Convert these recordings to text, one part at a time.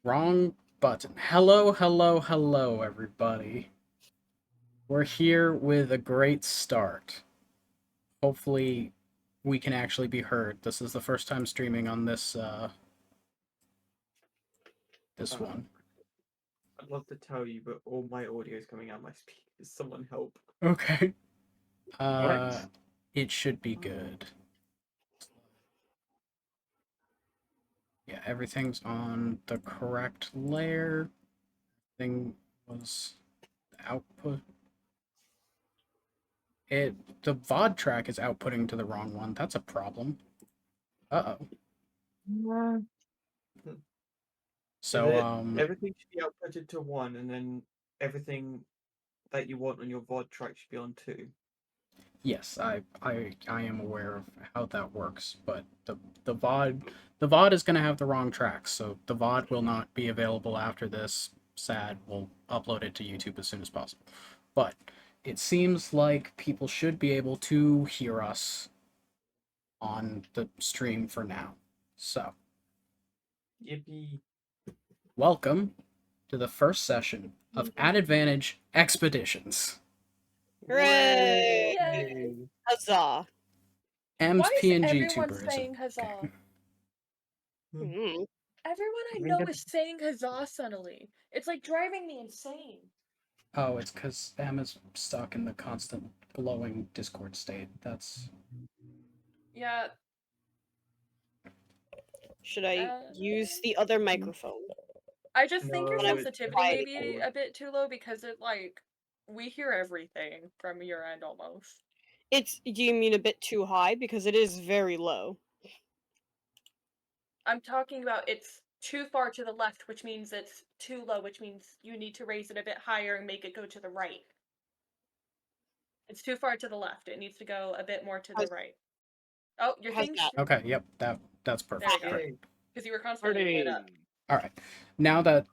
Wrong button. Hello, hello, hello, everybody. We're here with a great start. Hopefully, we can actually be heard. This is the first time streaming on this one. I'd love to tell you, but all my audio is coming out my speakers. Someone help. Okay. What? It should be good. Yeah, everything's on the correct layer. Thing was the output. The VOD track is outputting to the wrong one. That's a problem. Uh-oh. So, everything should be outputted to 1, and then everything that you want on your VOD track should be on 2. yes, I am aware of how that works, but the VOD is going to have the wrong tracks, so the VOD will not be available after this. Sad, we'll upload it to YouTube as soon as possible. But it seems like people should be able to hear us on the stream for now. So, Yippee. welcome to the first session of At Advantage Expeditions. Hooray! Yay! Huzzah! M's Why is PNG everyone tuber saying huzzah? Mm. Everyone I know is saying huzzah suddenly. It's like driving me insane. Oh, it's because M is stuck in the constant glowing Discord state. That's... Yeah. Should I use the other microphone? I just think your No, sensitivity it's may be a bit too low because it, like, we hear everything from your end almost. Do you mean a bit too high? Because it is very low. I'm talking about it's too far to the left, which means it's too low, which means you need to raise it a bit higher and make it go to the right. It's too far to the left. It needs to go a bit more to the right. Oh, your How's thing's... that? okay. Yep, that's perfect. There we go. Because you were constantly lit up. All right, now that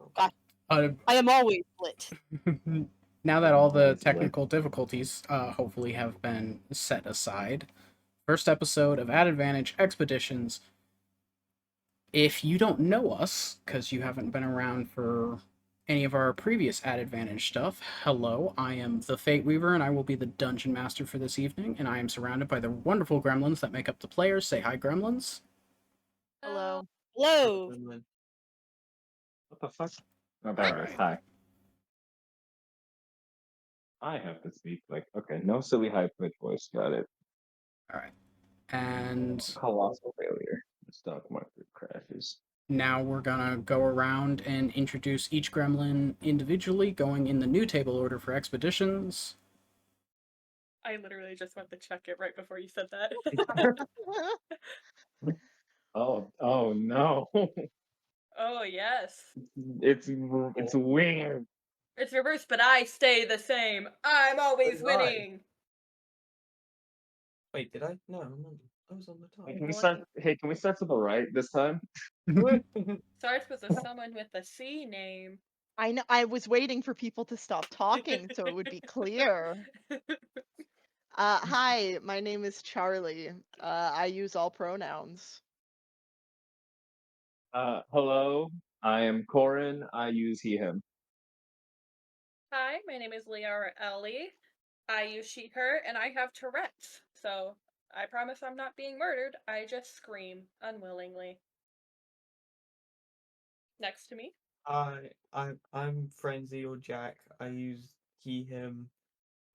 I am always lit. now that all the technical difficulties hopefully have been set aside, first episode of At Advantage Expeditions. If you don't know us, because you haven't been around for any of our previous At Advantage stuff, hello, I am the Fate Weaver, and I will be the Dungeon Master for this evening, and I am surrounded by the wonderful gremlins that make up the players. Say hi, gremlins. Hello. Hello! What the fuck? Oh, there it is. Alright. Hi. I have to speak like, okay, no silly high pitch voice. Got it. Alright. And Colossal failure. The stock market crashes. now we're gonna go around and introduce each gremlin individually, going in the new table order for expeditions. I literally just went to check it right before you said that. Oh no. Oh, yes. It's weird. It's reversed, but I stay the same. I'm always Right. winning. Wait, did I? No, I was on the top. Can we start to the right this time? Starts with a someone with a C name. I know. I was waiting for people to stop talking so it would be clear. Hi, my name is Charlie. I use all pronouns. Hello. I am Corin. I use he, him. Hi, my name is Liara Ellie. I use she, her, and I have Tourette's. So I promise I'm not being murdered. I just scream unwillingly. Next to me. I'm Frenzy or Jack. I use he, him.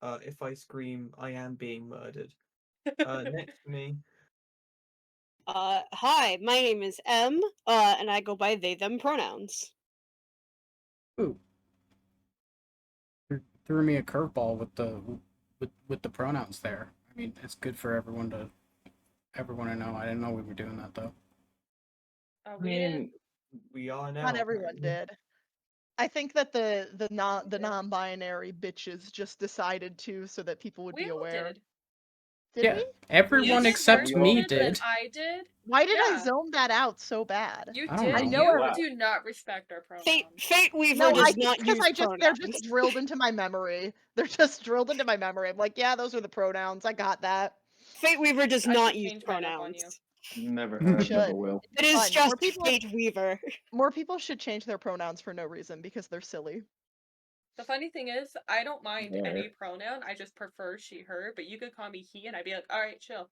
If I scream, I am being murdered. Next to me. Hi, my name is M, and I go by they, them pronouns. Ooh. Threw me a curveball with the pronouns there. I mean, it's good for everyone to know. I didn't know we were doing that though. Oh, We are now. Not everyone did. I think that the non-binary bitches just decided to so that people would be aware. Did yeah, we? everyone except me did. I did. Why did I zone that out so bad? You I did. don't You know. do not respect our pronouns. Fate Weaver No, does not use because pronouns. they're just drilled into my memory. They're just drilled into my memory. I'm like, yeah, those are the pronouns. I got that. Fate Weaver does I not should use change mine up on pronouns. Never have, Should. never will. It is Fine, just more people- Fate Weaver. More people should change their pronouns for no reason because they're silly. The funny thing is, I don't mind Yeah. any pronoun. I just prefer she, her. But you could call me he, and I'd be like, all right, chill.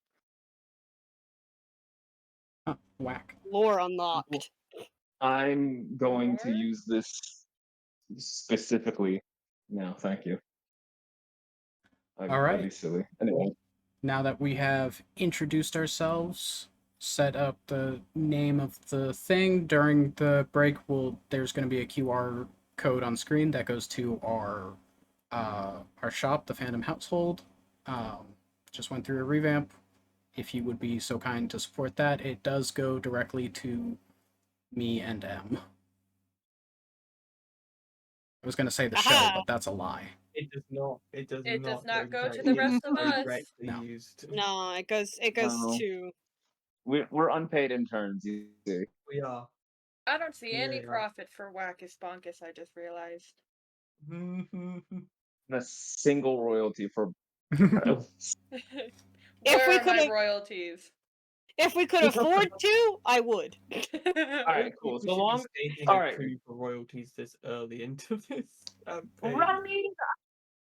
Huh, whack. Lore unlocked. I'm going to More? use this specifically. No, thank you. All That'd right. be silly. Anyway. Now that we have introduced ourselves, set up the name of the thing, during the break, there's going to be a QR code on screen that goes to our shop, the Fandom Household. Just went through a revamp. If you would be so kind to support that, it does go directly to me and M. I was going to say the show, Aha! but that's a lie. It does not. It does It not. does not go to directly- the rest of it's us. directly No. used. No, it goes No. to We're unpaid interns, you see. We are. I don't see any Yeah. profit for Wackus Bonkus, I just realized. A single royalty for Where we are my could've- royalties? if we could afford to, I would. Alright, cool. We So should be long. stating all a right. coup for royalties this early into this campaign. Right.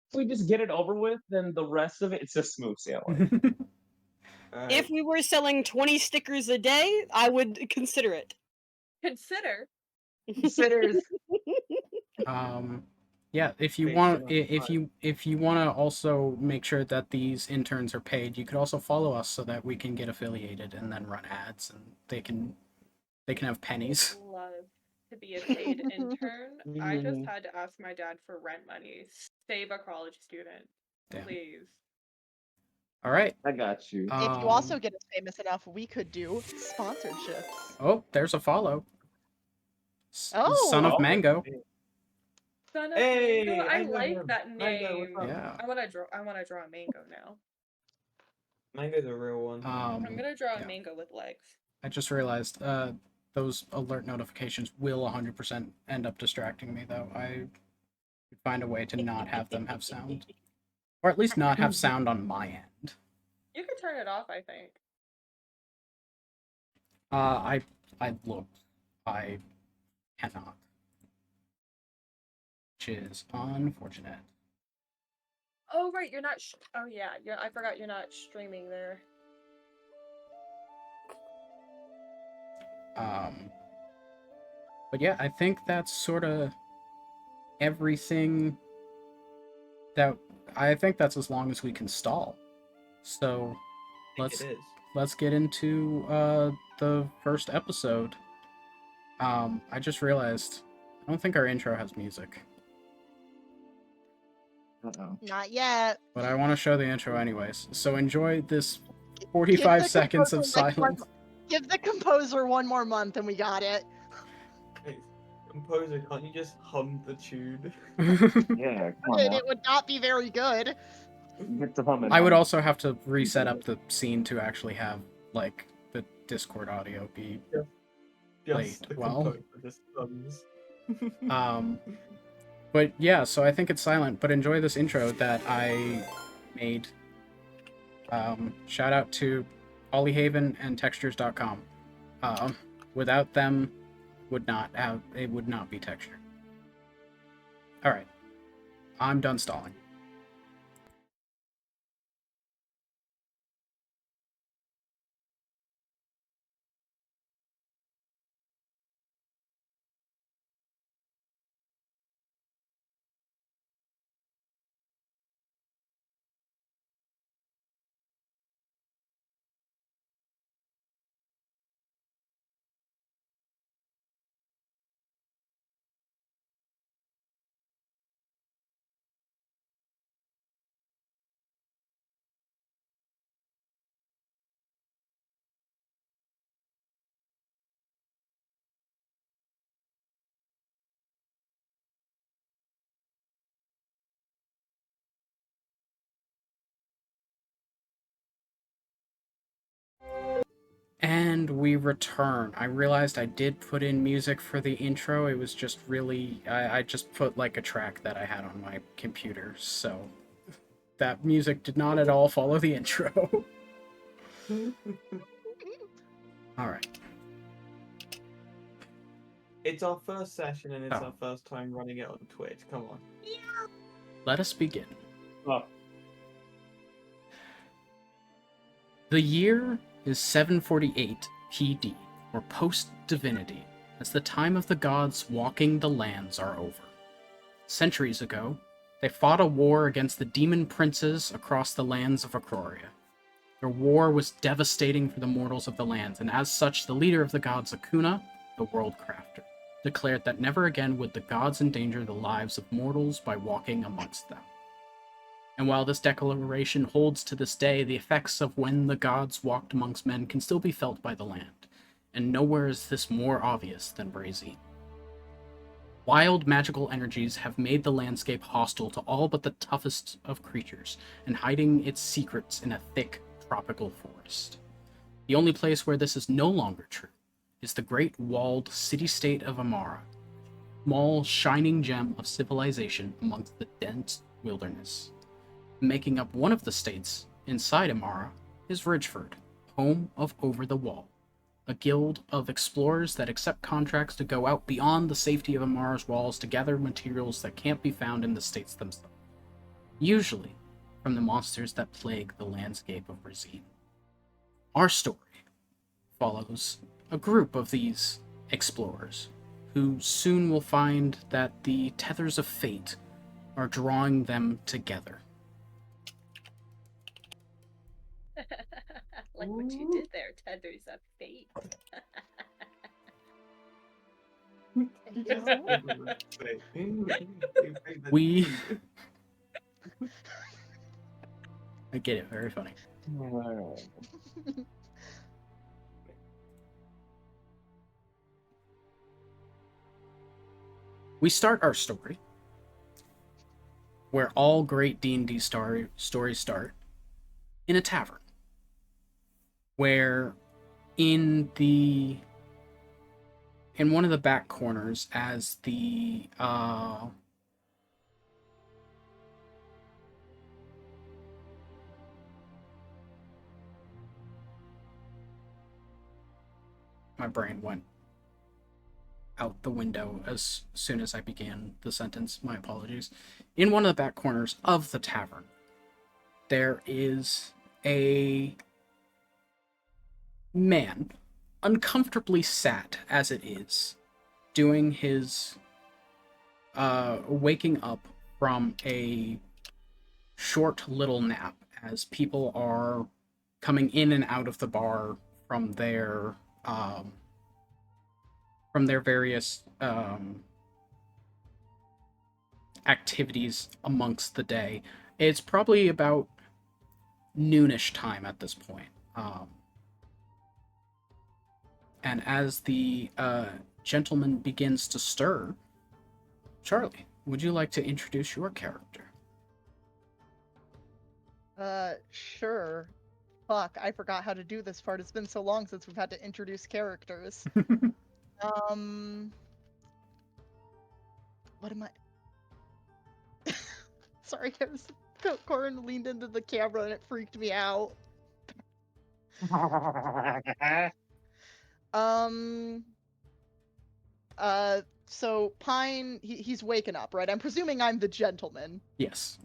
If we just get it over with, then the rest of it, it's just smooth sailing. Alright. If we were selling 20 stickers a day, I would consider it. Consider. Considers. Yeah, if you Based want, on if you want to also make sure that these interns are paid, you could also follow us so that we can get affiliated and then run ads, and they can have pennies. Love to be a paid intern. I just had to ask my dad for rent money. Save a college student, Damn. please. All right. I got you. If you also get us famous enough, we could do sponsorships. Oh, there's a follow. Oh. Son of Oh. Mango. Son of Hey, Mango. I I know like him. that Mango, what's name. up? Yeah. I wanna draw a mango now. Mango's a real one. I'm gonna draw yeah. a mango with legs. I just realized those alert notifications will 100% end up distracting me, though. I would find a way to not have them have sound, or at least not have sound on my end. You can turn it off, I think. I looked. I cannot, which is unfortunate. Oh right, you're not. Oh yeah, I forgot you're not streaming there. But yeah, I think that's sort of everything. I think that's as long as we can stall. So I think it is. let's get into the first episode. I just realized I don't think our intro has music, Uh-oh. Not yet. but I want to show the intro anyways. So enjoy this Give 45 the seconds of composer, like, silence. Give the composer one more month and we got it. Hey, composer, can't you just hum the tune? Yeah, come on And now. it would not be very good. Get to humming. I would also have to reset up the scene to actually have like the Discord audio be Just Wait, the well. composer just hums. But yeah, so I think it's silent, but enjoy this intro that I made. Shout out to Polyhaven and Textures.com. Without them, it would not be Texture. Alright. I'm done stalling. And we return. I realized I did put in music for the intro. It was just really... I just put like a track that I had on my computer, so... That music did not at all follow the intro. All right. It's our first session and it's Oh. our first time running it on Twitch. Come on. Let us begin. Oh, The year is 748 PD, or post-divinity, as the time of the gods walking the lands are over. Centuries ago, they fought a war against the demon princes across the lands of Acroria. Their war was devastating for the mortals of the lands, and as such, the leader of the gods, Akuna, the World Crafter, declared that never again would the gods endanger the lives of mortals by walking amongst them. And while this declaration holds to this day, the effects of when the gods walked amongst men can still be felt by the land, and nowhere is this more obvious than Breazin. Wild magical energies have made the landscape hostile to all but the toughest of creatures, and hiding its secrets in a thick tropical forest. The only place where this is no longer true is the great walled city-state of Imara, small shining gem of civilization amongst the dense wilderness. Making up one of the states inside Imara is Ridgeford, home of Over the Wall, a guild of explorers that accept contracts to go out beyond the safety of Imara's walls to gather materials that can't be found in the states themselves, usually from the monsters that plague the landscape of Breazin. Our story follows a group of these explorers who soon will find that the tethers of fate are drawing them together. Like what you did there, tethers of fate. We... I get it, very funny. We start our story where all great D&D stories start, in a tavern, where in one of the back corners, as the my brain went out the window as soon as I began the sentence. My apologies. In one of the back corners of the tavern, there is a man, uncomfortably sat as it is, doing his waking up from a short little nap as people are coming in and out of the bar from their various activities amongst the day. It's probably about noonish time at this point. And as the gentleman begins to stir, Charlie, would you like to introduce your character? Sure. Fuck, I forgot how to do this part. It's been so long since we've had to introduce characters. What am I? Sorry, Corin leaned into the camera and it freaked me out. So Pine, he's waking up, right? I'm presuming I'm the gentleman. Yes.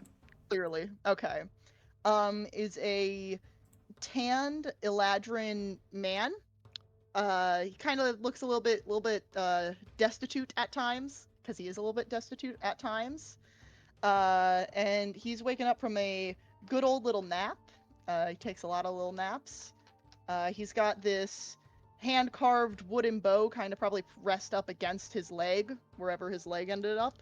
Clearly. Okay. Is a tanned Eladrin man. He kind of looks a little bit destitute at times, because he is a little bit destitute at times. And he's waking up from a good old little nap. He takes a lot of little naps. He's got this hand-carved wooden bow kind of probably rest up against his leg, wherever his leg ended up.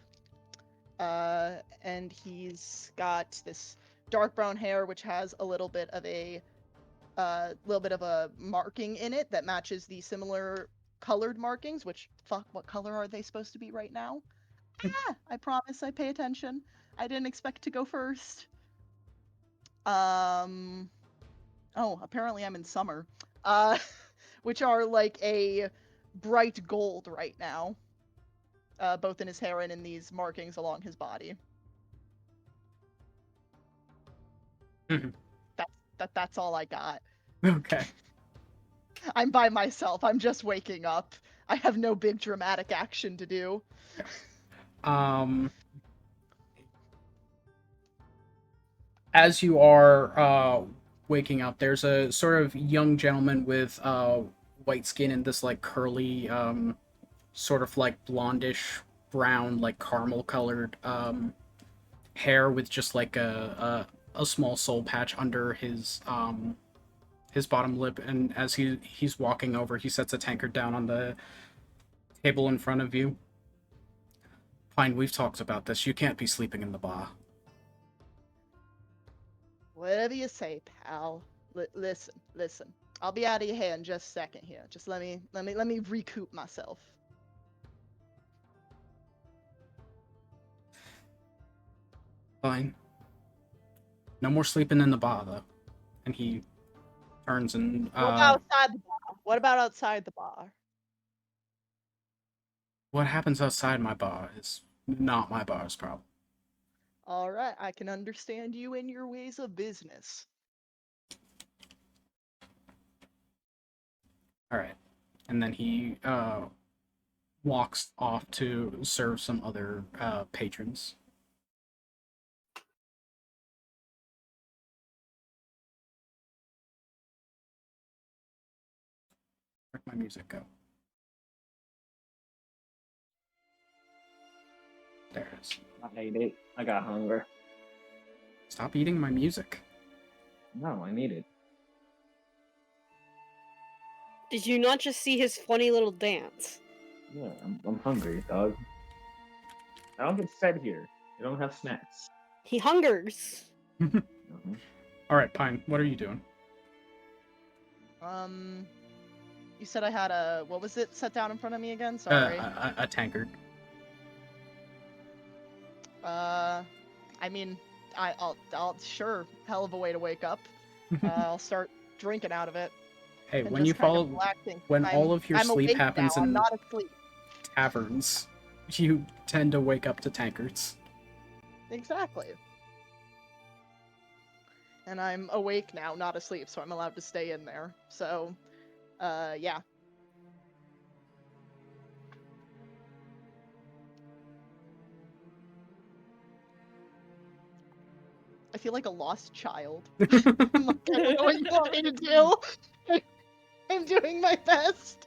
And he's got this dark brown hair, which has a little bit of a marking in it that matches the similar colored markings, which, fuck, what color are they supposed to be right now? I promise I pay attention. I didn't expect to go first. Oh, apparently I'm in summer. Which are like a bright gold right now. Both in his hair and in these markings along his body. Mm-hmm. That's all I got. Okay. I'm by myself. I'm just waking up. I have no big dramatic action to do. As you are waking up, there's a sort of young gentleman with white skin and this like curly, sort of like blondish brown, like caramel colored hair with just like a small soul patch under his bottom lip. And as he's walking over, he sets a tankard down on the table in front of you. Pine, we've talked about this. You can't be sleeping in the bar. Whatever you say, pal. Listen. I'll be out of your hair in just a second here. Just let me recoup myself. Fine. No more sleeping in the bar, though. And he turns and What about outside the bar? What about outside the bar? what happens outside my bar is not my bar's problem. All right, I can understand you and your ways of business. All right. And then he walks off to serve some other patrons. Where'd my music go? There it is. I ate it. I got hunger. Stop eating my music. No, I need it. Did you not just see his funny little dance? Yeah, I'm hungry, dog. I don't get fed here. I don't have snacks. He hungers. Mhm. All right, Pine, what are you doing? You said I had a, what was it set down in front of me again? Sorry. A tankard. I mean, I'll sure, hell of a way to wake up. I'll start drinking out of it. Hey, And when just you kind of follow, relaxing. when all of your I'm sleep awake happens now. I'm in not asleep. taverns, you tend to wake up to tankards. Exactly. And I'm awake now, not asleep, so I'm allowed to stay in there. So, yeah. I feel like a lost child. I'm like, I don't know what you want me to do. I'm doing my best.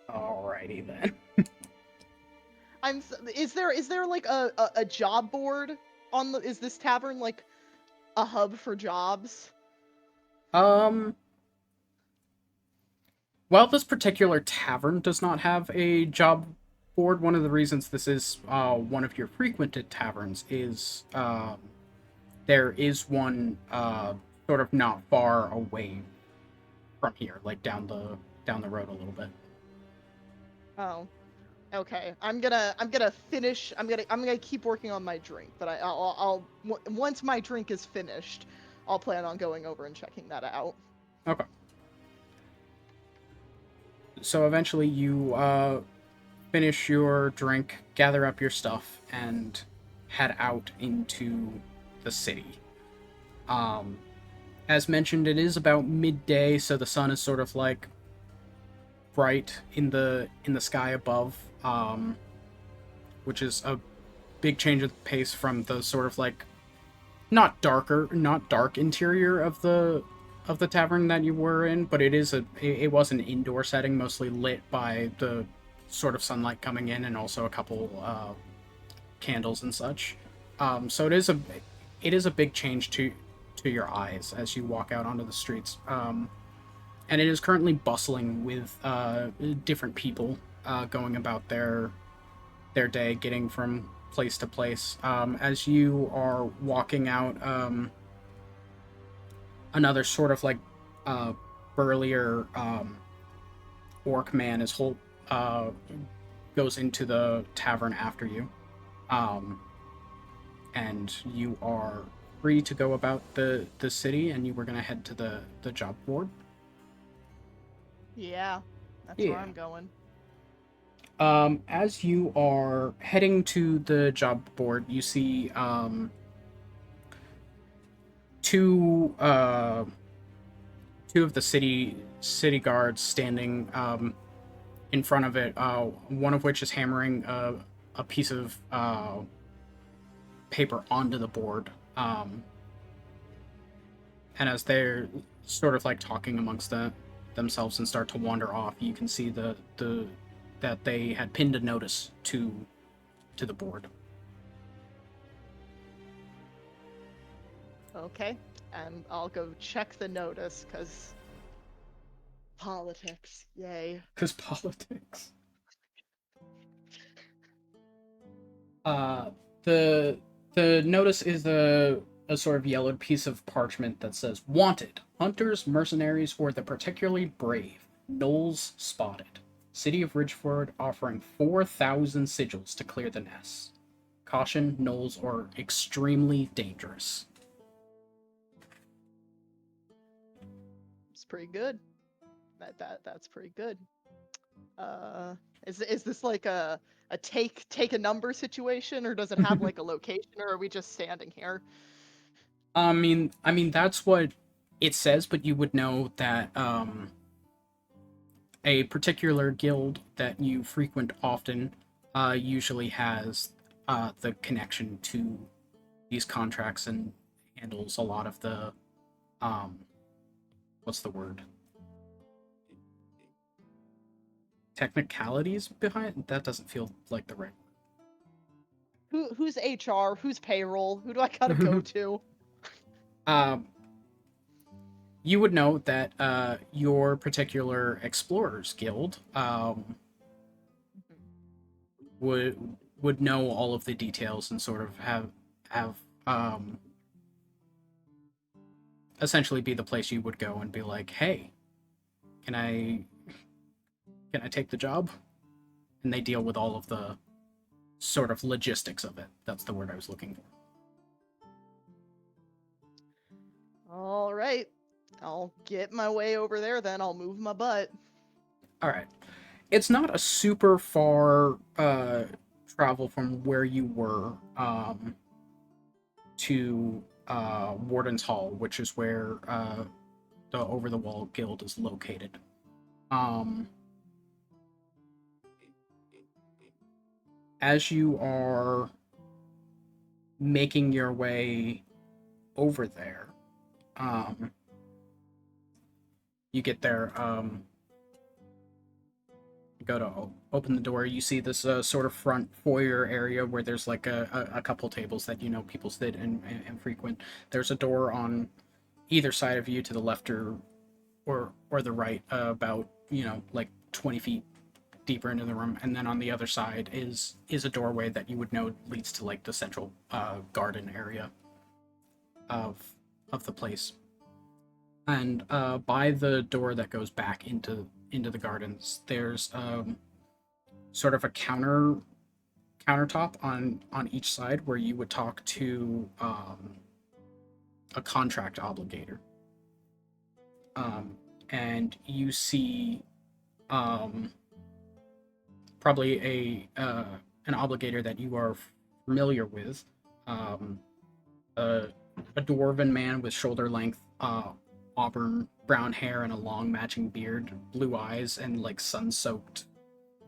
Alrighty then. Is there like a job board on the, is this tavern like a hub for jobs? While this particular tavern does not have a job board, one of the reasons this is one of your frequented taverns is there is one sort of not far away from here, like down the road a little bit. Oh. Okay, I'm gonna finish. I'm gonna keep working on my drink, but I'll once my drink is finished, I'll plan on going over and checking that out. Okay. So eventually you finish your drink, gather up your stuff, and head out into the city. As mentioned, it is about midday, so the sun is sort of like bright in the sky above, which is a big change of pace from the sort of like not dark interior of the tavern that you were in, but it was an indoor setting, mostly lit by the sort of sunlight coming in, and also a couple candles and such. So it is a big change to your eyes as you walk out onto the streets. And it is currently bustling with different people going about their day, getting from place to place. As you are walking out, another sort of like burlier orc man goes into the tavern after you, and you are free to go about the city, and you were going to head to the job board. Yeah, that's Yeah. where I'm going. As you are heading to the job board, you see two two of the city guards standing in front of it. One of which is hammering a piece of paper onto the board. And as they're sort of like talking amongst themselves and start to wander off, you can see the that they had pinned a notice to the board. Okay, and I'll go check the notice, because politics, yay. Because politics. The notice is a sort of yellowed piece of parchment that says "Wanted: Hunters, Mercenaries, or the particularly brave. Gnolls spotted. City of Ridgeford offering 4,000 sigils to clear the nests. Caution: Gnolls are extremely dangerous." It's pretty good. That's pretty good. Is this like a take a number situation, or does it have like a location, or are we just standing here? I mean that's what it says, but you would know that a particular guild that you frequent often usually has the connection to these contracts and handles a lot of the what's the word, technicalities behind that. Doesn't feel like the right Who's HR? Who's payroll? Who do I gotta go to? You would know that your particular explorers guild would know all of the details and sort of have essentially be the place you would go and be like, hey, can I take the job? And they deal with all of the sort of logistics of it. That's the word I was looking for. All right, I'll get my way over there then. I'll move my butt. All right. It's not a super far travel from where you were to Warden's Hall, which is where the Over the Wall Guild is located. As you are making your way over there, you get there. You go to open the door. You see this sort of front foyer area where there's like a couple tables that people sit and frequent. There's a door on either side of you, to the left or the right, about like 20 feet deeper into the room, and then on the other side is a doorway that you would know leads to like the central garden area of the place. And by the door that goes back into the gardens, there's sort of a countertop on each side where you would talk to a contract obligator. And you see probably an obligator that you are familiar with, a dwarven man with shoulder length auburn brown hair and a long matching beard, blue eyes, and like sun-soaked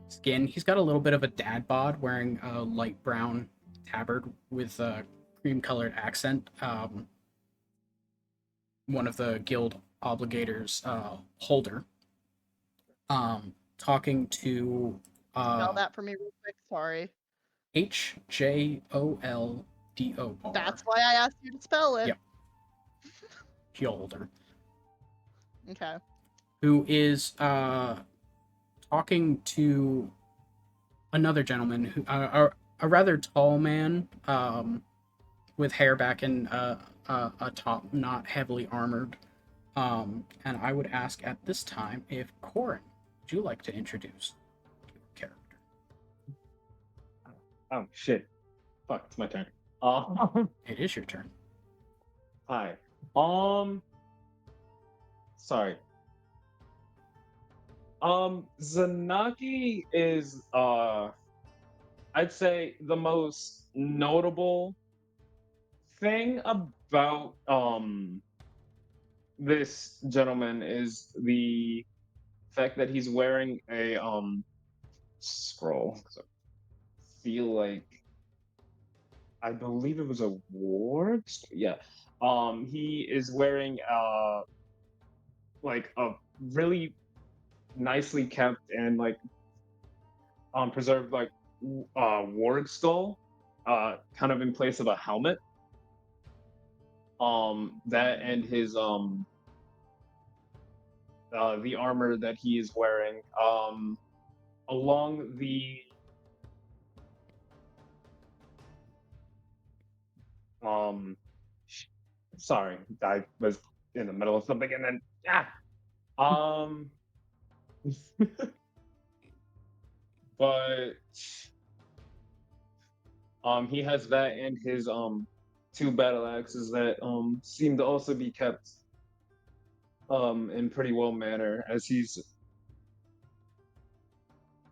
skin. He's got a little bit of a dad bod, wearing a light brown tabard with a cream-colored accent. One of the guild obligators, Holder, talking to Spell that for me real quick. Sorry. HJOLDOR. That's why I asked you to spell it. Yep. Holder. Okay. Who is talking to another gentleman, who a rather tall man, with hair back in a top, not heavily armored. And I would ask at this time if Corin, would you like to introduce your character? Oh shit! Fuck, it's my turn. It is your turn. Hi. Sorry. Zanaki is I'd say the most notable thing about this gentleman is the fact that he's wearing a scroll. 'Cause I feel like I believe it was a ward. Yeah. He is wearing like a really nicely kept and like preserved like ward skull, kind of in place of a helmet. That and his the armor that he is wearing along the um sh- sorry, I was in the middle of something and then um but he has that and his two battle axes that seem to also be kept in pretty well manner as he's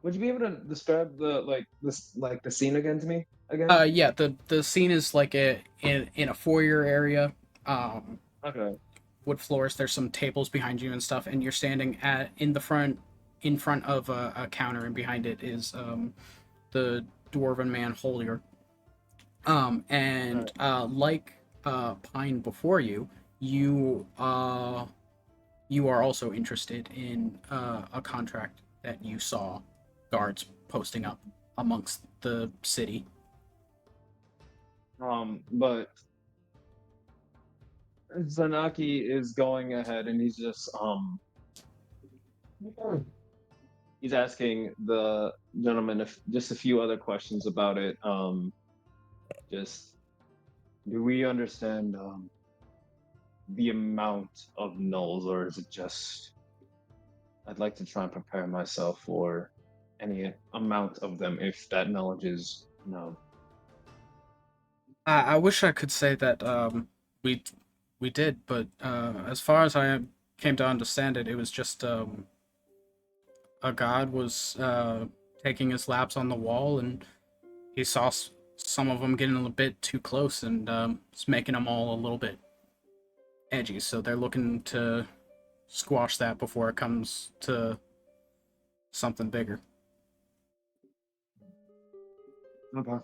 would you be able to describe the like this like the scene again to me again? Yeah, the scene is like in a foyer area. Um, Okay. wood floors. There's some tables behind you and stuff, and you're standing at in front of a counter, and behind it is the dwarven man Holier. And Right. like Pine before you, you you are also interested in a contract that you saw guards posting up amongst the city. But Zanaki is going ahead and he's just he's asking the gentleman if just a few other questions about it. Just do we understand the amount of Gnolls, or is it just I'd like to try and prepare myself for any amount of them if that knowledge is known. I wish I could say that we we did, but as far as I came to understand it, it was just a god was taking his laps on the wall, and he saw some of them getting a bit too close, and it's making them all a little bit edgy. So they're looking to squash that before it comes to something bigger. Okay.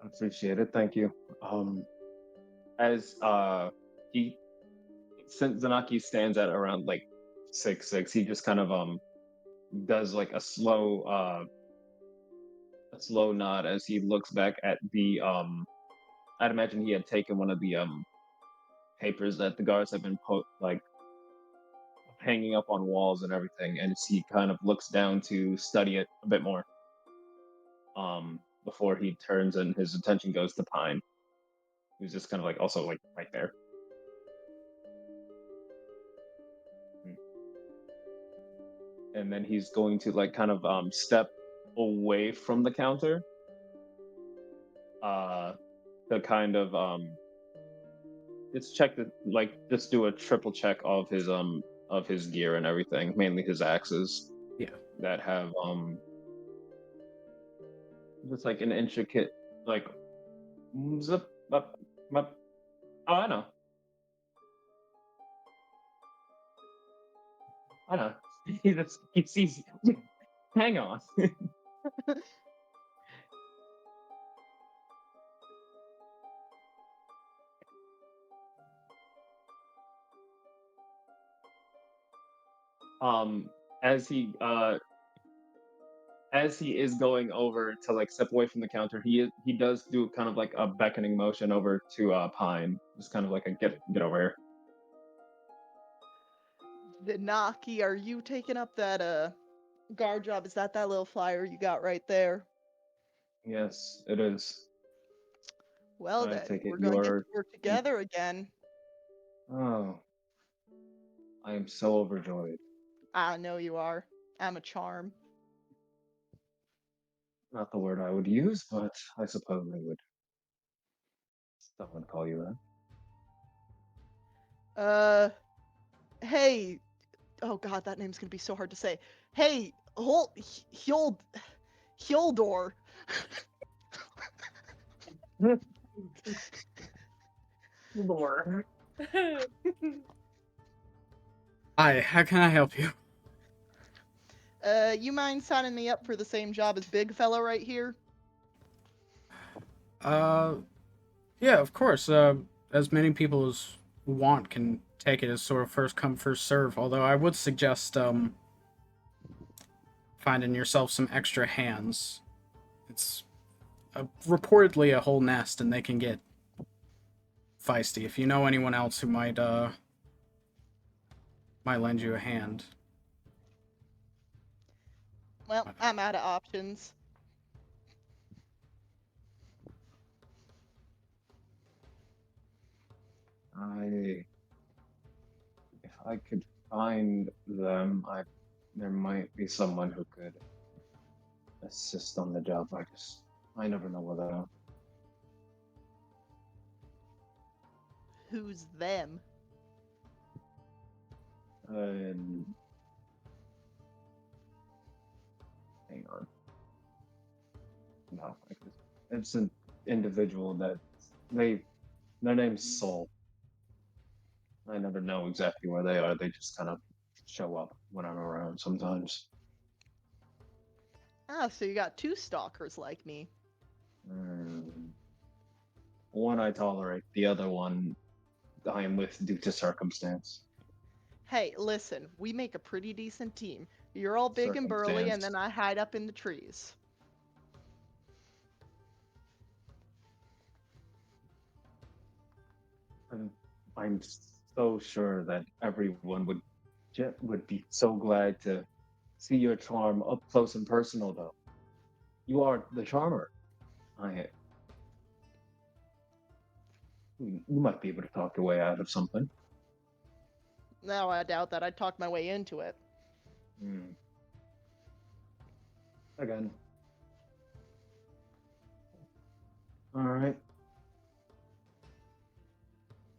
I appreciate it. Thank you. As he since Zanaki stands at around like 6'6", he just kind of does like a slow nod as he looks back at the I'd imagine he had taken one of the papers that the guards have been like hanging up on walls and everything, and he kind of looks down to study it a bit more before he turns and his attention goes to Pine, who's just kind of like also like right there. Mm. And then he's going to like kind of step away from the counter uh to kind of just check the like just do a triple check of his gear and everything, mainly his axes Yeah. that have just like an intricate like zip up, up. Oh, I know. He sees. Hang on. um, as he is going over to like step away from the counter, he does do kind of like a beckoning motion over to Pine, just kind of like a get over here. The Naki, are you taking up that guard job? Is that little flyer you got right there? Yes, it is. Well I then, take it we're you gonna get to are. work together again. Oh, I am so overjoyed. I know you are. I'm a charm. Not the word I would use, but I suppose I would. Someone call you that. Uh, hey, oh god, that name's gonna be so hard to say. Hey, Hyoldor. Lore. Hi, how can I help you? You mind signing me up for the same job as Big Fella right here? Yeah, of course. As many people as want can take it as sort of first come, first serve. Although I would suggest finding yourself some extra hands. It's reportedly a whole nest, and they can get feisty. If you know anyone else who might lend you a hand. Well, I'm out of options. If I could find them, there might be someone who could assist on the job. I never know whether. Who's them? Hang on. No, it's an individual that their name's Soul. I never know exactly where they are. They just kind of show up when I'm around sometimes. Ah, so you got two stalkers like me. One I tolerate, the other one I am with due to circumstance. Hey, listen, we make a pretty decent team. You're all big and burly, and then I hide up in the trees. I'm so sure that everyone would be so glad to see your charm up close and personal, though. You are the charmer. I You might be able to talk your way out of something. No, I doubt that. I'd talk my way into it. Again. All right.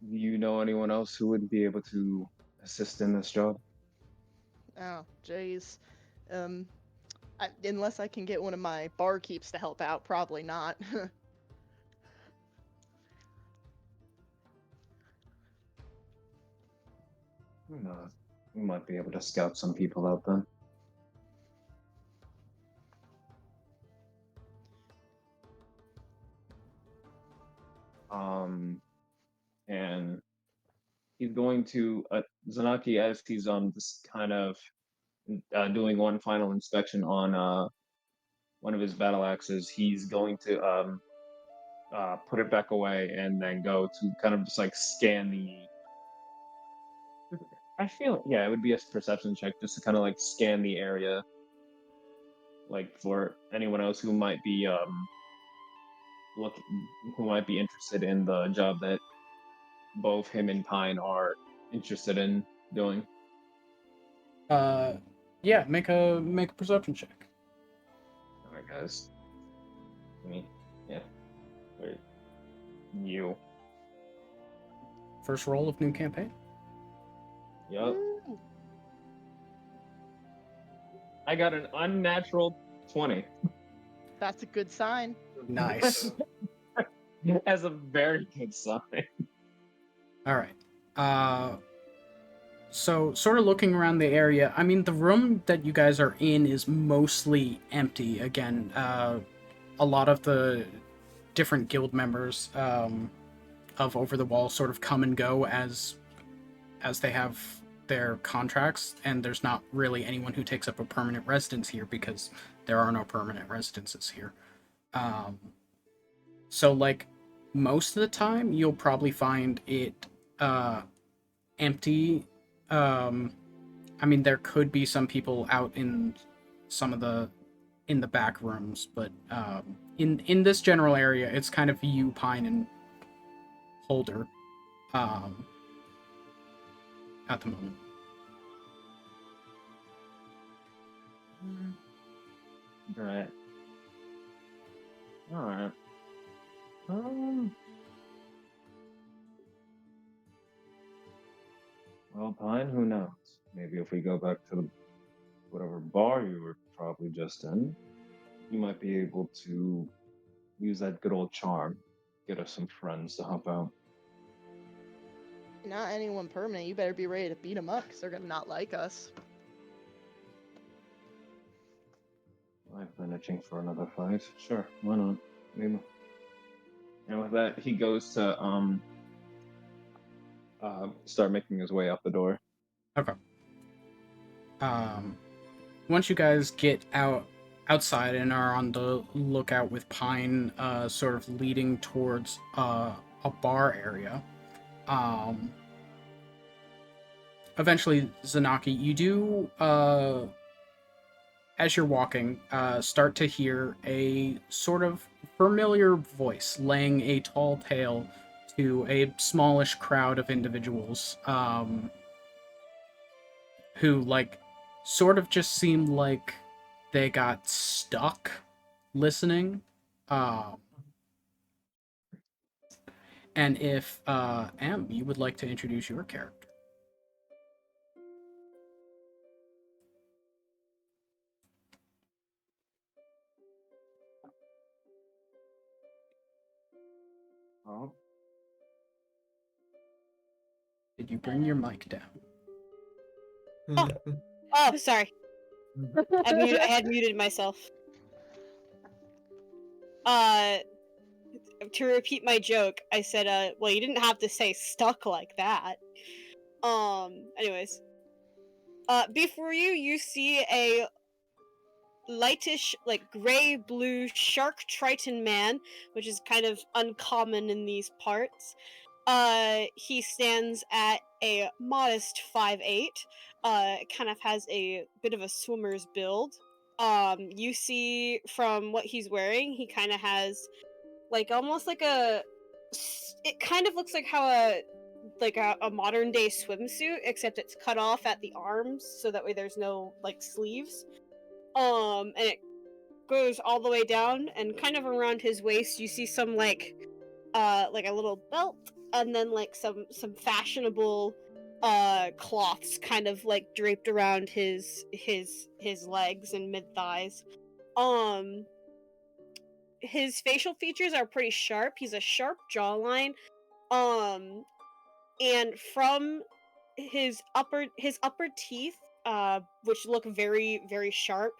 Do you know anyone else who would be able to assist in this job? Oh, jeez. Unless I can get one of my barkeeps to help out, probably not. Who knows? We might be able to scout some people out then. And he's going to Zanaki, as he's just kind of doing one final inspection on one of his battle axes. He's going to put it back away and then go to kind of just like scan the. I feel yeah, it would be a perception check just to kind of like scan the area, like for anyone else who might be looking, who might be interested in the job that both him and Pine are interested in doing. Yeah, make a perception check. All right, guys. Yeah. Wait. You. First roll of new campaign. Yup. Woo. I got an unnatural 20. That's a good sign. Nice. As a very good sign. All right. So sort of looking around the area, I mean, the room that you guys are in is mostly empty. Again, a lot of the different guild members of Over the Wall sort of come and go as they have their contracts, and there's not really anyone who takes up a permanent residence here because there are no permanent residences here. So like most of the time, you'll probably find it empty. I mean, there could be some people out in some of the back rooms, but in this general area, it's kind of you, Pine, and Holder at the moment. Right. All right. Well, Pine, who knows? maybe if we go back to whatever bar you were probably just in, you might be able to use that good old charm, get us some friends to help out. Not anyone permanent. You better be ready to beat them up because they're gonna not like us. I've been itching for another fight. Sure, why not? Maybe. And with that, he goes to start making his way out the door. Okay. Once you guys get outside and are on the lookout with Pine sort of leading towards a bar area, eventually, Zanaki, you do, as you're walking, start to hear a sort of familiar voice laying a tall tale to a smallish crowd of individuals, who, like, sort of just seem like they got stuck listening. And if, Em, you would like to introduce your character. Oh, Did you bring your mic down? Oh, sorry. I had muted myself. To repeat my joke, I said, well, you didn't have to say stuck like that. Anyways. Before you see a lightish, like, gray-blue shark triton man, which is kind of uncommon in these parts. He stands at a modest 5'8". Kind of has a bit of a swimmer's build. You see from what he's wearing, he kind of has, like, almost like it kind of looks like how a modern day swimsuit, except it's cut off at the arms, so that way there's no, like, sleeves. And it goes all the way down, and kind of around his waist you see some, like a little belt, and then, like, some fashionable cloths kind of, like, draped around his legs and mid thighs. His facial features are pretty sharp. He's a sharp jawline. And from his upper teeth, which look very, very sharp,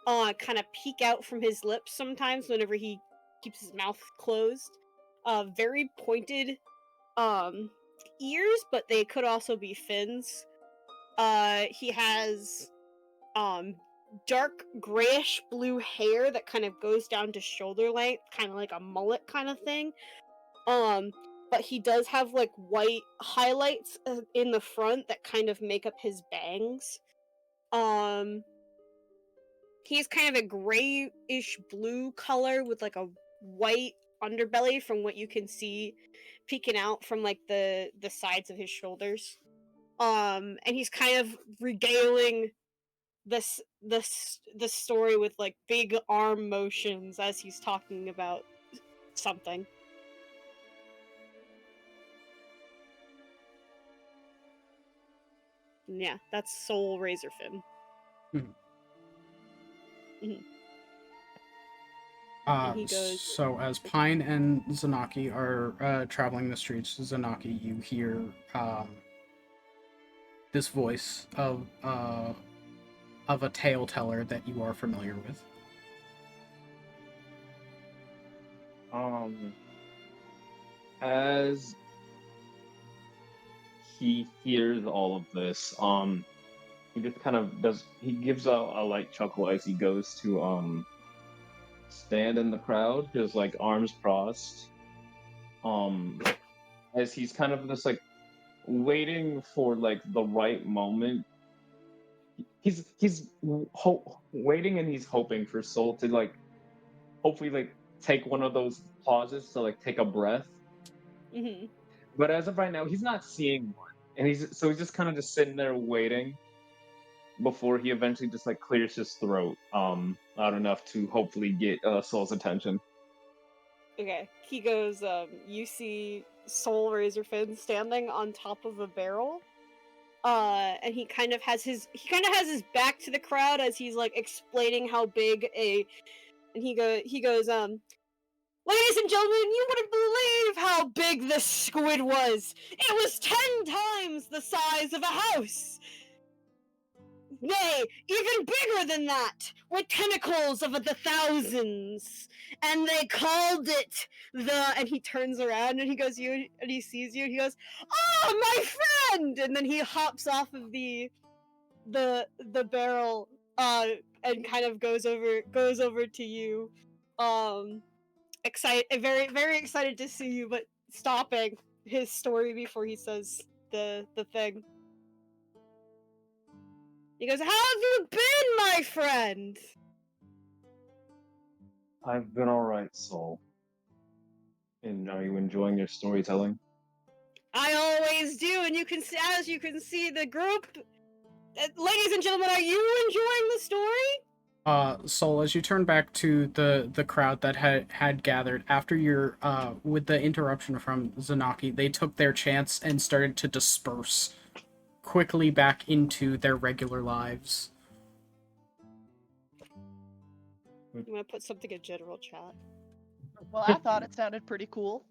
kind of peek out from his lips sometimes whenever he keeps his mouth closed. Very pointed ears, but they could also be fins. He has dark grayish blue hair that kind of goes down to shoulder length, kind of like a mullet kind of thing. But he does have, like, white highlights in the front that kind of make up his bangs. He's kind of a grayish blue color with, like, a white underbelly from what you can see peeking out from, like, the sides of his shoulders. And he's kind of regaling the story with, like, big arm motions as he's talking about something. Yeah, that's Soul Razorfin. And he goes, So as Pine and Zanaki are traveling the streets, Zanaki, you hear this voice of a tale teller that you are familiar with. As he hears all of this, he just kind of he gives a light chuckle as he goes to stand in the crowd, his, like, arms crossed. As he's kind of just, like, waiting for, like, the right moment. He's waiting, and he's hoping for Soul to, like, hopefully, like, take one of those pauses to, like, take a breath. mhm. But as of right now, he's not seeing one, and he's just kind of just sitting there waiting before he eventually just, like, clears his throat out enough to hopefully get Soul's attention. Okay, he goes, you see Soul Razorfin standing on top of a barrel, And he kind of has his back to the crowd as he's like explaining how big and he goes, ladies and gentlemen, you wouldn't believe how big this squid was. It was 10 times the size of a house. Nay, even bigger than that, with tentacles of the thousands. And they called it and he turns around and he goes, and he sees you and he goes, oh, my friend! And then he hops off of the barrel, and kind of goes over to you, very, very excited to see you, but stopping his story before he says the thing. He goes, how have you been, my friend? I've been alright, Soul. And are you enjoying your storytelling? I always do, and as you can see, the group, ladies and gentlemen, are you enjoying the story? Soul, as you turn back to the crowd that had gathered after your with the interruption from Zanaki, they took their chance and started to disperse quickly back into their regular lives. I'm gonna put something in general chat. Well, I thought it sounded pretty cool.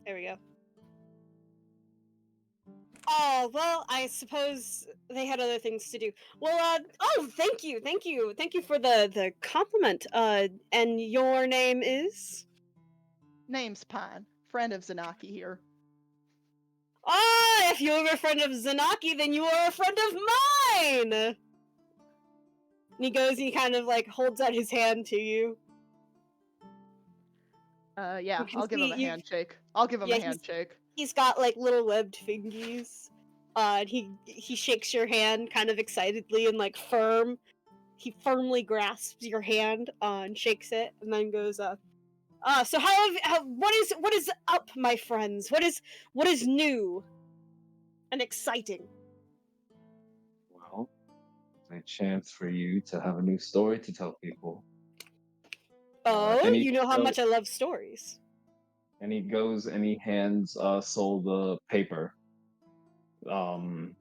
There we go. Oh, well, I suppose they had other things to do. Well, thank you for the compliment. And your name is? Name's Pine, friend of Zanaki here. Ah, if you're a friend of Zanaki, then you are a friend of mine! And he goes, he kind of, like, holds out his hand to you. Yeah, can I'll give him a see you- handshake. I'll give him Yeah, a handshake. He's got, like, little webbed fingies. And he shakes your hand kind of excitedly and, like, firm. He firmly grasps your hand, and shakes it, and then goes, so what is up, my friends? What is new and exciting? Well, it's a chance for you to have a new story to tell people. Oh, and he you know how goes- much I love stories. And he goes and he hands Soul the paper. The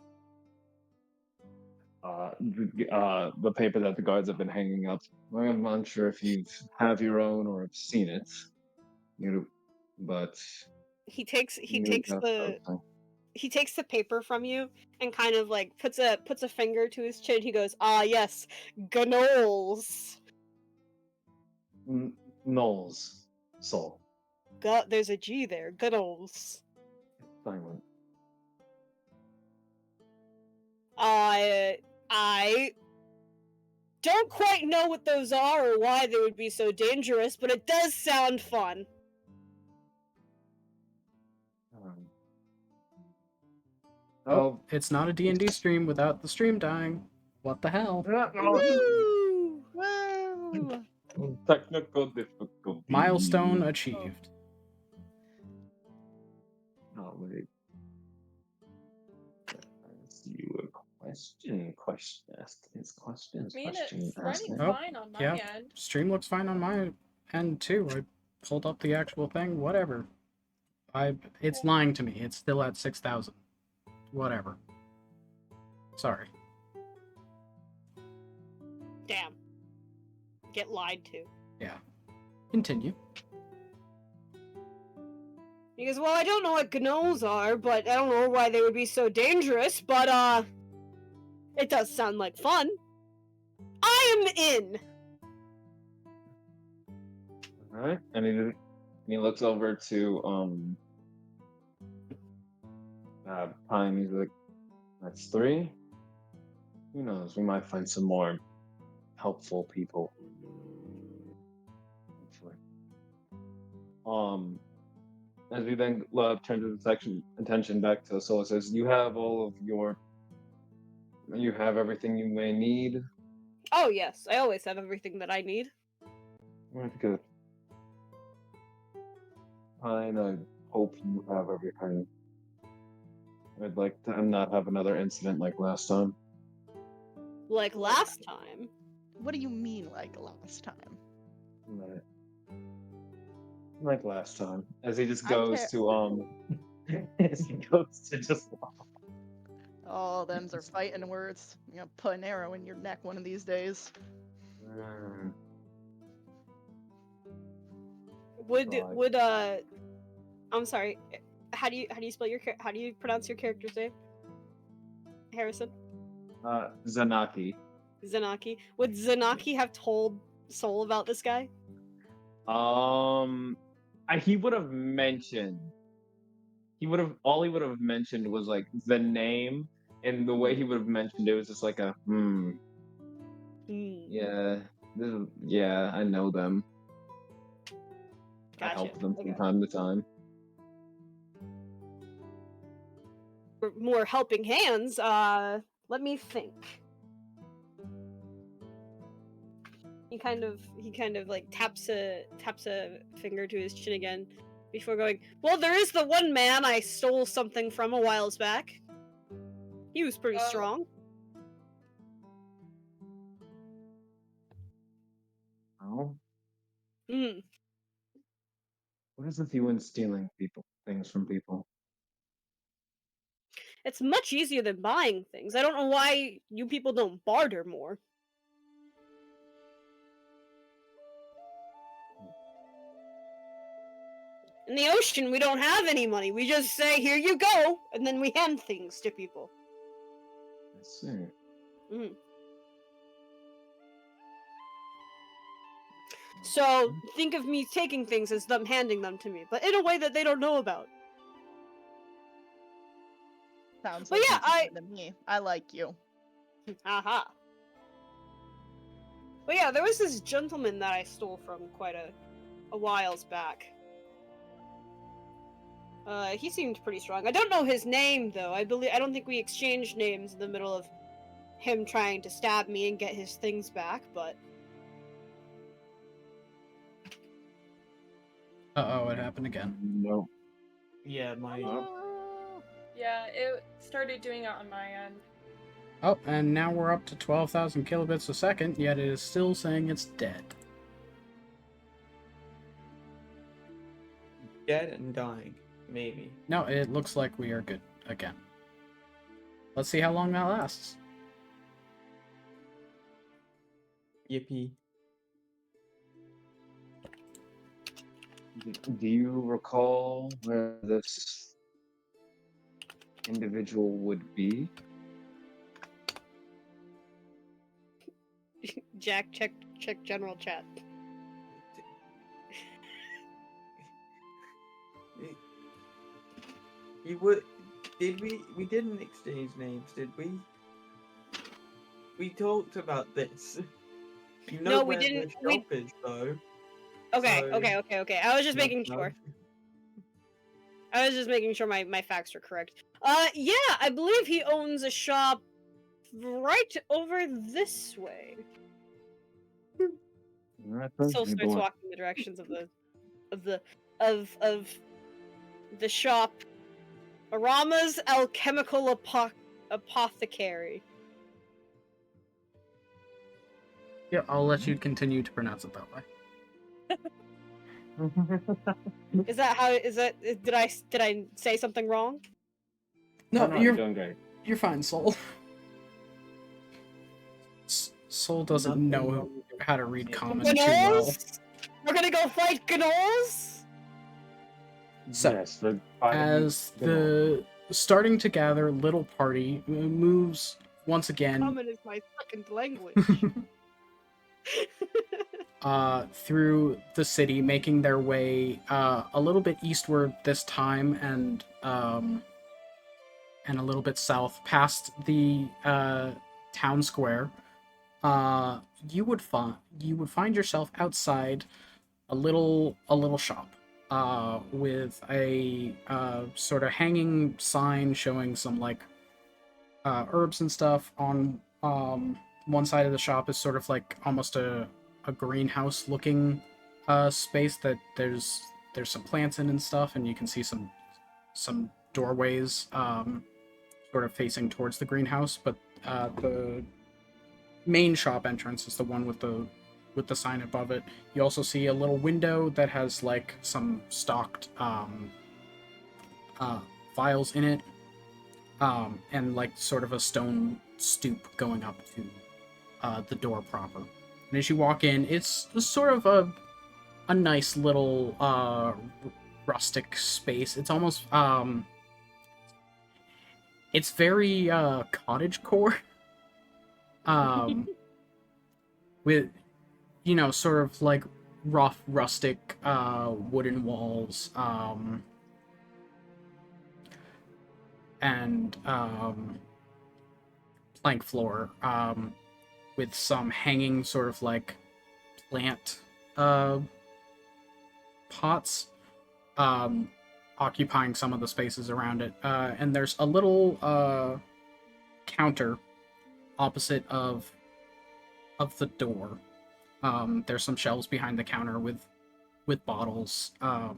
paper that the guards have been hanging up. I'm unsure if you have your own or have seen it. But He takes you have something. he takes the paper from you and kind of like puts a finger to his chin. He goes, ah, yes, Gnolls. Gnolls. Soul. There's a G there. Gnolls. Silent. I don't quite know what those are or why they would be so dangerous, but it does sound fun. Oh, it's not a D&D stream without the stream dying. What the hell? Woo! Woo! Technical difficulty. Milestone achieved. Oh, wait. Ask you a question. Ask his questions. I mean, Question. it's Ask running it. Oh, fine on my yeah. end. Stream looks fine on my end too. I pulled up the actual thing. Whatever. It's lying to me. It's still at 6,000. Whatever. Sorry. Damn. Get lied to. Yeah. Continue. He goes, well, I don't know what gnolls are, but I don't know why they would be so dangerous, but, it does sound like fun. I am in! Alright. And he looks over to Pine. He's like, that's 3. Who knows? We might find some more helpful people. Hopefully. As we then turn to the section attention back to Sola, says, you have everything you may need. Oh, yes, I always have everything that I need. Right, good. Fine, I hope you have everything. I'd like to not have another incident like last time. Like last time. What do you mean, like last time? Right. Like last time. As he just I goes can't- to as he goes to just Oh, them's are fighting words. I'm gonna put an arrow in your neck one of these days. Mm, Would God. would I'm sorry. How do you spell your how do you pronounce your character's name? Harrison? Zanaki. Zanaki. Would Zanaki have told Soul about this guy? He would have mentioned. He would have mentioned was like the name, and the way he would have mentioned it was just like a Hmm. yeah, yeah, I know them. I Gotcha. help them from Okay. time to time. For more helping hands, let me think. He kind of like taps a finger to his chin again before going, well, there is the one man I stole something from a whiles back. He was pretty Oh. strong. Oh, Hmm. what is with you and stealing things from people? It's much easier than buying things. I don't know why you people don't barter more. In the ocean, we don't have any money. We just say, here you go, and then we hand things to people. I see. Mhm. So think of me taking things as them handing them to me, but in a way that they don't know about. Sounds But like yeah, you're to me. I like you. Aha. But yeah, there was this gentleman that I stole from quite a whiles back. He seemed pretty strong. I don't know his name though. I don't think we exchanged names in the middle of him trying to stab me and get his things back, but Uh-oh, it happened again. No. Yeah, my Yeah, it started doing it on my end. Oh, and now we're up to 12,000 kilobits a second, yet it is still saying it's dead. dead and dying, maybe. No, it looks like we are good again. Let's see how long that lasts. Yippee. Do you recall where this individual would be? Jack, check general chat. You would. Did we? We didn't exchange names, did we? We talked about this. You know No, we where didn't. the shop is, though. Okay, So- okay. I was just No, making no. sure. I was just making sure my facts were correct. Yeah, I believe he owns a shop right over this way. Soul starts walking in the directions of the shop. Arama's Alchemical Apothecary. Yeah, I'll let you continue to pronounce it that way. Is that how? Is that? Did I say something wrong? No, you're doing great. you're fine, Soul. Soul doesn't Nothing know wrong with how to read it. common too well. Gnolls? We're gonna go fight Gnolls? So, Yes, the as the starting to gather little party moves once again Common is my second language. through the city, making their way a little bit eastward this time, and a little bit south past the town square. You would find yourself outside a little shop with a sort of hanging sign showing some like herbs and stuff. On one side of the shop is sort of like almost a greenhouse looking space that there's some plants in and stuff, and you can see some doorways sort of facing towards the greenhouse. But the main shop entrance is the one with the sign above it. You also see a little window that has like some stocked vials in it. and like sort of a stone stoop going up to the door proper. And as you walk in, it's sort of a nice little rustic space. It's almost it's very cottage core. With sort of like rough rustic wooden walls, and plank floor, with some hanging sort of like plant pots, occupying some of the spaces around it. And there's a little counter opposite of the door. There's some shelves behind the counter with bottles, for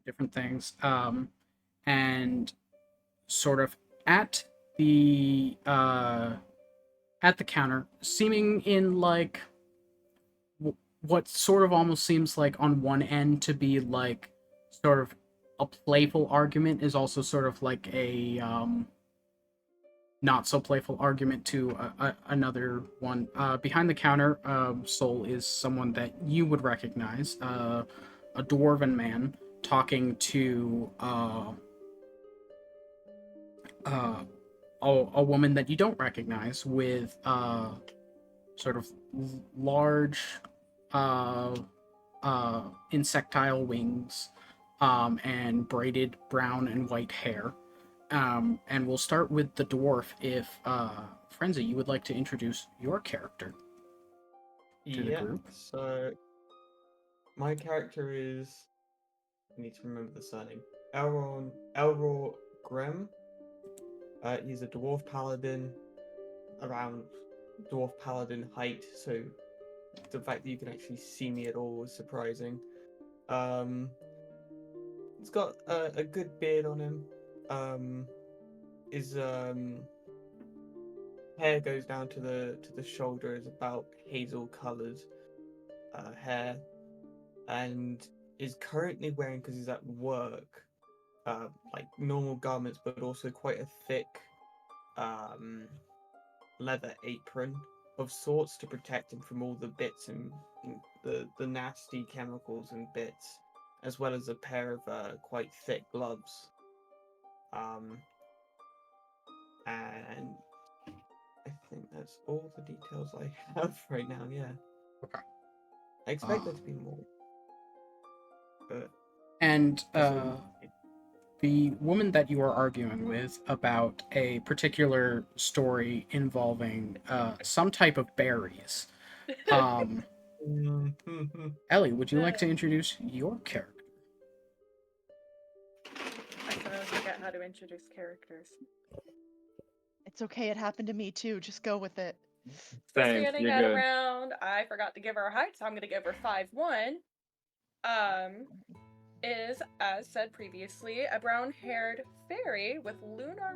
different things. And sort of at the counter, seeming in like what sort of almost seems like on one end to be like sort of a playful argument, is also sort of like a not so playful argument to another one. Behind the counter, Soul is someone that you would recognize, a dwarven man talking to a woman that you don't recognize, with sort of large insectile wings, and braided brown and white hair. And we'll start with the dwarf. If Frenzy, you would like to introduce your character to the group. So my character is, I need to remember the surname. Elror Grimm. He's a dwarf paladin, around dwarf paladin height, so the fact that you can actually see me at all is surprising. He's got a good beard on him. His hair goes down to the shoulders, about hazel coloured hair, and is currently wearing, because he's at work, like normal garments, but also quite a thick leather apron of sorts to protect him from all the bits and the nasty chemicals and bits, as well as a pair of quite thick gloves. And I think that's all the details I have right now. Yeah. Okay. I expect there to be more. But And the woman that you are arguing with about a particular story involving some type of berries. Ellie, would you like to introduce your character? I sometimes forget how to introduce characters. It's okay. It happened to me too. Just go with it. Same, Standing you're at good. around, I forgot to give her a height, so I'm gonna give her 5'1". Is, as said previously, a brown-haired fairy with lunar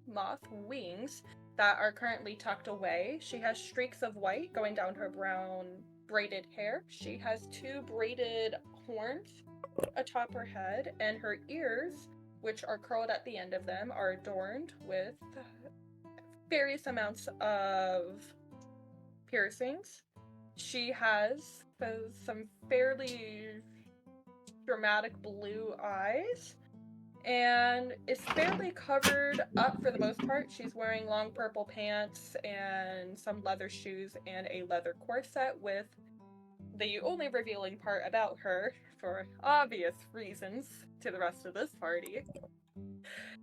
moth wings that are currently tucked away. She has streaks of white going down her brown braided hair. She has 2 braided horns atop her head, and her ears, which are curled at the end of them, are adorned with various amounts of piercings. She has some fairly dramatic blue eyes, and is fairly covered up for the most part. She's wearing long purple pants and some leather shoes and a leather corset, with the only revealing part about her, for obvious reasons to the rest of this party,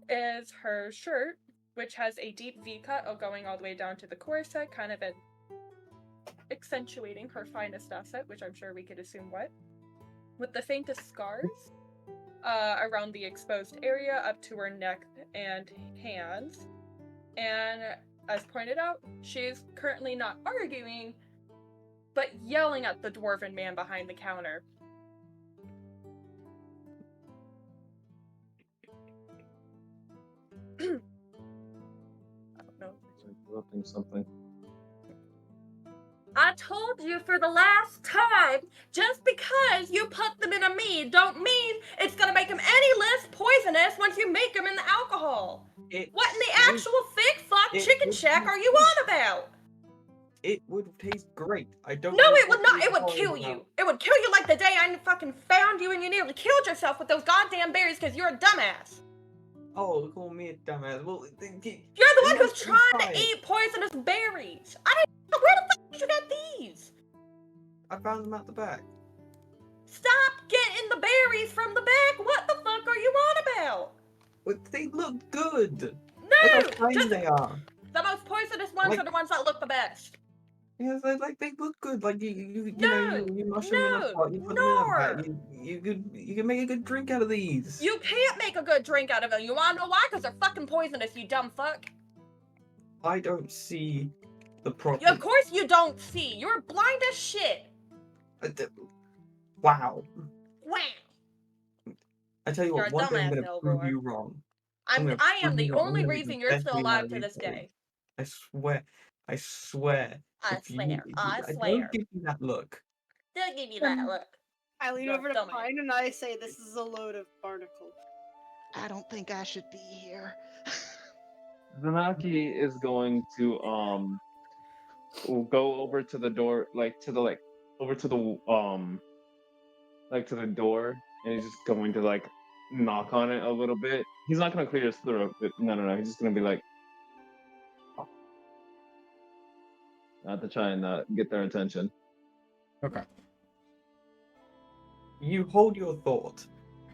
is her shirt, which has a deep V cut going all the way down to the corset, kind of accentuating her finest asset, which I'm sure we could assume what, with the faintest scars around the exposed area up to her neck and hands. And as pointed out, she's currently not arguing, but yelling at the dwarven man behind the counter. I don't know. Interrupting something. I told you for the last time, just because you put them in a mead don't mean it's gonna make them any less poisonous once you make them in the alcohol. alcohol. What in the actual thick fuck it chicken would shack be are you great. on about? It would taste great. I don't. No, know it would what not. you're It would worried kill about. you. It would kill you like the day I fucking found you and you nearly killed yourself with those goddamn berries because you're a dumbass. Oh, call me a dumbass. Well, You're the one who's trying to try it. eat poisonous berries. I don't know where the fuck did you get these? I found them out the back. Stop getting the berries from the back. What the fuck are you on about? But they look good. Look No, how shiny just they are. the most poisonous ones Like- are the ones that look the best. Yeah, they look good. Like you No, mush them in a no, pot, you put them in a no. vat, you can make a good drink out of these. You can't make a good drink out of them. You wanna know why? Because they're fucking poisonous, you dumb fuck. I don't see the problem. Of course you don't see. You're blind as shit. Wow. Wow. I tell you You're what, a one day I'm dumbass, gonna prove Elroy. you wrong. I am the only I'm gonna be reason the you're best still thing out alive of to you this three. day. I swear. I swear. I If you- swear. if I you- swear. Don't give me that look. Don't give me that look. I lean You're a over to dumbass. Pine and I say, "This is a load of barnacles." I don't think I should be here. Zanaki is going to go over to the door, over to the door, and he's just going to knock on it a little bit. He's not gonna clear his throat, but no. He's just gonna be like, not to try and get their attention. Okay. You hold your thought.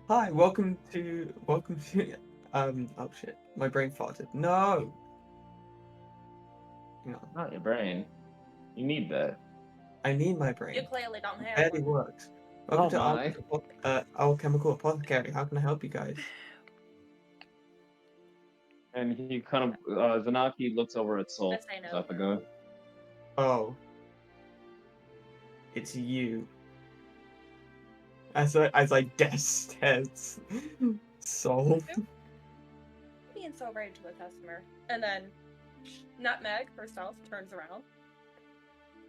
Hi, welcome to oh shit. My brain farted. No. Hang on. Not your brain. You need that. I need my You brain. clearly don't It have barely one. works. Welcome Oh to my. Alchemical Apothecary. How can I help you guys? And he kind of Zanaki looks over at Soul Yes, I know. a ago. Oh. It's you. As I desk heads. Soul. Being so rude to the customer. And then Nutmeg herself turns around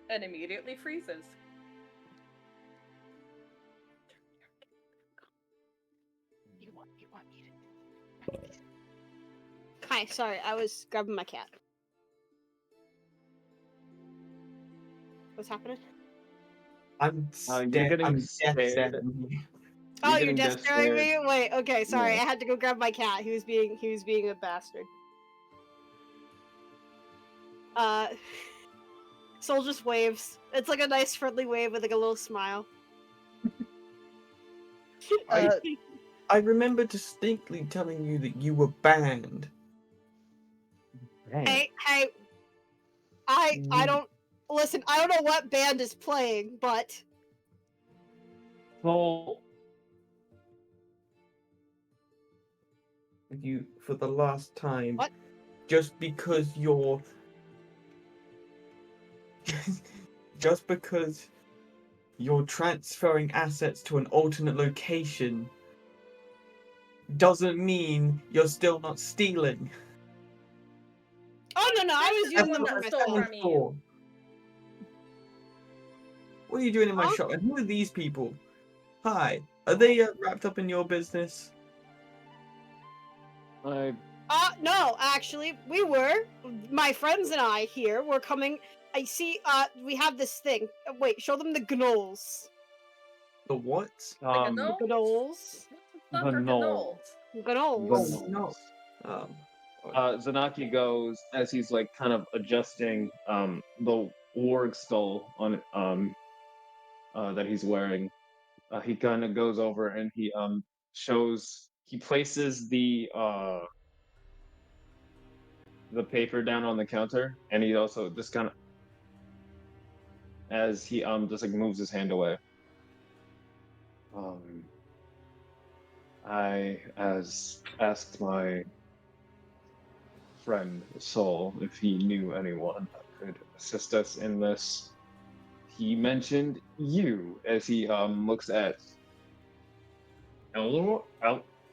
and immediately freezes. You want me to? Hi, sorry, I was grabbing my cat. What's happening? I'm You're dead. getting I'm death scared. staring you. Oh, you're getting just staring me? scared. Wait, okay, sorry, Yeah. I had to go grab my cat. He was being a bastard. Soul just waves. It's like a nice friendly wave with like a little smile. I remember distinctly telling you that you were banned. Hey, I don't listen, I don't know what band is playing, but Soul. You for the last time. What? Just because you're just because you're transferring assets to an alternate location doesn't mean you're still not stealing. oh no, I was This is using the them one for that myself. stole from you. What are you doing in my Huh? shop? And who are these people? Hi, are they wrapped up in your business? No, actually, we were. My friends and I here were coming. I see, we have this thing. Wait, show them the Gnolls. The what? Like a The Gnolls? Gnolls. What the fuck The are Gnolls. Gnolls. No. Um, Zanaki goes as he's kind of adjusting the warg skull on that he's wearing. He kind of goes over and he places the paper down on the counter, and he also just kind of as he just moves his hand away. I asked my friend Soul if he knew anyone that could assist us in this. He mentioned you as he looks at Elroy.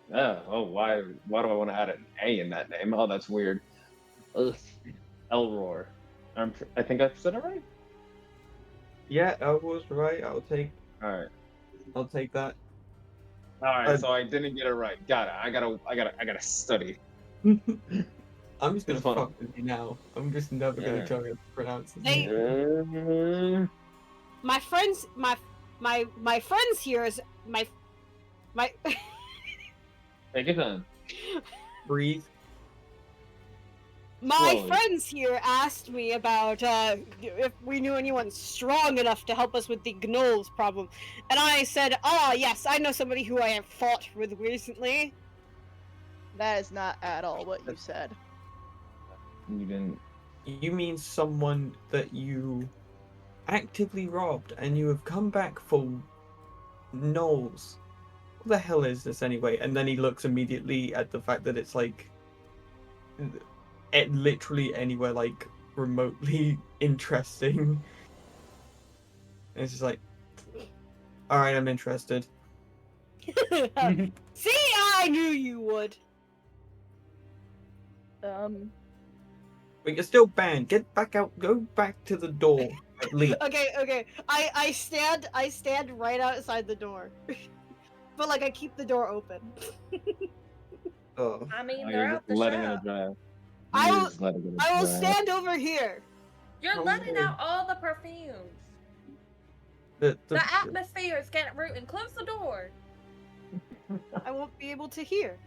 Why do I want to add an A in that name? Oh, that's weird. Ugh. Elroy. I think I said it right. yeah, Elroy's right. I'll take All that. right. Uh, So I didn't get it right. Got it. I gotta study. I'm just gonna It's fun. fuck with you now. I'm just never gonna Yeah. try to pronounce his They- name. My friends, my friends here is my. Take it on. Breathe. My Slowly. friends here asked me about if we knew anyone strong enough to help us with the Gnolls problem, and I said, "Ah, yes, I know somebody who I have fought with recently." That is not at all what you said. You didn't. You mean someone that you actively robbed and you have come back for Gnolls? What the hell is this anyway? And then he looks immediately at the fact that it's like literally anywhere like remotely interesting. And it's just like, all right, I'm interested. See, I knew you would. But you're still banned. Get back out. Go back to the door. At least. Okay. I stand right outside the door, but like I keep the door open. Oh. I mean, Oh, they're you're out just the letting shop. it dry. I You're will- just letting it I will dry. stand over here. You're Oh, letting boy. out all the perfumes. The The atmosphere is getting ruined. Close the door. I won't be able to hear.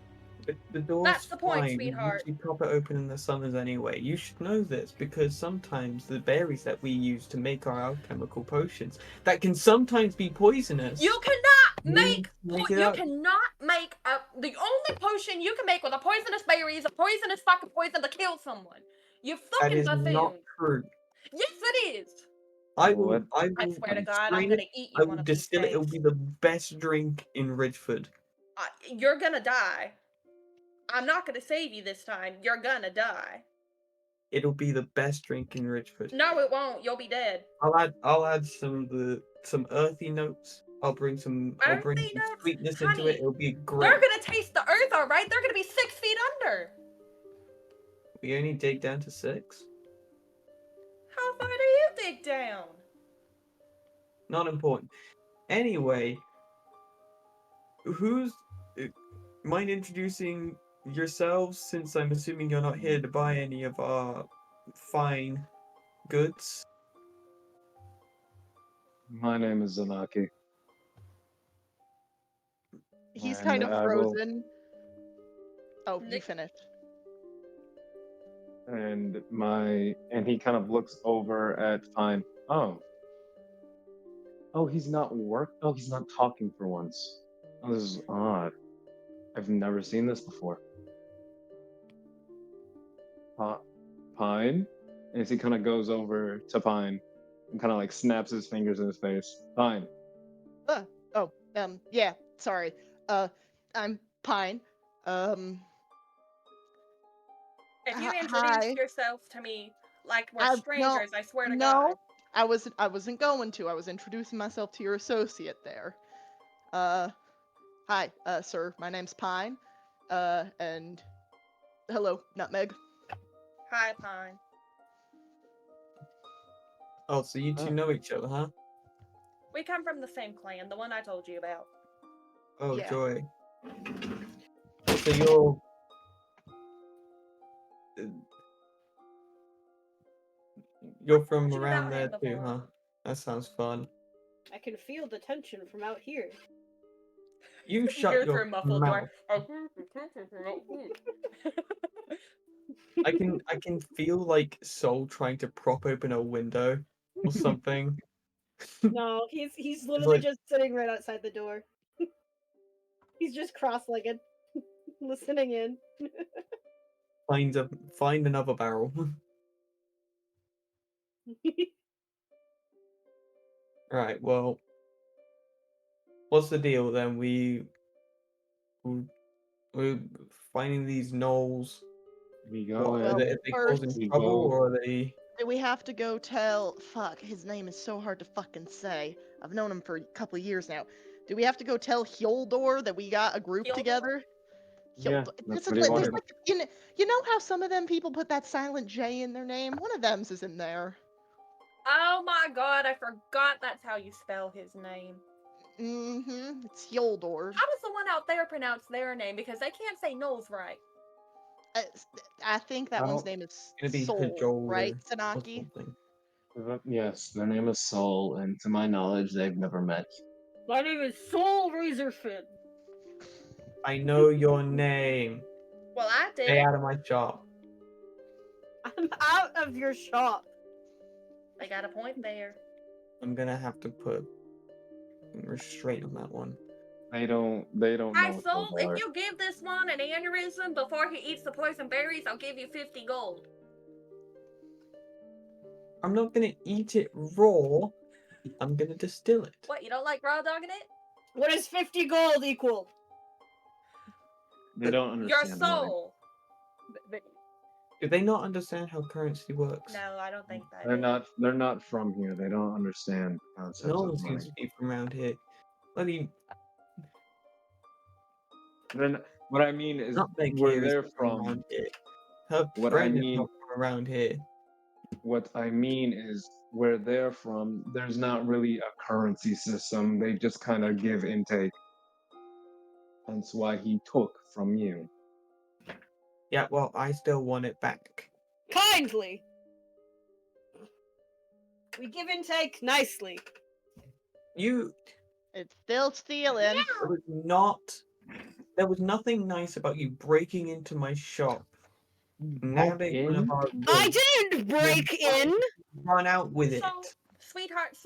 the door's That's the point, fine. sweetheart. We usually pop it open in the summers anyway. You should know this because sometimes the berries that we use to make our alchemical potions that can sometimes be poisonous. You cannot we make. make it You up. cannot make a. The only potion you can make with a poisonous berry is a poisonous fucking poison to kill someone. You That fucking is not buffoon. true. Yes, it is. I will. What? I swear to God, I'm strain gonna it. eat I you will one of these distill it. days. It'll be the best drink in Ridgeford. You're gonna die. I'm not gonna save you this time. You're gonna die. It'll be the best drink in Ridgeford. No, it won't. You'll be dead. I'll add some earthy notes. I'll bring some Earthy notes? sweetness into it. Honey, It'll be They're great. gonna taste the earth, all right? They're gonna be 6 feet under. We only dig down to 6. How far do you dig down? Not important. Anyway, who's mind introducing yourselves? Since I'm assuming you're not here to buy any of our fine goods. My name is Zanaki. He's And kind of I will- frozen. Oh, you Nick- finished. And he kind of looks over at Fine. Oh, he's not he's not talking for once. Oh, this is odd. I've never seen this before. Pine? And as he kind of goes over to Pine and kind of like snaps his fingers in his face. Pine. Yeah, sorry. I'm Pine. If you Hi. introduce yourself to me like we're No, strangers, I swear to no, God. I wasn't going to. I was introducing myself to your associate there. Hi, sir. My name's Pine. And hello, Nutmeg. Hi, Pine. Oh, so you two Oh. know each other, huh? We come from the same clan, the one I told you about. Oh, Yeah. joy. So you're. You're from Told you around about there him too, before. huh? That sounds fun. I can feel the tension from out here. You Hear shut through your a muffled mouth. door. I can feel like Soul trying to prop open a window or something. No, he's literally like- just sitting right outside the door. He's just cross-legged, listening in. Find another barrel. Right, well, what's the deal then? We're finding these gnolls. We go What, in. are they first- causing We trouble go- or are they? Do we have to go tell? Fuck, his name is so hard to fucking say. I've known him for a couple of years now. Do we have to go tell Hyoldor that we got a group Hyoldor? together? Yeah, Hyoldor- that's there's what he there's wanted. like, you know how some of them people put that silent J in their name? One of them's is in there. Oh my God, I forgot that's how you spell his name. Mm-hmm. It's Hyoldor. How does the one out there pronounce their name? Because they can't say Gnolls right. I think that one's Oh, name is Gonna be Soul, Cajole right, or Sanaki? something. Yes, their name is Saul, and to my knowledge, they've never met. My name is Soul Razorfin. I know your name. Well, I Stay did. out of my shop. I'm out of your shop. I got a point there. I'm gonna have to put restraint on that one. They don't know Hi, what Soul. those If are. you give this one an aneurysm before he eats the poison berries, I'll give you 50 gold. I'm not gonna eat it raw. I'm gonna distill it. What, you don't like raw dogging it? What does 50 gold equal? They don't Your understand money. soul. Do they not understand how currency works? No, I don't think that. They're not from here. They don't understand concepts No of one seems money. to be from around here. Bloody What I mean is Nutmeg where here is they're not from from. around here. Her What I friend is mean, not from around here. what I mean is where they're from. There's not really a currency system. They just kind of give and take. That's why he took from you. Yeah, well, I still want it back. Kindly. We give and take nicely. You It's still stealing. It was not. There was nothing nice about you breaking into my shop. Nowadays, one of our I goods, didn't break in. run out with it. Sweetheart,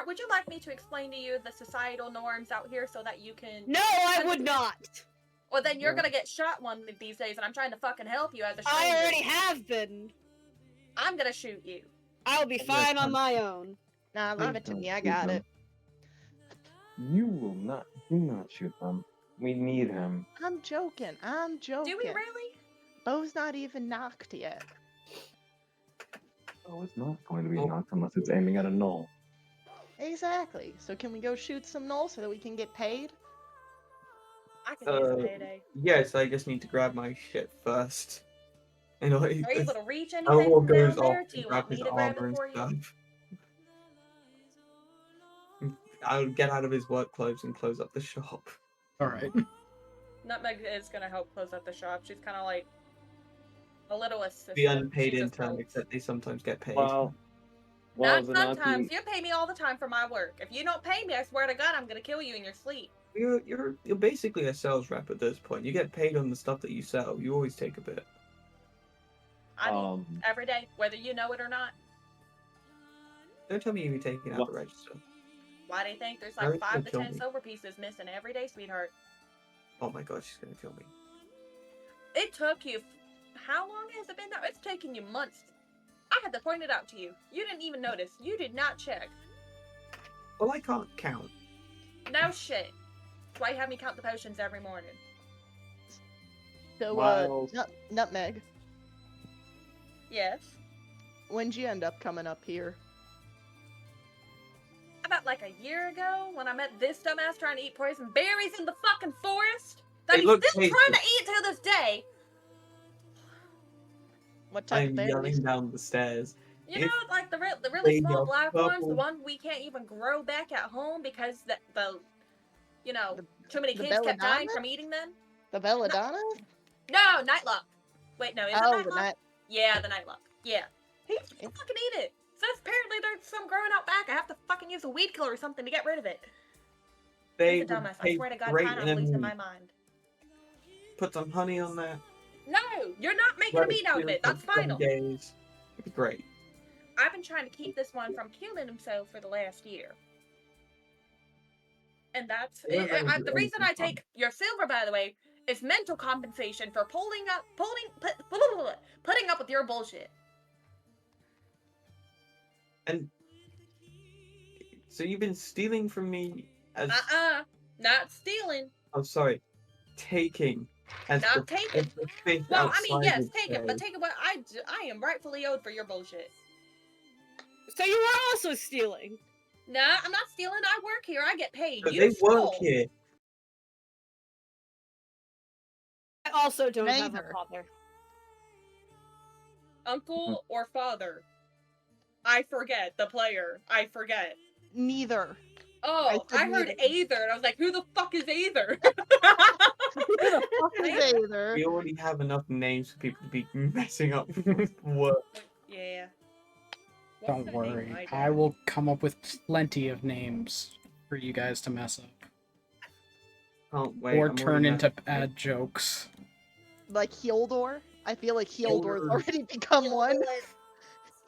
would you like me to explain to you the societal norms out here so that you can... No, I would not. Well, then you're gonna get shot one of these days, and I'm trying to fucking help you as a stranger. I already have been. I'm gonna shoot you. I'll be fine on my own. Nah, leave it to me. I got it. You will not. Do not shoot them. We need him. I'm joking. I'm joking. Do we really? Bo's not even knocked yet. Oh, it's not going to be knocked unless it's aiming at a Gnoll. Exactly. So can we go shoot some Gnolls so that we can get paid? I could use a payday. Yes, I just need to grab my shit first. And Are you able to reach anything Elmo from goes down off there? Do to you grab want me his to grab armor it and for you? stuff. I'll get out of his work clothes and close up the shop. All right. Nutmeg is gonna help close up the shop. She's kind of like a little assistant. The unpaid She just intern, helps. except they sometimes get paid. Well, Not Zanaki- sometimes. You pay me all the time for my work. If you don't pay me, I swear to God, I'm gonna kill you in your sleep. You're basically a sales rep at this point. You get paid on the stuff that you sell. You always take a bit. I mean, every day, whether you know it or not. Don't tell me you're taking out What? the register. Why do you think there's Mary's like 5 gonna to kill 10 me. silver pieces missing every day, sweetheart? Oh my god, she's gonna kill me. It took you. How long has it been now? It's taken you months. I had to point it out to you. You didn't even notice. You did not check. Well, I can't count. No shit. That's why you have me count the potions every morning. So, Wild. Nutmeg, Yes. when'd you end up coming up here? About like a year ago, when I met this dumbass trying to eat poison berries in the fucking forest that They he's look still tasty. trying to eat to this day. What type I'm of berries? yelling down the stairs. You know, If like the they really small are black ones, the purple- one we can't even grow back at home because you know, too many the kids kept dying belladonna? from eating them. The belladonna? No, nightlock. Wait, no, is it Oh, the nightlock? night. Yeah, the nightlock. Yeah. He used to It- fucking eat it. Says apparently there's some growing out back. I have to fucking use a weed killer or something to get rid of it. They He's a would dumbass. I taste swear to God, great Pine, in I'm a losing meat. my mind. Put some honey on that. No, you're not making a let it meat out of chill it. for That's 7 final. days. It'd be great. I've been trying to keep this one from killing himself for the last year. And that's We're not gonna do the reason I anything fun. take your silver, by the way, is mental compensation for putting up with your bullshit. And so you've been stealing from me as Not stealing. oh sorry, taking as Not the, taking. as the fish Well, I mean, outside yes, would take it, but say. take it what I am rightfully owed for your bullshit. So you were also stealing. Nah, I'm not stealing. I work here. I get paid. But You they stole. work here. I also don't have Neither. a father. Uncle or father? I forget. The player. I forget. Neither. Oh, said I heard neither. Aether, and I was like, who the fuck is Aether? Who the fuck is Aether? We already have enough names for people to be messing up work. Yeah. What's Don't their name? worry. don't I will come up with plenty of names for you guys to mess up. Can't wait. Or I'm turn already into messing up. bad jokes. Like Hildor? I feel like Hildor's Hildor. already become one.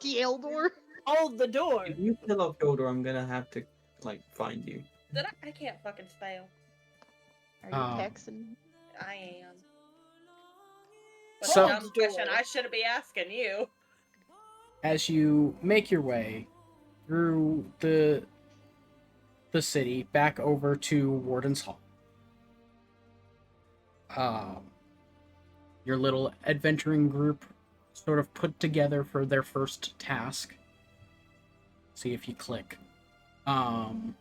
Hildor? Hold the door. If you kill off Hilda, I'm gonna have to like find you. Did I can't fucking spell. Are you Texan? I am. What So- a dumb question. I should be asking you. As you make your way through the city back over to Warden's Hall, your little adventuring group sort of put together for their first task. See if you click. You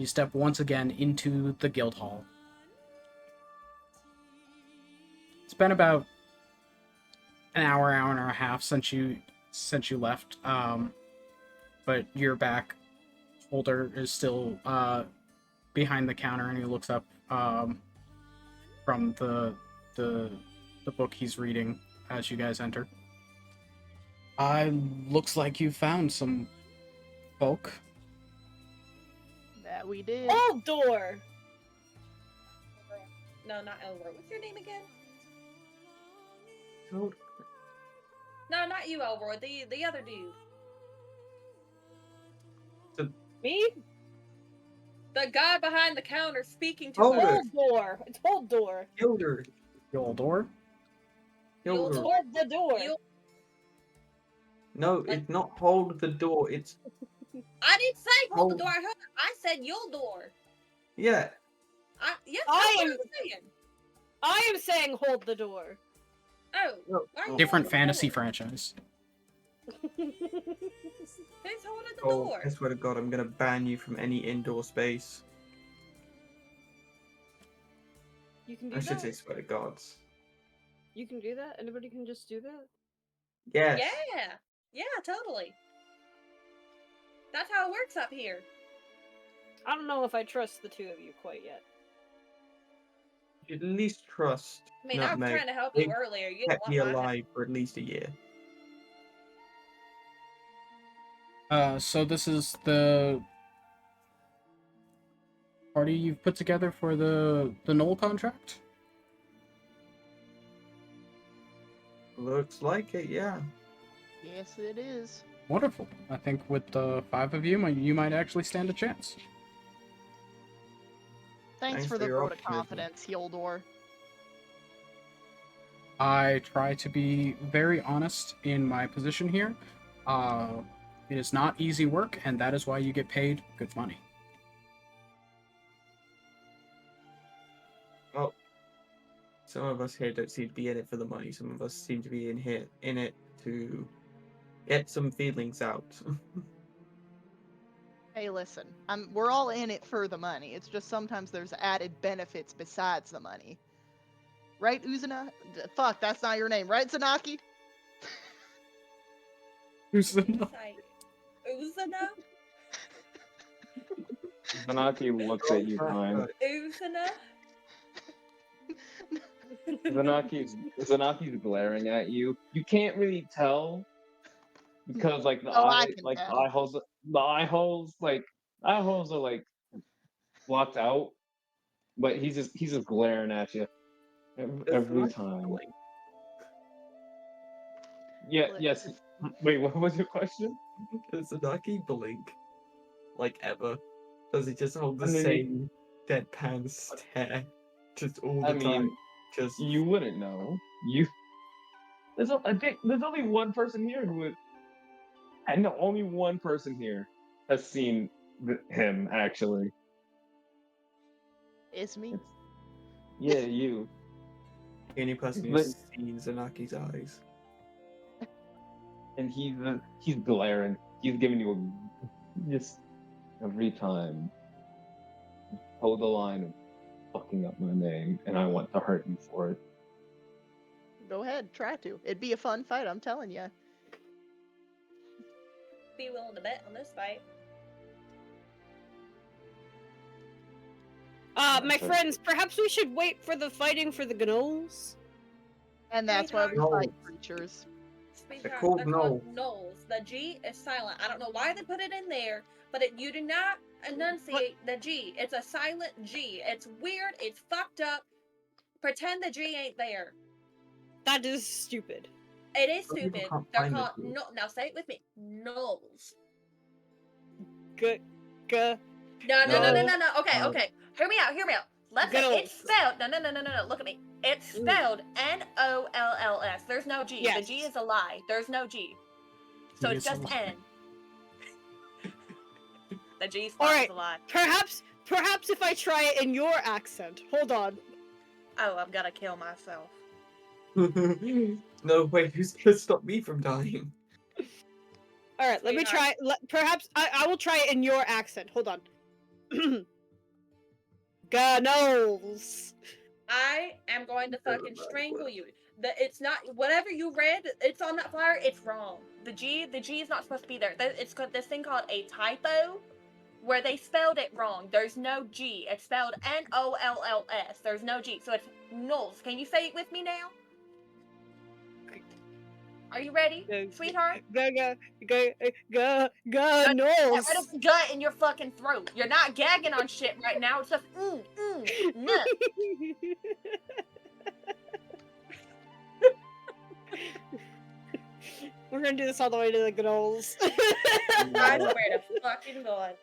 step once again into the guild hall. It's been about an hour and a half since you left. But you're back. Holder is still behind the counter, and he looks up from the book he's reading as you guys enter. Looks like you found some folk. That we did. Hold door. No, not Elroy. What's your name again? Hilda. No, not you, Elroy. The other dude. Me? The guy behind the counter speaking to Hold us. it. Hold door. It's hold door. Hilda. Yoldor? Hilda. Hold the door. No, it's not hold the door. It's I didn't say hold the Hold- door. I said your door. yeah. Yes, I that's what am- I'm saying. I am saying hold the door. Oh, No. why are you Different holding the fantasy door? franchise. Who's holding the Oh, door? I swear to God, I'm gonna ban you from any indoor space. You can do I should that? say swear to gods. You can do that? Anybody can just do that? Yes. Yeah, totally. That's how it works up here. I don't know if I trust the two of you quite yet. You should at least trust I mean, I was Nutmeg. trying to help you It earlier. You kept don't me want my help. alive for at least a year. So this is the party you've put together for the Knoll contract? Looks like it, yeah. Yes, it is. Wonderful. I think with the 5 of you, you might actually stand a chance. Thanks for for the your vote of optimism. confidence, Hildor. I try to be very honest in my position here. It is not easy work, and that is why you get paid good money. Well, some of us here don't seem to be in it for the money. Some of us seem to be in it to get some feelings out. Hey, listen, we're all in it for the money. It's just sometimes there's added benefits besides the money. Right, Uzuna? Fuck, that's not your name, right, Zanaki? Who's the Like, Uzana? Zanaki looks at you kind. Uzana? Zanaki's glaring at you. You can't really tell because like Oh, I can the tell. eye holes are like blocked out, but he's just glaring at you every time. Yeah, yes. Wait, what was your question? Does Zanaki blink? Like ever? Does he just hold the I mean, same deadpan stare just all the I mean, time? Just you wouldn't know. I think there's only one person here who is, and no, only one person here has seen him actually. It's me. Yeah, you. the only person But- who's seen Zanaki's eyes. And he's glaring. He's giving you just every time. Hold the line of fucking up my name, and I want to hurt you for it. Go ahead, try to. It'd be a fun fight, I'm telling you. Be willing to bet on this fight. My friends, perhaps we should wait for the fighting for the Gnolls? And that's why we Gnolls. fight creatures. Sweetheart, called they're called Gnolls. Gnolls. The G is silent. I don't know why they put it in there, but you do not enunciate the G. It's a silent G. It's weird. It's fucked up. Pretend the G ain't there. That is stupid. It is Some people stupid. can't They're find the called G. no. Now say it with me. Gnolls. Good. No. Okay, No. okay. Hear me out. Let's say Gnolls. it's spelled. No. Look at me. It's spelled Nolls. There's no G. Yes. The G is a lie. There's no G. So G it's is a just lie. N. The G spot Alright. is a lie. Perhaps if I try it in your accent. Hold on. Oh, I'm gonna kill myself. No, wait, who's gonna stop me from dying? Alright, let me try. Sweetheart. Perhaps I will try it in your accent. Hold on. Gnolls. I am going to fucking strangle you. It's not whatever you read. It's on that flyer. It's wrong. The G is not supposed to be there. It's got this thing called a typo, where they spelled it wrong. There's no G. It's spelled Nolls. There's no G. So it's Gnolls. Can you say it with me now? Are you ready, sweetheart? Gnolls. Get rid of the gut in your fucking throat. You're not gagging on shit right now. It's just no. We're gonna do this all the way to the Gnolls. I swear to fucking God.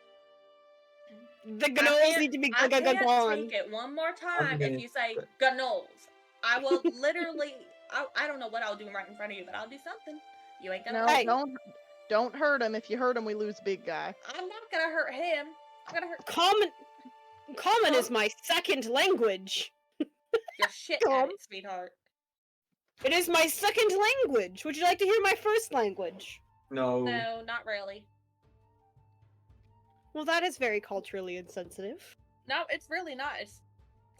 The Gnolls need to be I can't gone. take it one more time gonna- if you say Gnolls. I will literally. I don't know what I'll do right in front of you, but I'll do something. You ain't gonna. No, Hey. don't hurt him. If you hurt him, we lose big guy. I'm not gonna hurt him. I'm gonna hurt Common is my second language. your shit at it, sweetheart. It is my second language. Would you like to hear my first language? No. No, not really. Well, that is very culturally insensitive. No, it's really not. It's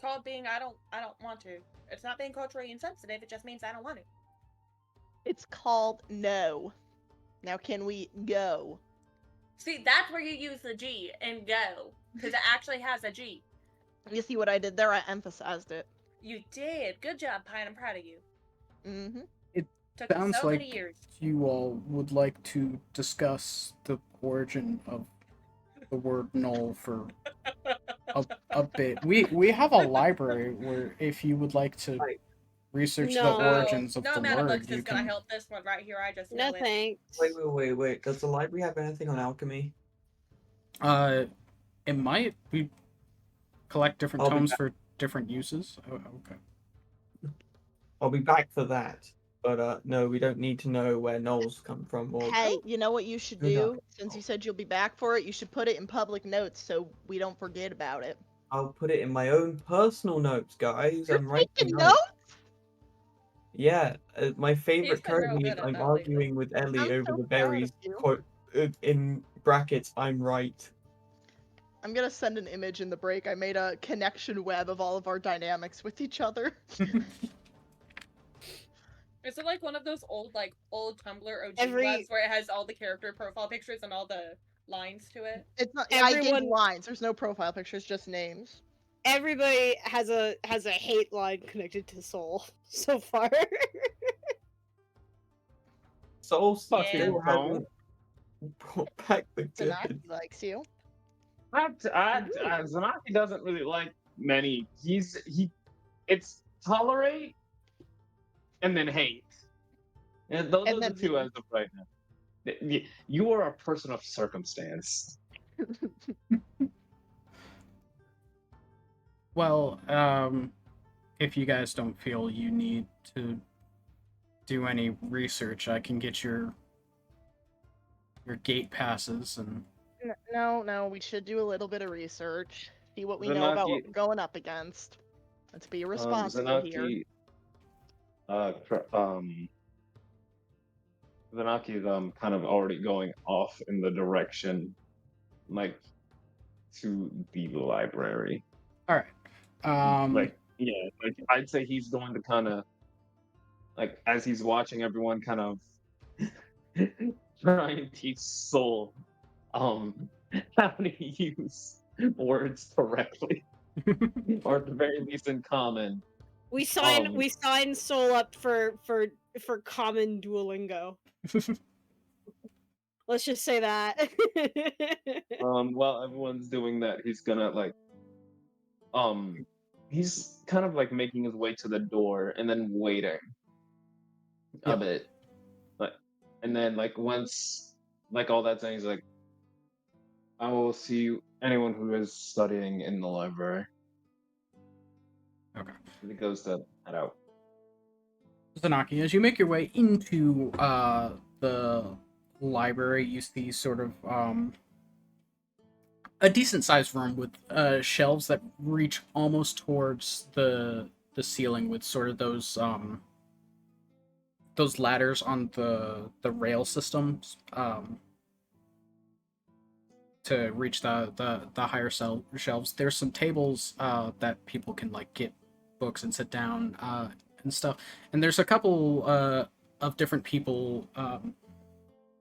called being I don't want to. It's not being culturally insensitive. It just means I don't want to. It's called no. Now can we go? See, that's where you use the G and go, because it actually has a G. You see what I did there? I emphasized it. You did. Good job, Pine. I'm proud of you. Mm-hmm. Took me Sounds so like many years. you all would like to discuss the origin of the word Gnoll for a bit. We have a library where if you would like to Right. research No. the origins of no the amount of word, books you is gonna can. help this one right here. I just know No it. thanks. Wait. Does the library have anything on alchemy? It might. We collect different I'll be tomes back. for different uses. Oh, okay. I'll be back for that. But no, we don't need to know where Gnolls come from. Or Hey, you know what you should Good do? enough. Since you said you'll be back for it, you should put it in public notes so we don't forget about it. I'll put it in my own personal notes, guys. You're I'm writing taking notes. notes? Yeah, my favorite been real currently good is at I'm that lately. arguing with Ellie I'm over so the proud of berries. you. Quote in brackets, I'm right. I'm gonna send an image in the break. I made a connection web of all of our dynamics with each other. Is it like one of those old Tumblr OG Every- webs where it has all the character profile pictures and all the lines to it? It's not. I gave Everyone- lines. There's no profile pictures, just names. Everybody has a hate line connected to Soul so far. Soul Fucking still don't. hasn't brought back the good. Tanaki likes you. Zanaki doesn't really like many. It's tolerate and then hate. And those And are the then two me. as of right now. You are a person of circumstance. Well, if you guys don't feel you need to do any research, I can get your gate passes and No, we should do a little bit of research. See what we know about what Zanaki- we're going up against. Let's be responsible here. Zanaki, Zanaki is kind of already going off in the direction, like, to the library. all right. Like I'd say he's going to kind of, like, as he's watching everyone kind of try and teach Soul how to use words correctly. or at the very least in common. We sign Um, we sign Soul up for common Duolingo. Let's just say that. while everyone's doing that, he's gonna like he's kind of like making his way to the door and then waiting a Yeah. bit. Like and then like once like all that's done, he's like, I will see anyone who is studying in the library. Okay. And he goes to head out. Zanaki, as you make your way into the library, you see sort of a decent sized room with shelves that reach almost towards the ceiling with sort of those ladders on the rail systems to reach the higher shelves. There's some tables that people can like get books and sit down and stuff. And there's a couple of different people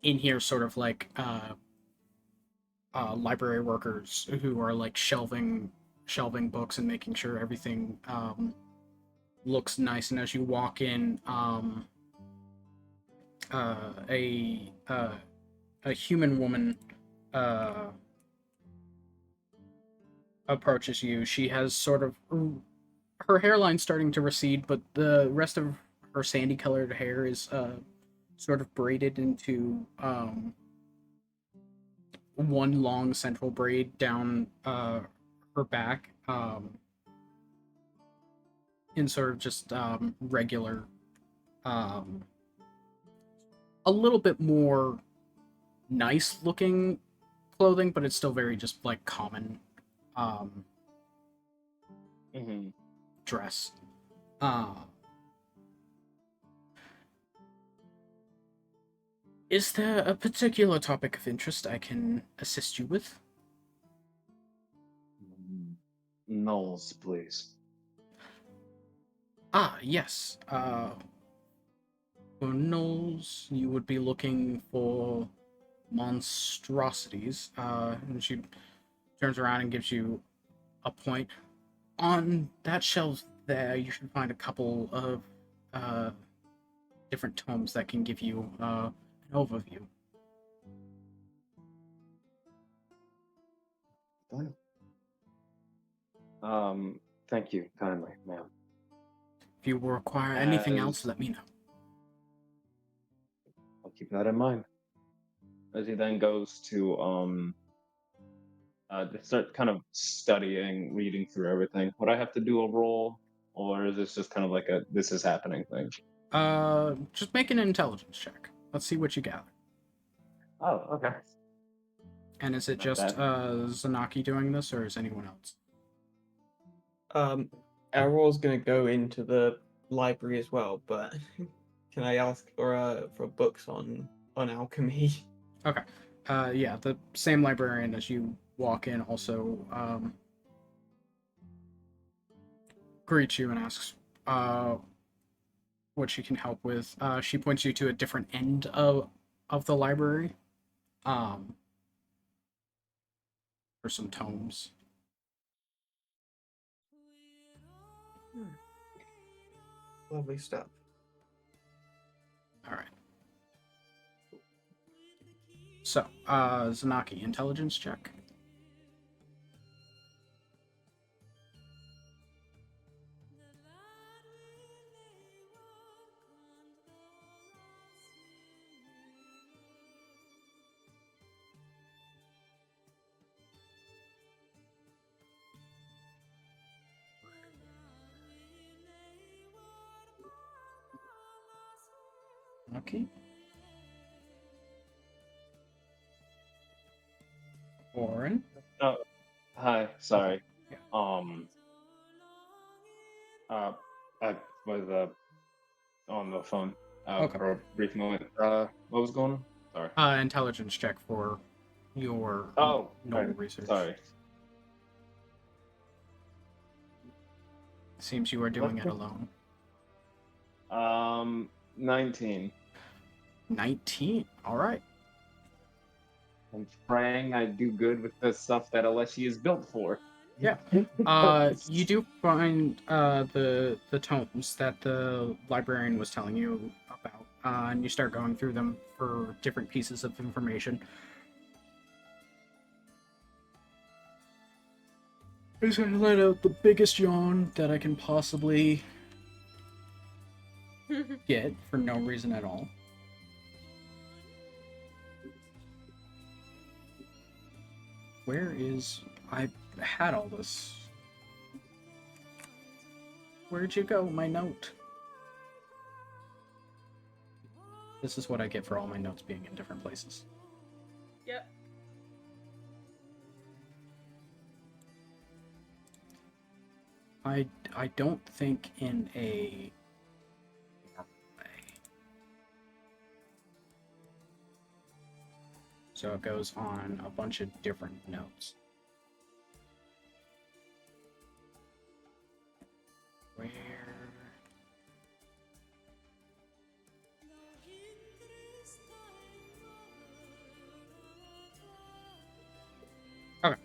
in here, sort of like library workers who are like shelving books and making sure everything looks nice. And as you walk in, uh, a uh, a human woman approaches you. She has sort of her hairline starting to recede, but the rest of her sandy colored hair is sort of braided into one long central braid down her back in sort of just regular um, a little bit more nice looking clothing, but it's still very just like common um, Mm-hmm. dress. Uh, is there a particular topic of interest I can assist you with? Gnolls, please. Ah, yes. For Gnolls, you would be looking for monstrosities. And she turns around and gives you a point. On that shelf there, you should find a couple of different tomes that can give you an overview. Thank you kindly, ma'am. If you require anything else, As let me know. I'll keep that in mind. As he then goes to start kind of studying, reading through everything. Would I have to do a roll, or is this just kind of like a this is happening thing? Just make an intelligence check. Let's see what you gather. Oh, okay. And is it Not just bad. Zanaki doing this, or is anyone else? Errol's gonna go into the library as well, but can I ask for books on alchemy? Okay. Yeah, the same librarian as you walk in also greets you and asks what she can help with. She points you to a different end of the library um, for some tomes. Lovely stuff. All right. So, Zanaki, intelligence check. Okay. Oren. Oh, hi. Sorry. Yeah. I was on the phone Okay. for a brief moment. What was going on? Sorry. Intelligence check for your Oh, Knoll right. research. Sorry. Seems you are doing it alone. 19. 19. All right. I'm praying I do good with the stuff that Aleshi is built for. Yeah. You do find the tomes that the librarian was telling you about, and you start going through them for different pieces of information. I'm just gonna let out the biggest yawn that I can possibly get for no reason at all. Where is... I had all this. Where'd you go, my note? This is what I get for all my notes being in different places. Yep. I don't think in a normal way. So it goes on a bunch of different notes. Where... Okay.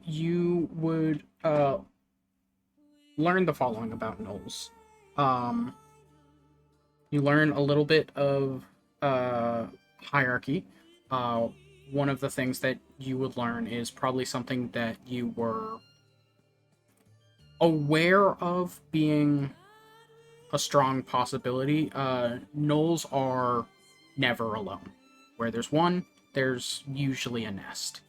You would learn the following about Gnolls. You learn a little bit of hierarchy. One of the things that you would learn is probably something that you were aware of being a strong possibility. Gnolls are never alone. Where there's one, there's usually a nest.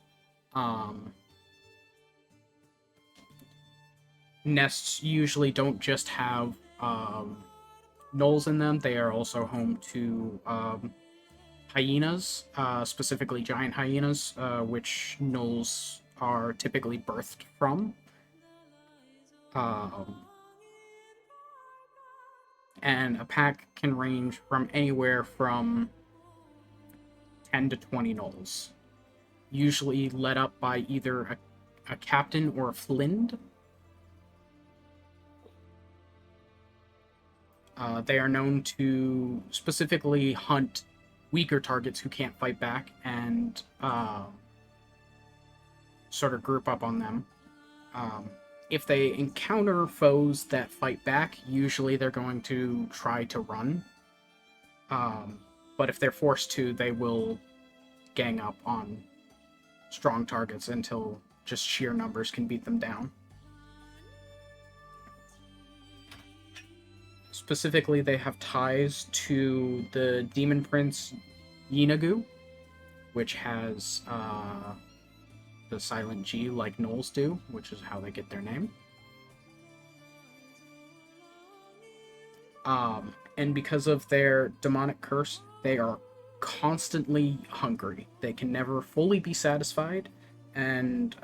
Nests usually don't just have gnolls in them, they are also home to hyenas, specifically giant hyenas, which gnolls are typically birthed from. And a pack can range from anywhere from 10 to 20 gnolls, usually led up by either a captain or a flind. They are known to specifically hunt weaker targets who can't fight back and sort of group up on them. If they encounter foes that fight back, usually they're going to try to run. But if they're forced to, they will gang up on strong targets until just sheer numbers can beat them down. Specifically, they have ties to the demon prince Yinagu, which has the silent G like Gnolls do, which is how they get their name. And because of their demonic curse, they are constantly hungry. They can never fully be satisfied, and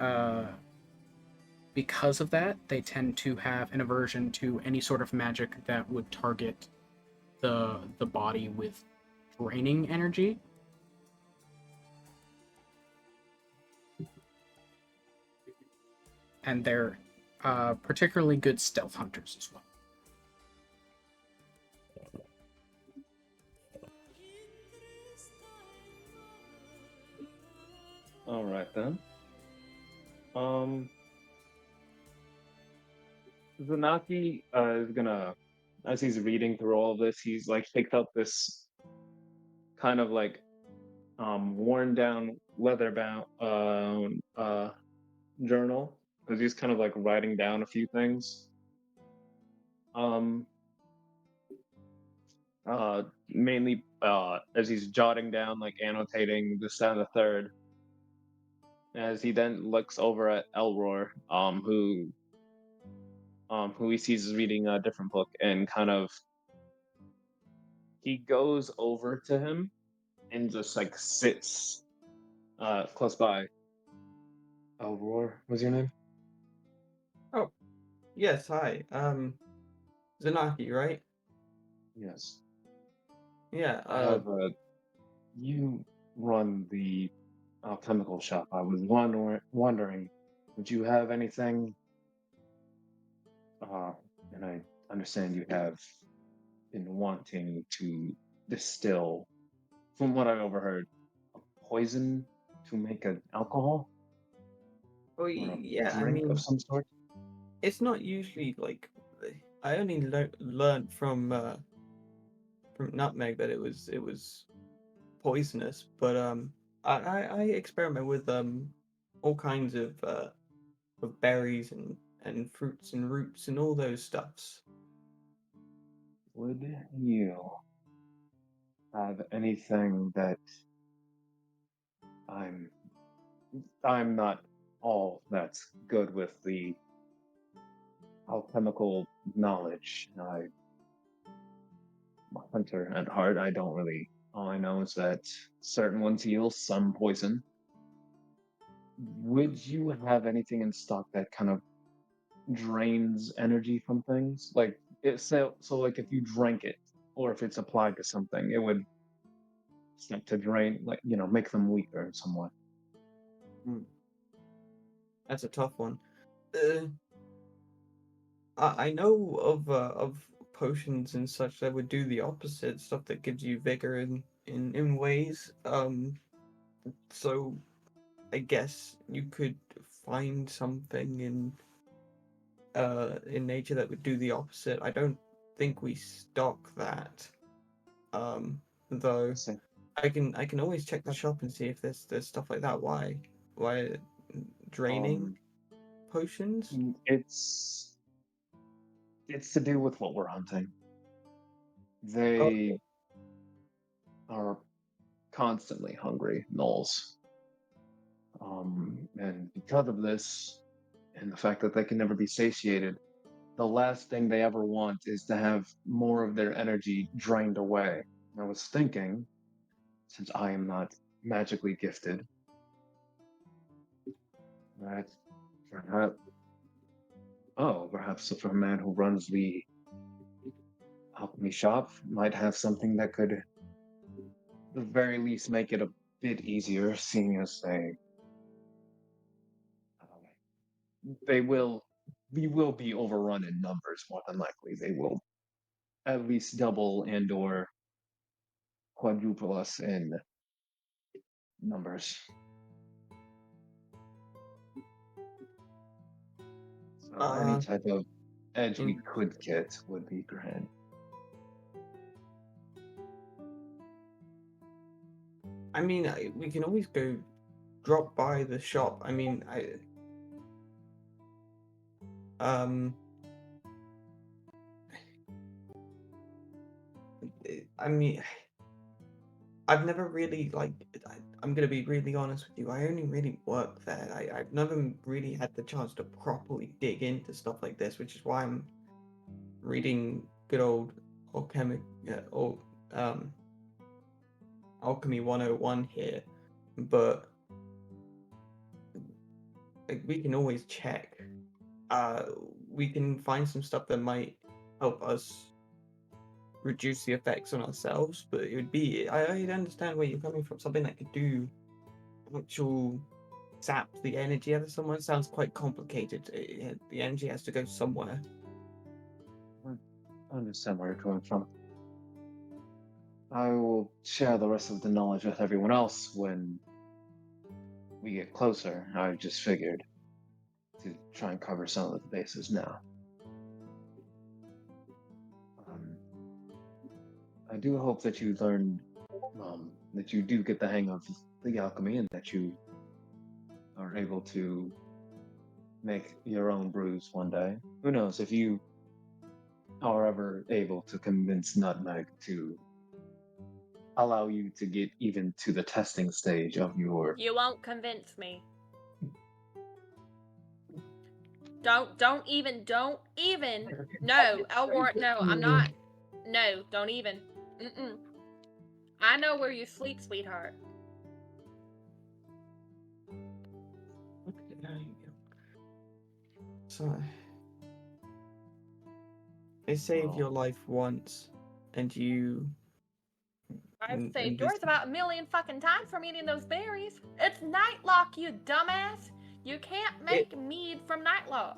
because of that, they tend to have an aversion to any sort of magic that would target the body with draining energy. And they're particularly good stealth hunters as well. All right then. Zanaki is gonna, as he's reading through all of this, he's like picked up this kind of like worn down leather bound journal because he's kind of like writing down a few things. Um, Mainly as he's jotting down, like annotating this and the third. As he then looks over at Elror, who he sees is reading a different book, and kind of he goes over to him and just like sits close by. Elror, what's your name? Oh, yes, hi. Zanaki, right? Yes. Yeah, I have you run the alchemical shop. I was wondering, would you have anything? And I understand you have been wanting to distill, from what I overheard, a poison to make an alcohol Oh, or a yeah, I drink mean, of some sort? it's not usually like I only learned from nutmeg that it was poisonous, but I experiment with all kinds of berries and fruits and roots and all those stuffs. Would you have anything that I'm I'm not all that's good with the alchemical knowledge. I'm a hunter at heart. I don't really. All I know is that certain ones heal, some poison. Would you have anything in stock that kind of drains energy from things? Like so like if you drank it, or if it's applied to something, it would start to drain, like make them weaker somewhat. Hmm, that's a tough one. Uh, I know of potions and such that would do the opposite, stuff that gives you vigor in ways. So I guess you could find something in nature that would do the opposite. I don't think we stock that. Though So, I can always check the shop and see if there's stuff like that. Why draining um, potions? it's to do with what we're hunting. Okay. They are constantly hungry, Gnolls. And because of this, and the fact that they can never be satiated, the last thing they ever want is to have more of their energy drained away. I was thinking, since I am not magically gifted, that perhaps, perhaps if a man who runs the alchemy shop might have something that could, at the very least, make it a bit easier, seeing as they will, we will be overrun in numbers more than likely. They will at least double and or quadruple us in numbers. So any Uh, type of edge we in, could get would be grand. I mean, we can always go drop by the shop. Um, I mean, I've never really I'm gonna be really honest with you. I only really work there. I've never really had the chance to properly dig into stuff like this, which is why I'm reading good old alchemic or um alchemy 101 here. But like, we can always check. Uh, we can find some stuff that might help us reduce the effects on ourselves. But it would be I understand where you're coming from. Something that could do actual sap the energy out of someone sounds quite complicated. The energy has to go somewhere. I understand where you're coming from. I will share the rest of the knowledge with everyone else when we get closer. I just figured to try and cover some of the bases now. Um, I do hope that you learn, that you do get the hang of the alchemy and that you are able to make your own brews one day. Who knows, if you are ever able to convince Nutmeg to allow you to get even to the testing stage of your. You won't convince me. Don't even. No, Elwart, no, I'm not. No, don't even. Mm-mm. I know where you sleep, sweetheart. Okay, there you go. So they saved Well, your life once, and you I've and saved this. yours about a million fucking times from eating those berries. It's nightlock, you dumbass. You can't It, make mead from nightlock.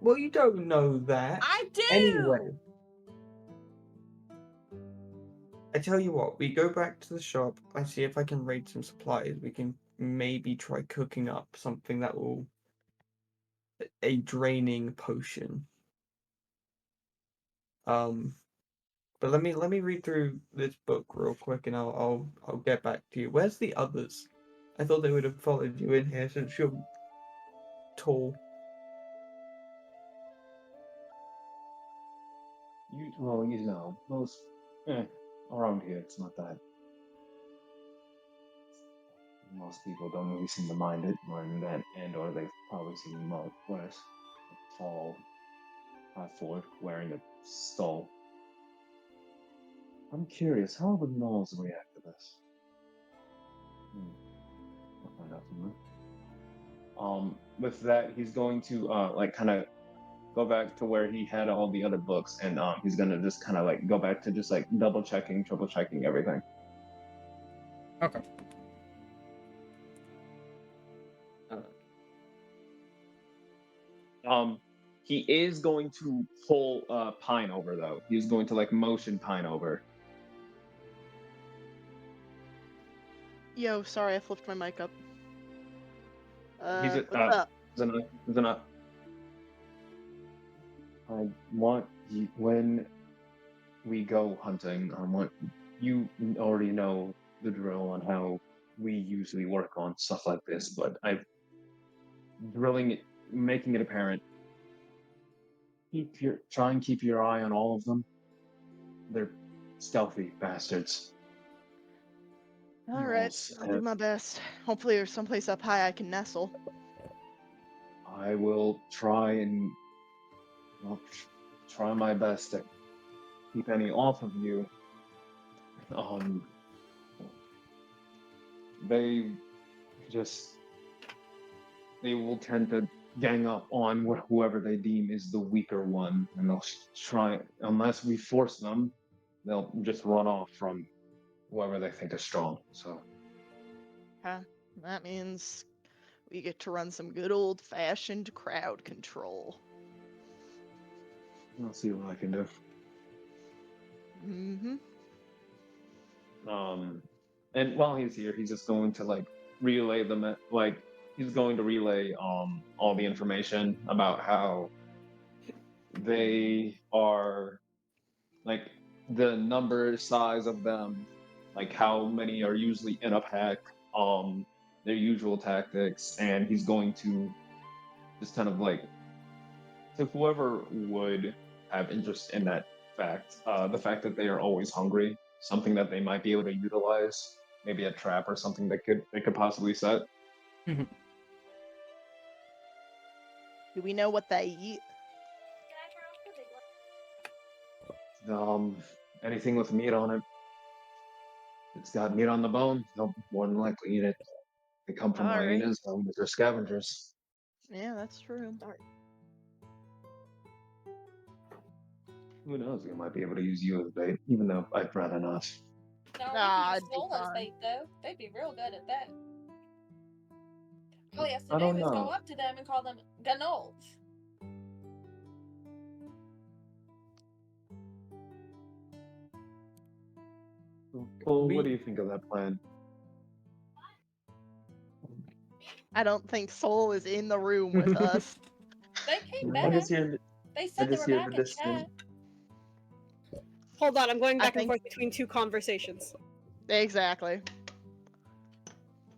well, you don't know that. I Anyway, do. I tell you what, we go back to the shop. I see if I can raid some supplies. We can maybe try cooking up something that will a draining potion. But let me read through this book real quick, and I'll get back to you. Where's the others? I thought they would have followed you in here since you're tall. Most around here, it's not that. Most people don't really seem to mind it more than that, or they've probably seen more worse. A tall, 5'4", wearing a skull. I'm curious, how will the Gnolls react to this? I'll find out from her. With that, he's going to kind of go back to where he had all the other books, and he's gonna just kind of like go back to just like double checking, triple checking everything. Okay. He is going to pull Pine over though. He's going to like motion Pine over. Yo, sorry, I flipped my mic up. He's What's up? Is enough. I want you, when we go hunting, I want you already know the drill on how we usually work on stuff like this, but I'm drilling it, making it apparent. Try and keep your eye on all of them. They're stealthy bastards. All right, Gnolls, I'll do my best. Hopefully there's someplace up high I can nestle. I will try and try my best to keep any off of you. They will tend to gang up on whoever they deem is the weaker one, and they'll try, unless we force them, they'll just run off from whoever they think is strong. So That means we get to run some good old-fashioned crowd control. I'll see what I can do. Mm-hmm. And while he's here, he's just going to like relay them, he's going to relay all the information about how they are, like the number, size of them, like how many are usually in a pack, their usual tactics, and he's going to just kind of like, to whoever would have interest in that fact, the fact that they are always hungry, something that they might be able to utilize, maybe a trap or something that they could possibly set. Mhm. Do we know what they eat? Anything with meat on it. It's got meat on the bone, they'll more than likely eat it. They come from All right. hyenas, they're scavengers. Yeah, that's true. Who knows? We might be able to use you as bait, even though I'd rather not. No, we Nah, can I'd use be Soul as fine. bait though. They'd be real good at that. All he has to I do don't is go know. up to them and call them Gnolls. Well, what do you think of that plan? I don't think Soul is in the room with us. They came I back. just hear They I said they just were hear the back in distant. chat. Hold on, I'm going I back and think- forth between two conversations. Exactly.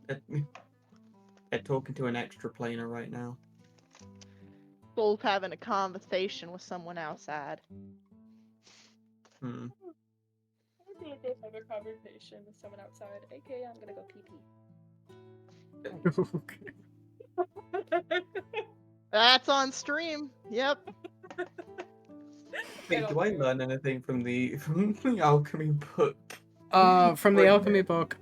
They're talking to an extra planer right now. Soul's having a conversation with someone outside. Hmm. I'm gonna go have a conversation with someone outside. AKA, I'm gonna go pee pee. That's on stream. Yep. Wait, do I learn anything from the alchemy book? From the Right alchemy there. book,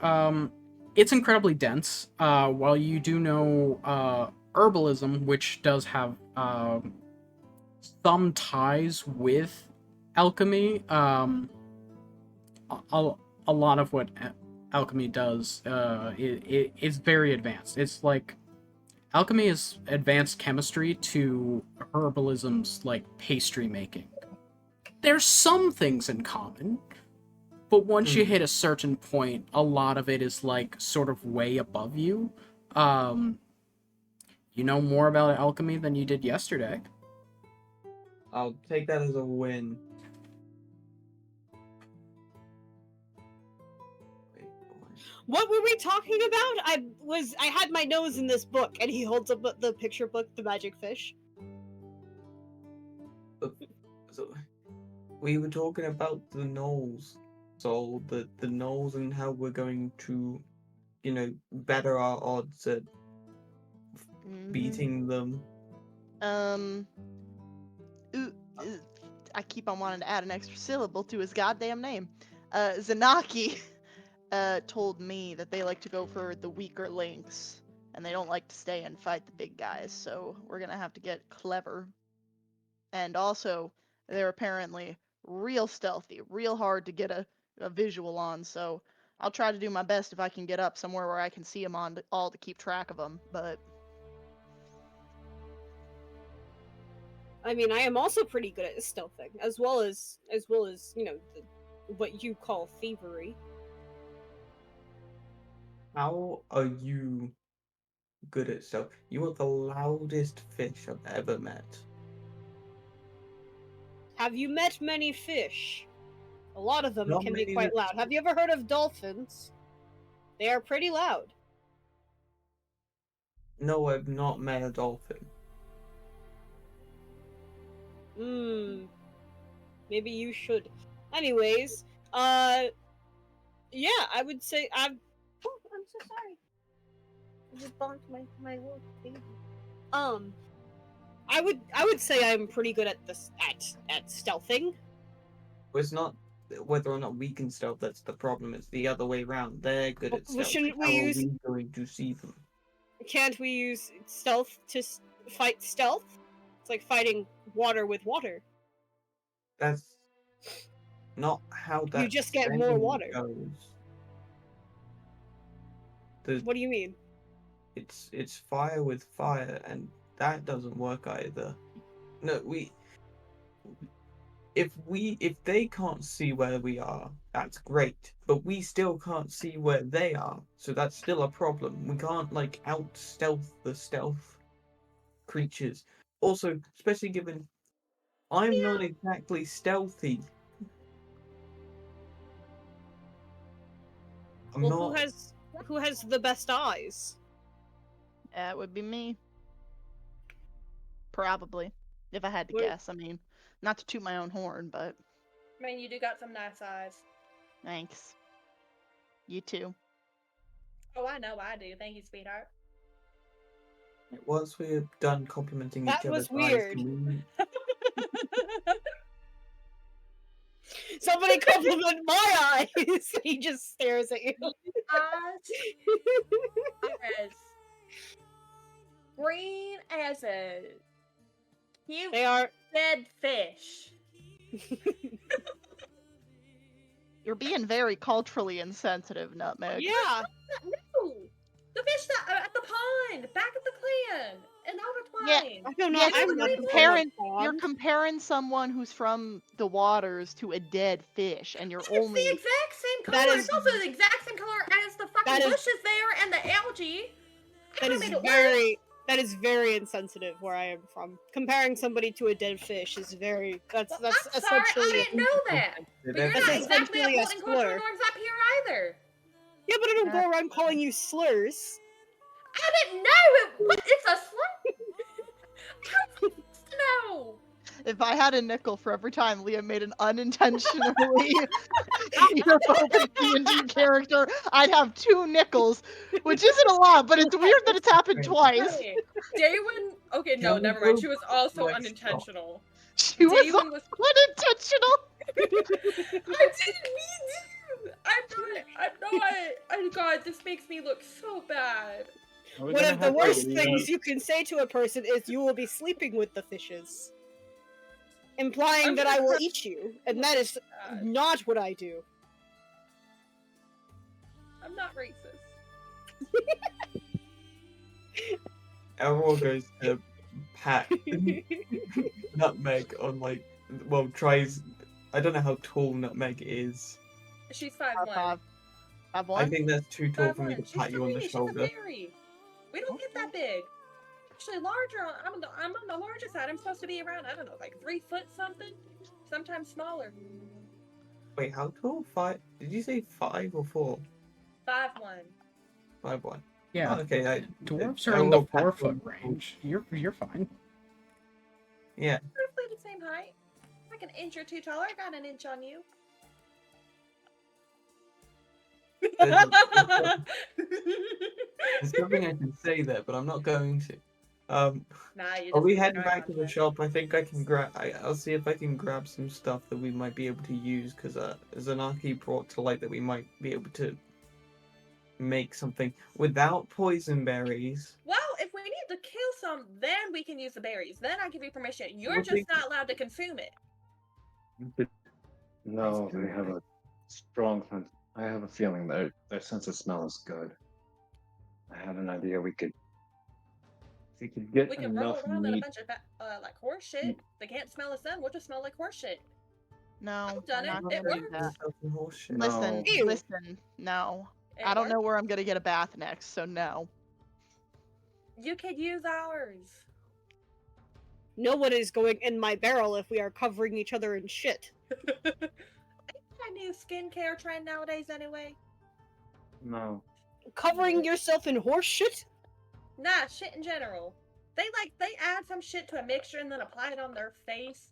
it's incredibly dense. While you do know herbalism, which does have some ties with alchemy, a lot of what alchemy does is very advanced. It's like alchemy is advanced chemistry to herbalism's like pastry making. There's some things in common, but once you Mm. hit a certain point, a lot of it is like sort of way above you. You know more about alchemy than you did yesterday. I'll take that as a win. Wait, What were we talking about? I had my nose in this book, and he holds up the picture book, the magic fish. So, we were talking about the Gnolls. So the Gnolls and how we're going to, better our odds at beating them. Ooh, I keep on wanting to add an extra syllable to his goddamn name. Zanaki told me that they like to go for the weaker links, and they don't like to stay and fight the big guys, so we're gonna have to get clever. And also, they're apparently real stealthy, real hard to get a visual on, so I'll try to do my best if I can get up somewhere where I can see them all to keep track of them, but... I mean, I am also pretty good at stealthing, as well as what you call thievery. How are you good at stealth? You are the loudest fish I've ever met. Have you met many fish? A lot of them Not can be many quite that- loud. Have you ever heard of dolphins? They are pretty loud. No, I've not met a dolphin. Maybe you should. Anyways, yeah, I would say I'm so sorry. I just bonked my little baby. I would say I'm pretty good at this at stealthing. It's not whether or not we can stealth that's the problem. It's the other way around. They're good at Well, stealth. shouldn't we How use- are we going to see them? Can't we use stealth to fight stealth? It's like fighting water with water. That's not how that. You just get more saying water. Goes. What do you mean? It's fire with fire, and that doesn't work either. No, if they can't see where we are, that's great. But we still can't see where they are, so that's still a problem. We can't like out stealth the stealth creatures. Also, especially given I'm not exactly stealthy. I'm Well, not. who has the best eyes? That would be me. Probably. If I had to What- guess. I mean, not to toot my own horn, but I mean, you do got some nice eyes. thanks. You too. Oh, I know I do. Thank you, sweetheart. Once we're done complimenting That each was other's eyes, weird. can we Somebody compliment my eyes. He just stares at you. Eyes are as green as a cute They are. dead fish. You're being very culturally insensitive, Nutmeg. Yeah. No, the fish that are at the pond, back at the clan, and Yeah, Twine. I don't know. Yeah, I'm you're not comparing- You're comparing someone who's from the waters to a dead fish, and you're It's only... the exact same That color. is- It's also the exact same color as the fucking that is- bushes there and the algae. I That is made it work. very insensitive where I am from. Comparing somebody to a dead fish is very. That's Well, I'm sorry, essentially. I didn't know that. But you're That's not That's exactly essentially a upholding cultural slur. norms up here either. Yeah, but I don't go around calling you slurs. I didn't know it's a slur. How am I supposed to know? If I had a nickel for every time Liam made an unintentionally xenophobic D&D character, I'd have 2 nickels, which isn't a lot, but it's weird that it's happened twice. Okay, Daywin. Okay, no, Can we never mind. go She was also next unintentional. She was Daywin was. unintentional. I didn't mean to. I'm not. God, this makes me look so bad. Are we One gonna of the have to worst leave things out- you can say to a person is you will be sleeping with the fishes. Implying I'm that gonna I will have- eat you, and that is God, not what I do. I'm not racist. Elroy goes to pat Nutmeg on tries. I don't know how tall Nutmeg is. She's 5'1". 5'5". I 5'1"? think that's too tall for me 5'1". to She's pat you on the tiny. She's a shoulder. fairy. We don't get that big. Actually, larger. I'm on the larger side. I'm supposed to be around, I don't know, like 3 foot something. Sometimes smaller. Wait, how tall? 5? Did you say 5 or 4? 5'1". 5'1". Yeah, Oh, okay. dwarves I are in the will pat 4 you on foot the shoulder. range. You're fine. Yeah. Roughly the same height. Like an inch or two taller. I got an inch on you. There's something I can say there, but I'm not going to. Nah, you Are just we need heading guard back to the contact. shop? I think I can grab. I'll see if I can grab some stuff that we might be able to use, because Zanaki brought to light that we might be able to make something without poison berries. Well, if we need to kill some, then we can use the berries. Then I give you permission. You're Well, just not allowed to consume it. No, they have a strong sense. I have a feeling their sense of smell is good. I have an idea we could get We can enough roll around in a meat. bunch of like horse shit. They can't smell us then. We'll just smell like horse shit. No, I've done we're it. not It gonna do works. that. No. Listen, Ew. listen, no. It I don't know works. where I'm gonna get a bath next, so no. You could use ours. No one is going in my barrel if we are covering each other in shit. Ain't that a new skincare trend nowadays anyway? No. Covering yourself in horse shit? Nah, shit in general. They add some shit to a mixture and then apply it on their face.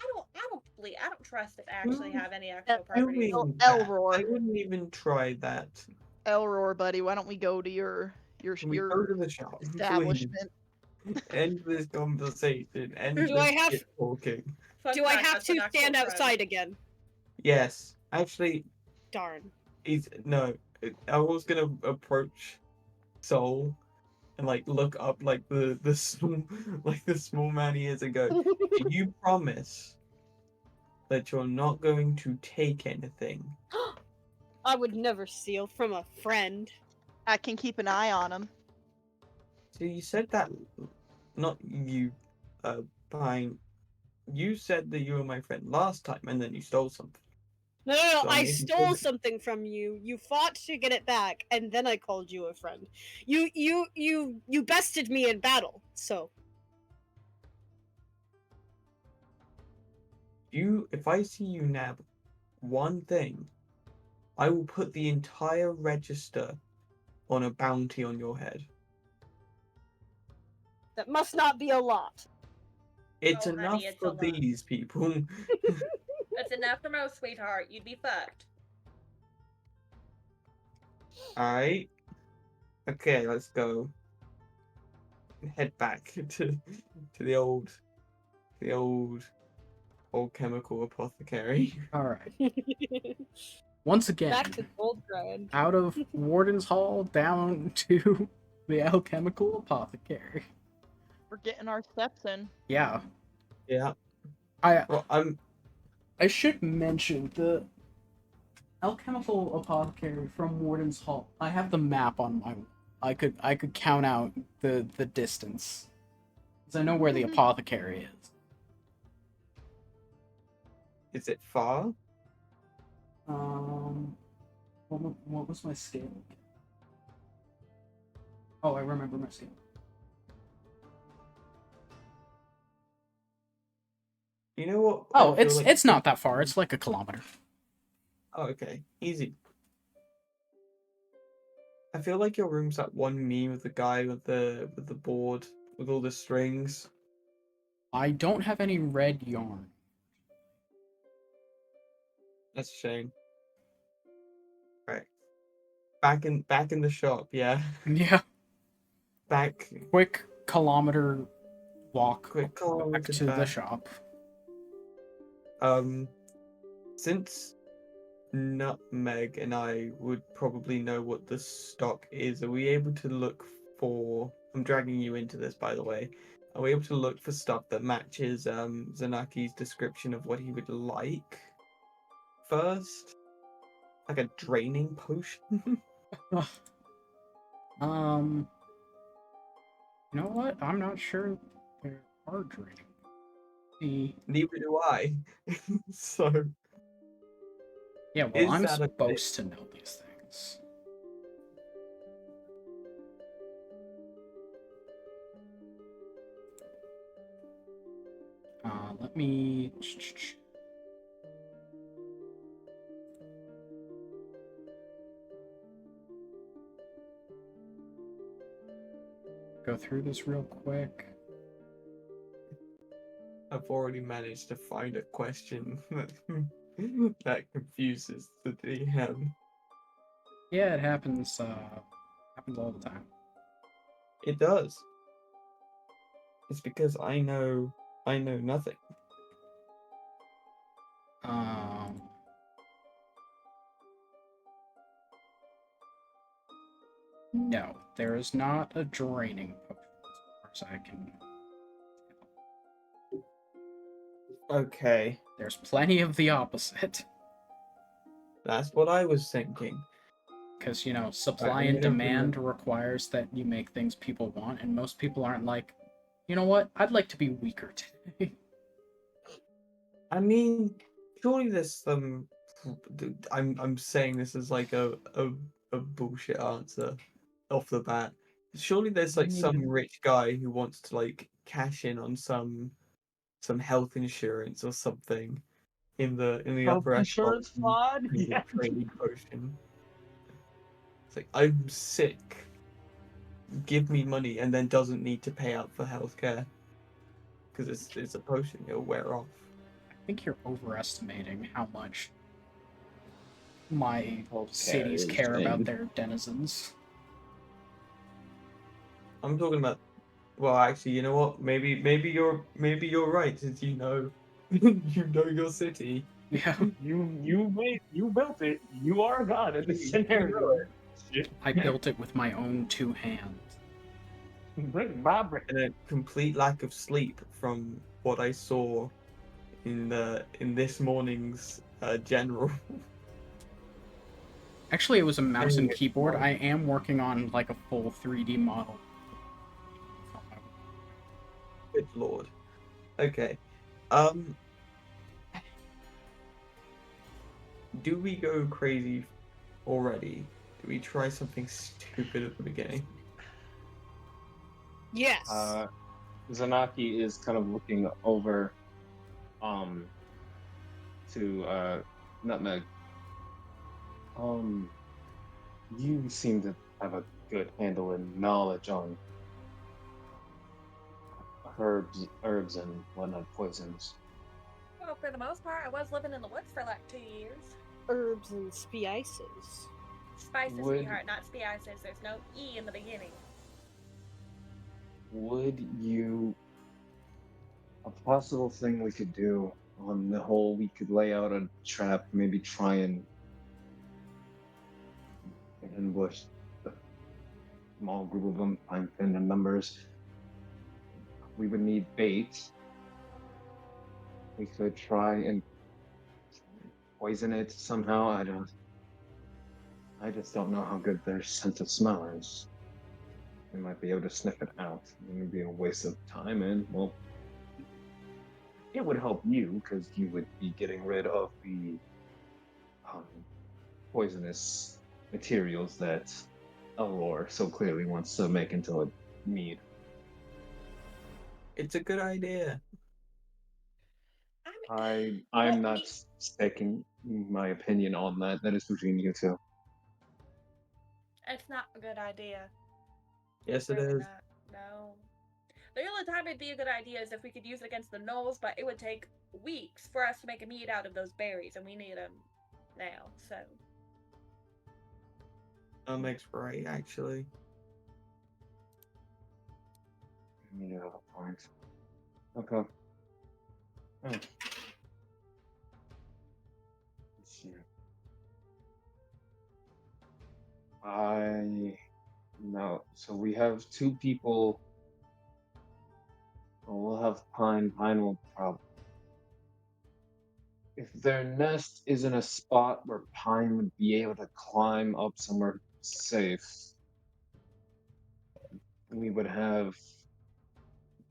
I don't trust it actually have any actual properties. Doing that, Elroar. I wouldn't even try that. Elroar, buddy, why don't we go to your Can we go to the shop, please? establishment? End this conversation. End Do I this have- shit talking. Fun Do I fact, have that's to an actual stand trend. outside again? Yes, actually, Darn. no. I was gonna approach Soul and like look up like the small like the small man he is and go, "Do you promise that you're not going to take anything?" I would never steal from a friend. I can keep an eye on him. So you said that, not you, Pine. You said that you were my friend last time, and then you stole something. No, So I'm I making stole sure- something from you. You fought to get it back, and then I called you a friend. You bested me in battle. So If I see you nab one thing, I will put the entire register on a bounty on your head. that must not be a lot. It's Oh, honey, enough it's for a lot. these people. That's enough for most, sweetheart. You'd be fucked. Alright. Okay, let's go. Head back to the old chemical apothecary. All right. Once again, Back to gold grind. out of Warden's Hall down to the alchemical apothecary. We're getting our steps in. Yeah, Yeah. I Well, I should mention the alchemical apothecary from Warden's Hall. I have the map on my. I could count out the distance, because I know where the apothecary is. Is it far? What was my scale? Oh, I remember my scale. You know what? Oh, I feel it's not that far. It's like a kilometer. Oh, okay. Easy. I feel like your room's that one meme with the guy with the board with all the strings. I don't have any red yarn. That's a shame. Right. Back in the shop, yeah. Yeah, Back quick kilometer walk quick back kilometer to the back. shop. Since Nutmeg and I would probably know what the stock is, are we able to look for... I'm dragging you into this, by the way. Are we able to look for stuff that matches Zanaki's description of what he would like first? Like a draining potion? You know what? I'm not sure there are draining. Neither do I. So... Yeah, well, Is I'm that a thing? supposed to know these things. Let me go through this real quick. I've already managed to find a question that confuses the DM. Yeah, it happens. Happens all the time. It does. It's because I know nothing. Um, no, there is not a draining potion as far as I can. Okay, There's plenty of the opposite. that's what I was thinking. Because, you know, Right, supply I'm and gonna demand requires that you make things people want, and most people aren't like, you know what, I'd like to be weaker today. I mean, surely there's some. I'm saying this as like a bullshit answer off the bat. Surely there's like some rich guy who wants to like cash in on some health insurance or something in the Health upper echelon insurance fraud? of the Yeah. trading potion. It's like I'm sick. Give me money, and then doesn't need to pay out for healthcare because it's a potion. It'll wear off. I think you're overestimating how much my Healthcare cities is care about in. their denizens. I'm talking about. Well, actually, you know what? Maybe you're right, since you know you know your city. Yeah, You built it. You are a god in this scenario. Shit. I built it with my own 2 hands. Bring my brain. And a complete lack of sleep from what I saw in this morning's general. Actually, it was a mouse and Anyway, keyboard. I am working on like a full 3D model. good lord. Okay. Um, do we go crazy already? Do we try something stupid at the beginning? Yes. Zanaki is kind of looking over um to Nutmeg. You seem to have a good handle and knowledge on herbs and whatnot, poisons. Well, for the most part, I was living in the woods for like 2 years. Herbs and spices. Spices, Would- sweetheart, not spices. There's no E in the beginning. Would you a possible thing we could do on the whole, we could lay out a trap, maybe try and ambush a small group of them, find thin in numbers. We would need bait. We could try and poison it somehow. I just don't know how good their sense of smell is. We might be able to sniff it out. It would be a waste of time, and well, it would help you because you would be getting rid of the um, poisonous materials that Aurora so clearly wants to make into a mead. It's a good idea. I I'm not staking my opinion on that. That is between you two. It's not a good idea. Yes, it Really is. not. No. The only time it'd be a good idea is if we could use it against the Gnolls, but it would take weeks for us to make a mead out of those berries, and we need them now, so. That makes right, actually. You have a point. Okay. Let's see. No. So we have 2 people. We'll have Pine. Pine will probably. If their nest is in a spot where Pine would be able to climb up somewhere safe, we would have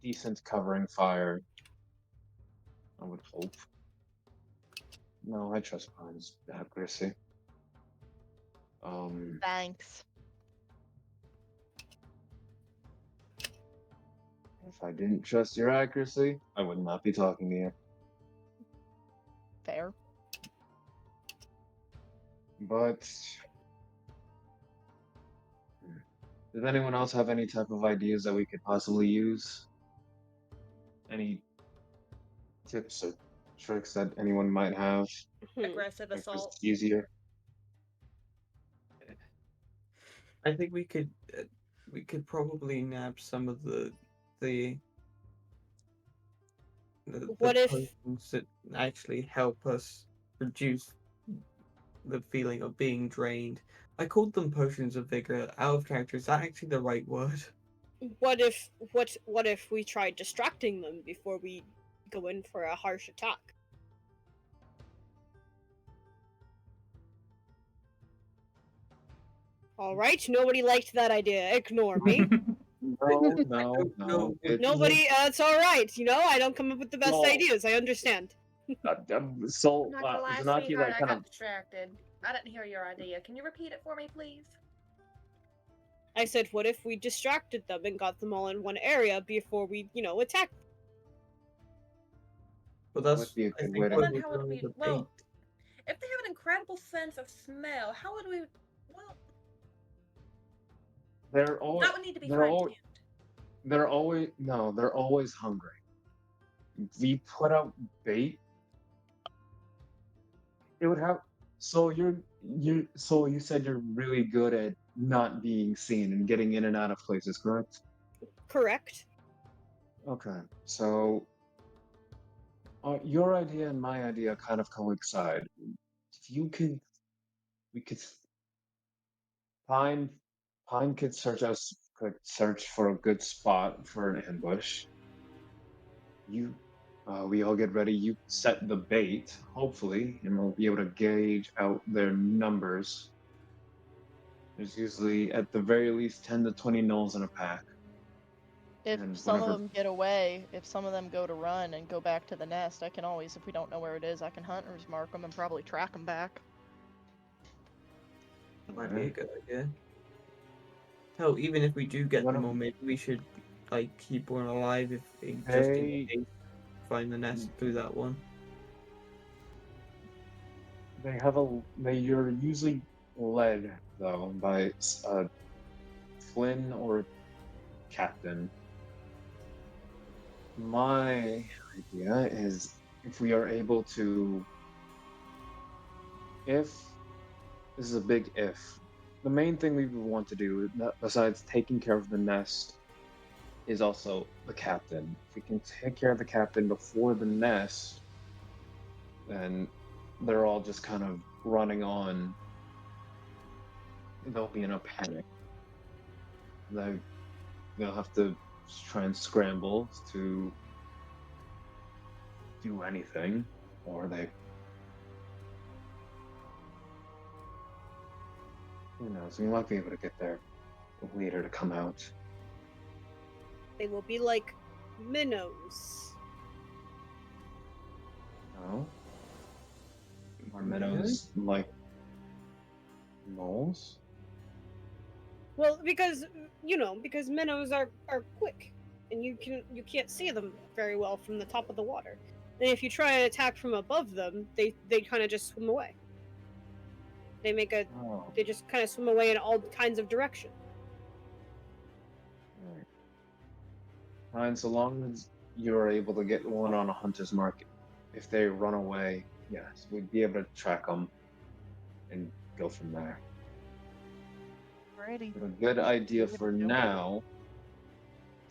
decent covering fire. I would hope. No, I trust Pine's accuracy. Thanks. If I didn't trust your accuracy, I would not be talking to you. Fair. But does anyone else have any type of ideas that we could possibly use? Any tips or tricks that anyone might have? Aggressive Make this assault. easier. I think we could probably nab some of the What if- potions that actually help us reduce the feeling of being drained. I called them potions of vigor. Out of character, is that actually the right word? What if we tried distracting them before we go in for a harsh attack? All right, nobody liked that idea. Ignore me. No. Nobody. It's all right. You know, I don't come up with the best No. ideas. I understand. So, I'm not gonna lie, Zanaki, sweetheart, like, I kind got of. distracted. I didn't hear your idea. Can you repeat it for me, please? I said, what if we distracted them and got them all in one area before we, attack? But That that's would be a I good think way to- Well, when then we're how would throwing we? the Well, bait. if they have an incredible sense of smell, how would we? Well, They're all. that would need to be They're all. fine-tuned. They're always no. They're always hungry. We put out bait. It would have. So So you said you're really good at not being seen and getting in and out of places, correct? Correct. Okay. So your idea and my idea kind of coincide. If you could, we could Pine. Pine could search for a good spot for an ambush. You, we all get ready. You set the bait, hopefully, and we'll be able to gauge out their numbers. There's usually, at the very least, 10 to 20 gnolls in a pack. If And some whenever- of them get away, if some of them go to run and go back to the nest, I can always, if we don't know where it is, I can hunter's mark them and probably track them back. That might be a good idea. Hell, even if we do get One them of- all, maybe we should keep one alive if just in They- case find the nest through that one. You're usually led, though, by Flynn or Captain. My idea is if we are able to, if this is a big if, the main thing we would want to do, besides taking care of the nest, is also the captain. If we can take care of the captain before the nest, then they're all just kind of running on. They'll be in a panic. They'll have to try and scramble to do anything, or who knows, we might be able to get their leader to come out. They will be like minnows. No? Are minnows like moles? Well, because minnows are quick, and you can't see them very well from the top of the water. And if you try and attack from above them, they kind of just swim away. Oh. They just kind of swim away in all kinds of directions. Right. Fine, so long as you're able to get one on a hunter's mark, if they run away, yes, we'd be able to track them and go from there. Alrighty. But a good idea Yeah, for don't worry. now,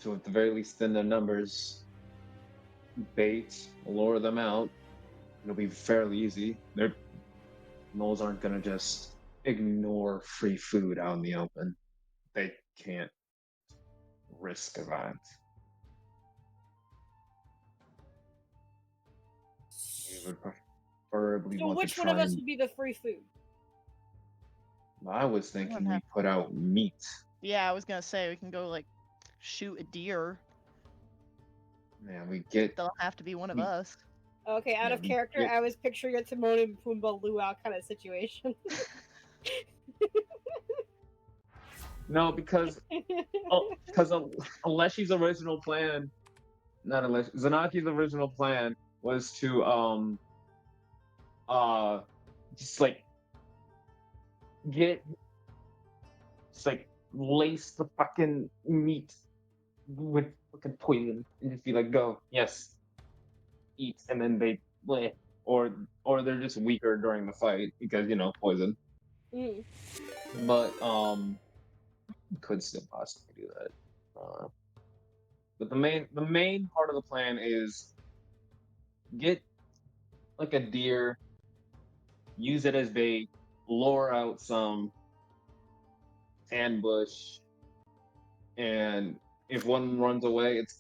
to at the very least thin their numbers, bait, lure them out. It'll be fairly easy. Gnolls aren't gonna just ignore free food out in the open. They can't risk that. We would preferably So want which to one try of us and. would be the free food? I was thinking we have- put out meat. Yeah, I was gonna say we can go like shoot a deer. Man, we get They'll have to be one of We- us. Okay, out of Yeah, character, it- I was picturing a Timon and Pumbaa luau kind of situation. No, because Aleshi's original plan, not Aleshi, Zanaki's original plan was to uh just like get just like lace the fucking meat with fucking poison and just be like, go, yes, eat, and then they bleh. Or they're just weaker during the fight because poison. Mm. But could still possibly do that. But the main part of the plan is get like a deer, use it as bait, lure out some ambush, and if one runs away, it's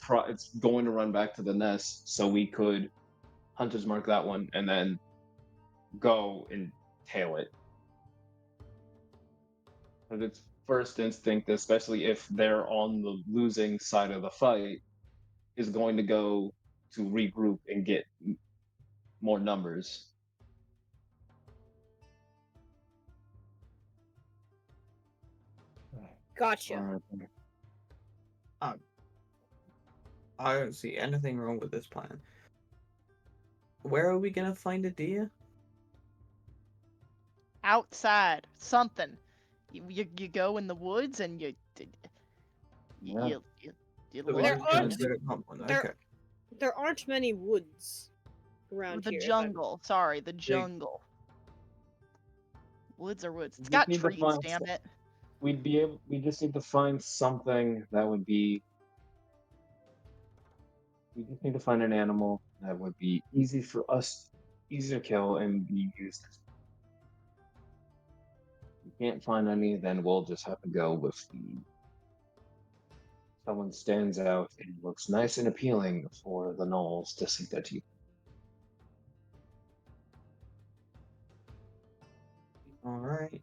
going to run back to the nest. So we could hunters mark that one and then go and tail it. But its first instinct, especially if they're on the losing side of the fight, is going to go to regroup and get more numbers. Gotcha. I don't see anything wrong with this plan. Where are we gonna find a deer? Outside, something. You go in the woods and you Yeah. you, you, you So we're There just gonna aren't- go to hunt one. there- Okay. There aren't many woods around the here. jungle. Sorry, the jungle. Woods are woods. It's We got need to trees, find damn it. we just need to find something that would be we just need to find an animal that would be easy to kill and be used. If we can't find any, then we'll just have to go with someone stands out and looks nice and appealing for the Gnolls to sink their teeth. All right.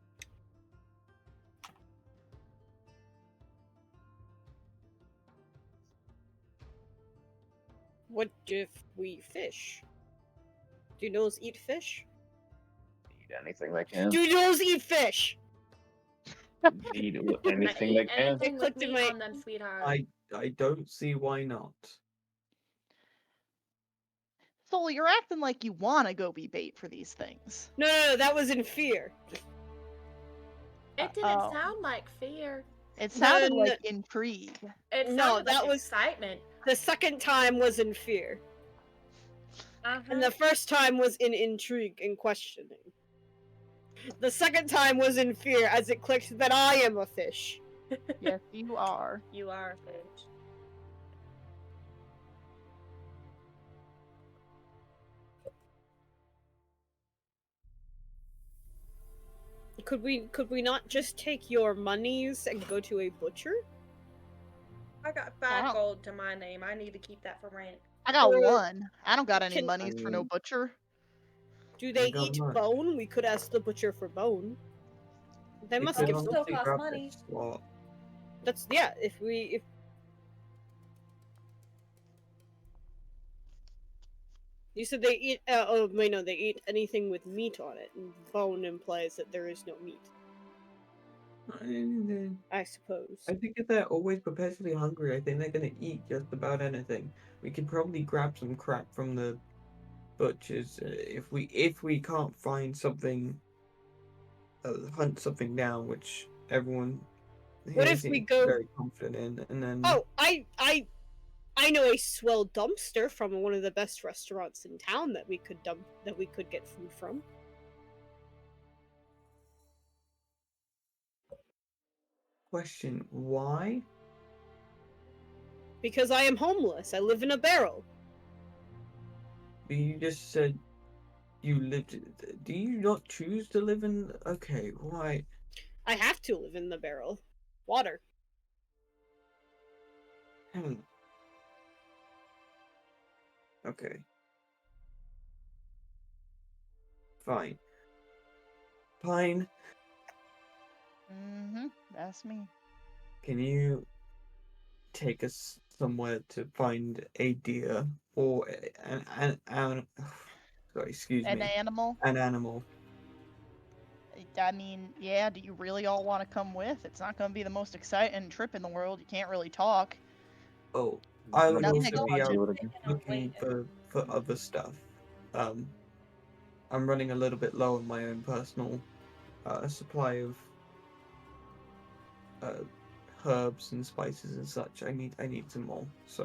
What if we fish? Do gnolls eat fish? Eat anything they can. Do gnolls eat fish? Eat I anything eat they can. anything with clicked in meat my- on them, sweetheart. I don't see why not. So you're acting like you want to go be bait for these things. No, that was in fear. It didn't Oh. sound like fear. It sounded Then- like intrigue. It No, sounded that like was- excitement. The second time was in fear, and the first time was in intrigue and questioning. The second time was in fear as it clicked that I am a fish. Yes, you are. You are a fish. Could we not just take your monies and go to a butcher? I got 5 Wow. gold to my name. I need to keep that for rent. I got Or- one. I don't got any Can- monies for no butcher. Do they got eat mine. bone? We could ask the butcher for bone. They must could give. still honestly cost grab money. this slot. That's yeah. If you said they eat, oh wait, no, they eat anything with meat on it, and bone implies that there is no meat. I suppose. I think if they're always perpetually hungry, I think they're gonna eat just about anything. We could probably grab some crap from the butchers if we can't find something, hunt something down, which everyone. What here if we seems go- very confident in, and then Oh, I know a swell dumpster from one of the best restaurants in town that we could get food from. question why? Because I am homeless. I live in a barrel. You just said you lived. Do you not choose to live in? Okay, why? I have to live in the barrel. Water. Hmm. Okay. Fine. Pine, Mm-hmm. That's me. can you take us somewhere to find a deer or an sorry, excuse An me, animal. an animal. I mean, yeah, do you really all want to come with? It's not going to be the most exciting trip in the world. You can't really talk. Oh, I would Nothing also to be go out do it again. looking for other stuff. Um, I'm running a little bit low on my own personal supply of uh, herbs and spices and such. I need some more. So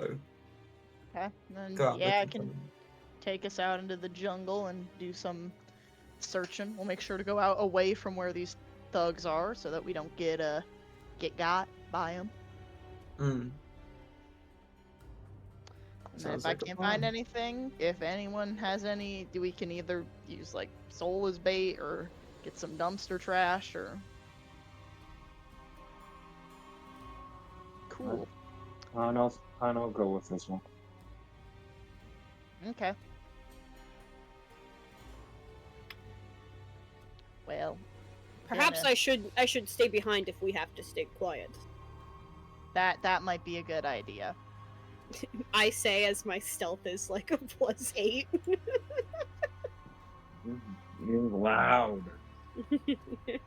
Okay. Then, go out yeah, I looking for can them. take us out into the jungle and do some searching. We'll make sure to go out away from where these thugs are so that we don't get got by them. Mm, And then sounds if I like a can't find plan. anything, if anyone has any, we can either use like soul as bait or get some dumpster trash or. Cool. I'll go with this one. Okay. Well, Perhaps gonna- I should stay behind if we have to stay quiet. that might be a good idea. I say as my stealth is like a +8. You're loud.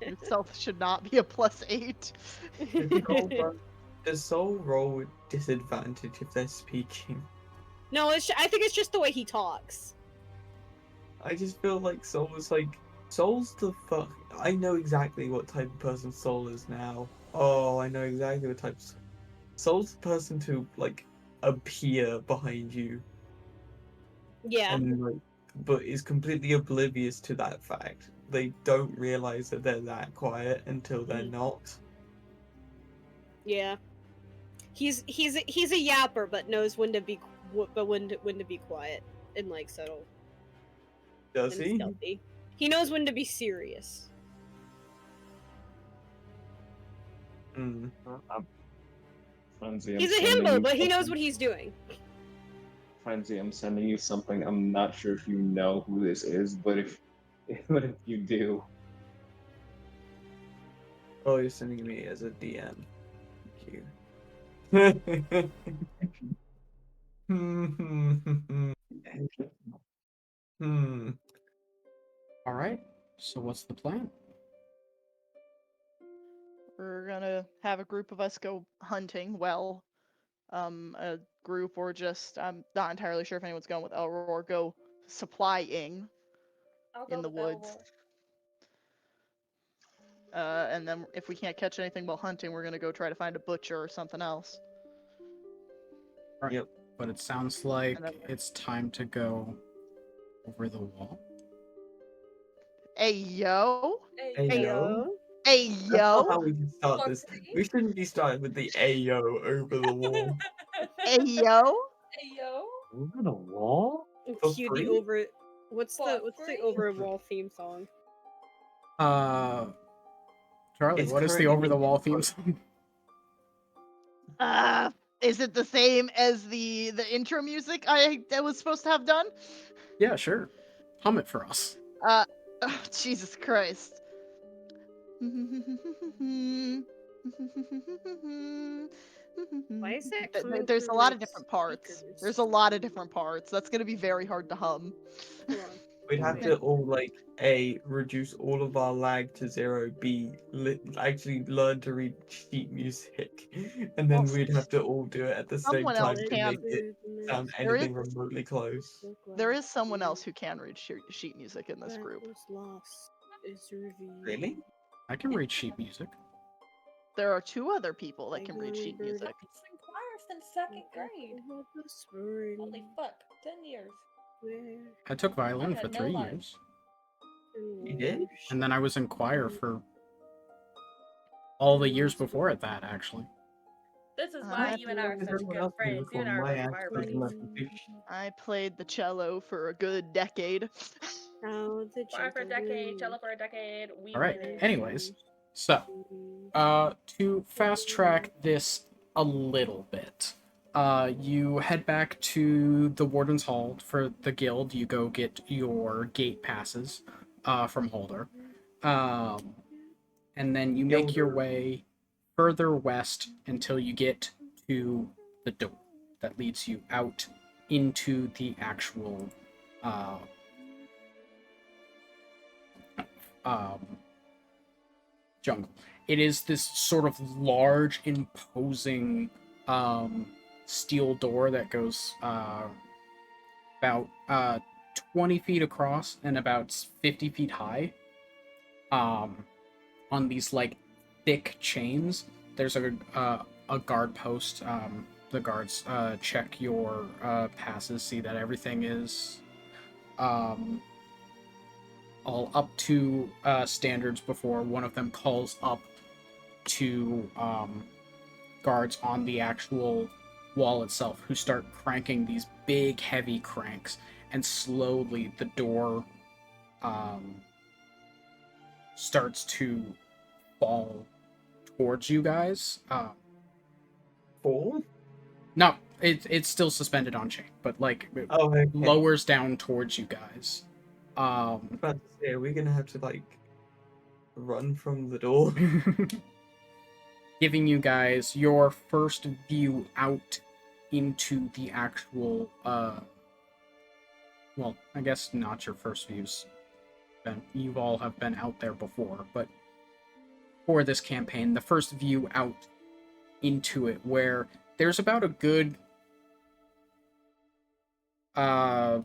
Itself should not be a +8. Does soul roll with disadvantage if they're speaking? No, I think it's just the way he talks. I just feel like Soul's the fuck. I know exactly what type of person Soul is now. Oh, I know exactly what type. Soul's the person to like appear behind you Yeah. and like, but is completely oblivious to that fact. They don't realize that they're that quiet until they're not. Yeah. He's a yapper, but knows when to be when to be quiet and like subtle Does and he? stealthy. He knows when to be serious. Mm. Frenzy, He's a sending himbo, you but he knows something. what he's doing. Frenzy, I'm sending you something. I'm not sure if you know who this is, but if but if you do, Oh, you're sending me as a DM. Thank you. Hmm. All right. So what's the plan? We're gonna have a group of us go hunting. Well, a group or just I'm not entirely sure if anyone's going with Elror. Go supplying I'll go in the with woods. Elroy. And then if we can't catch anything while hunting, we're gonna go try to find a butcher or something else. Right. Yep. But it sounds like And then- it's time to go over the wall. Hey yo! Hey, Hey, yo. Hey That's not how yo! we can start this. Foxy. We shouldn't be starting with the Ayo over the wall. Hey yo! Hey yo. over the wall. For Cue free? the over. What's the free? overwall theme song? Charlie, It's what is the currently over the being wall theme composed. song? Is it the same as the intro music I was supposed to have done? Yeah, sure. Hum it for us. Oh, Jesus Christ. Why is that Th- coming There's a through lot my of different parts. speakers? There's a lot of different parts. That's gonna be very hard to hum. Hold on. We'd have Wait. to all like A, reduce all of our lag to 0, B, actually learn to read sheet music, and then Well, we'd have to all do it at the same someone else time to can. make it sound There is anything remotely close. there is someone else who can read sheet music in this That group. was lost is revealed. Really? I can read sheet music. There are two other people that can read sheet music. I've been in choir since second grade. Holy fuck, 10 years. I took violin I for had no 3 life. years. You did? And then I was in choir for all the years before at that, actually. This is Uh, why I you and I are Everyone such good else can friends. You and I record are my both fire accent and buddies. my confusion. I played the cello for a good decade. How the Fire for a decade, gentleman cello for a decade. We Alright, did it. anyways. So, to fast track this a little bit, you head back to the Warden's Hall for the guild. You go get your gate passes from Holder. And then you make your Gilder. way further west until you get to the door. that leads you out into the actual um, jungle. It is this sort of large, imposing steel door that goes about 20 feet across and about 50 feet high. On these like thick chains, there's a guard post. The guards check your passes, see that everything is all up to standards before one of them calls up to guards on the actual wall itself, who start cranking these big, heavy cranks, and slowly the door starts to fall towards you guys. Fall? No, it's still suspended on chain, but like it Oh, okay. lowers down towards you guys. About to say, are we gonna have to like run from the door? Giving you guys your first view out into the actual well, I guess not your first views. You all have been out there before, but for this campaign, the first view out into it, where there's about a good 3-4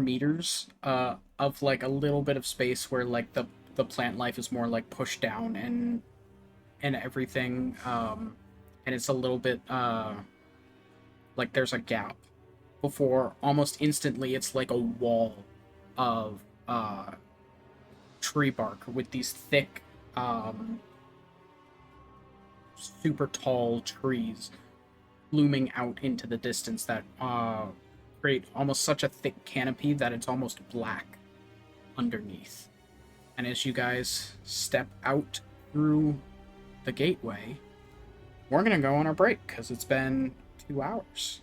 meters of like a little bit of space where like the plant life is more like pushed down and everything, and it's a little bit like there's a gap before almost instantly it's like a wall of tree bark with these thick super tall trees looming out into the distance that create almost such a thick canopy that it's almost black underneath. And as you guys step out through the gateway, we're gonna go on our break because it's been 2 hours.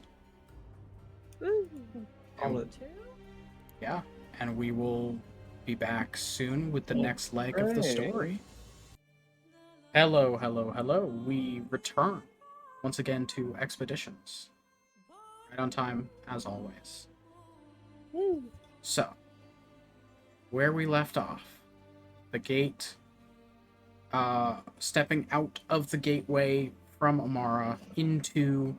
Ooh. Solid. Yeah, and we will be back soon with the next leg of the Great. story. Hello, hello, hello. We return once again to Expeditions. Right on time, as always. Ooh. So, where we left off, the gate, stepping out of the gateway from Imara into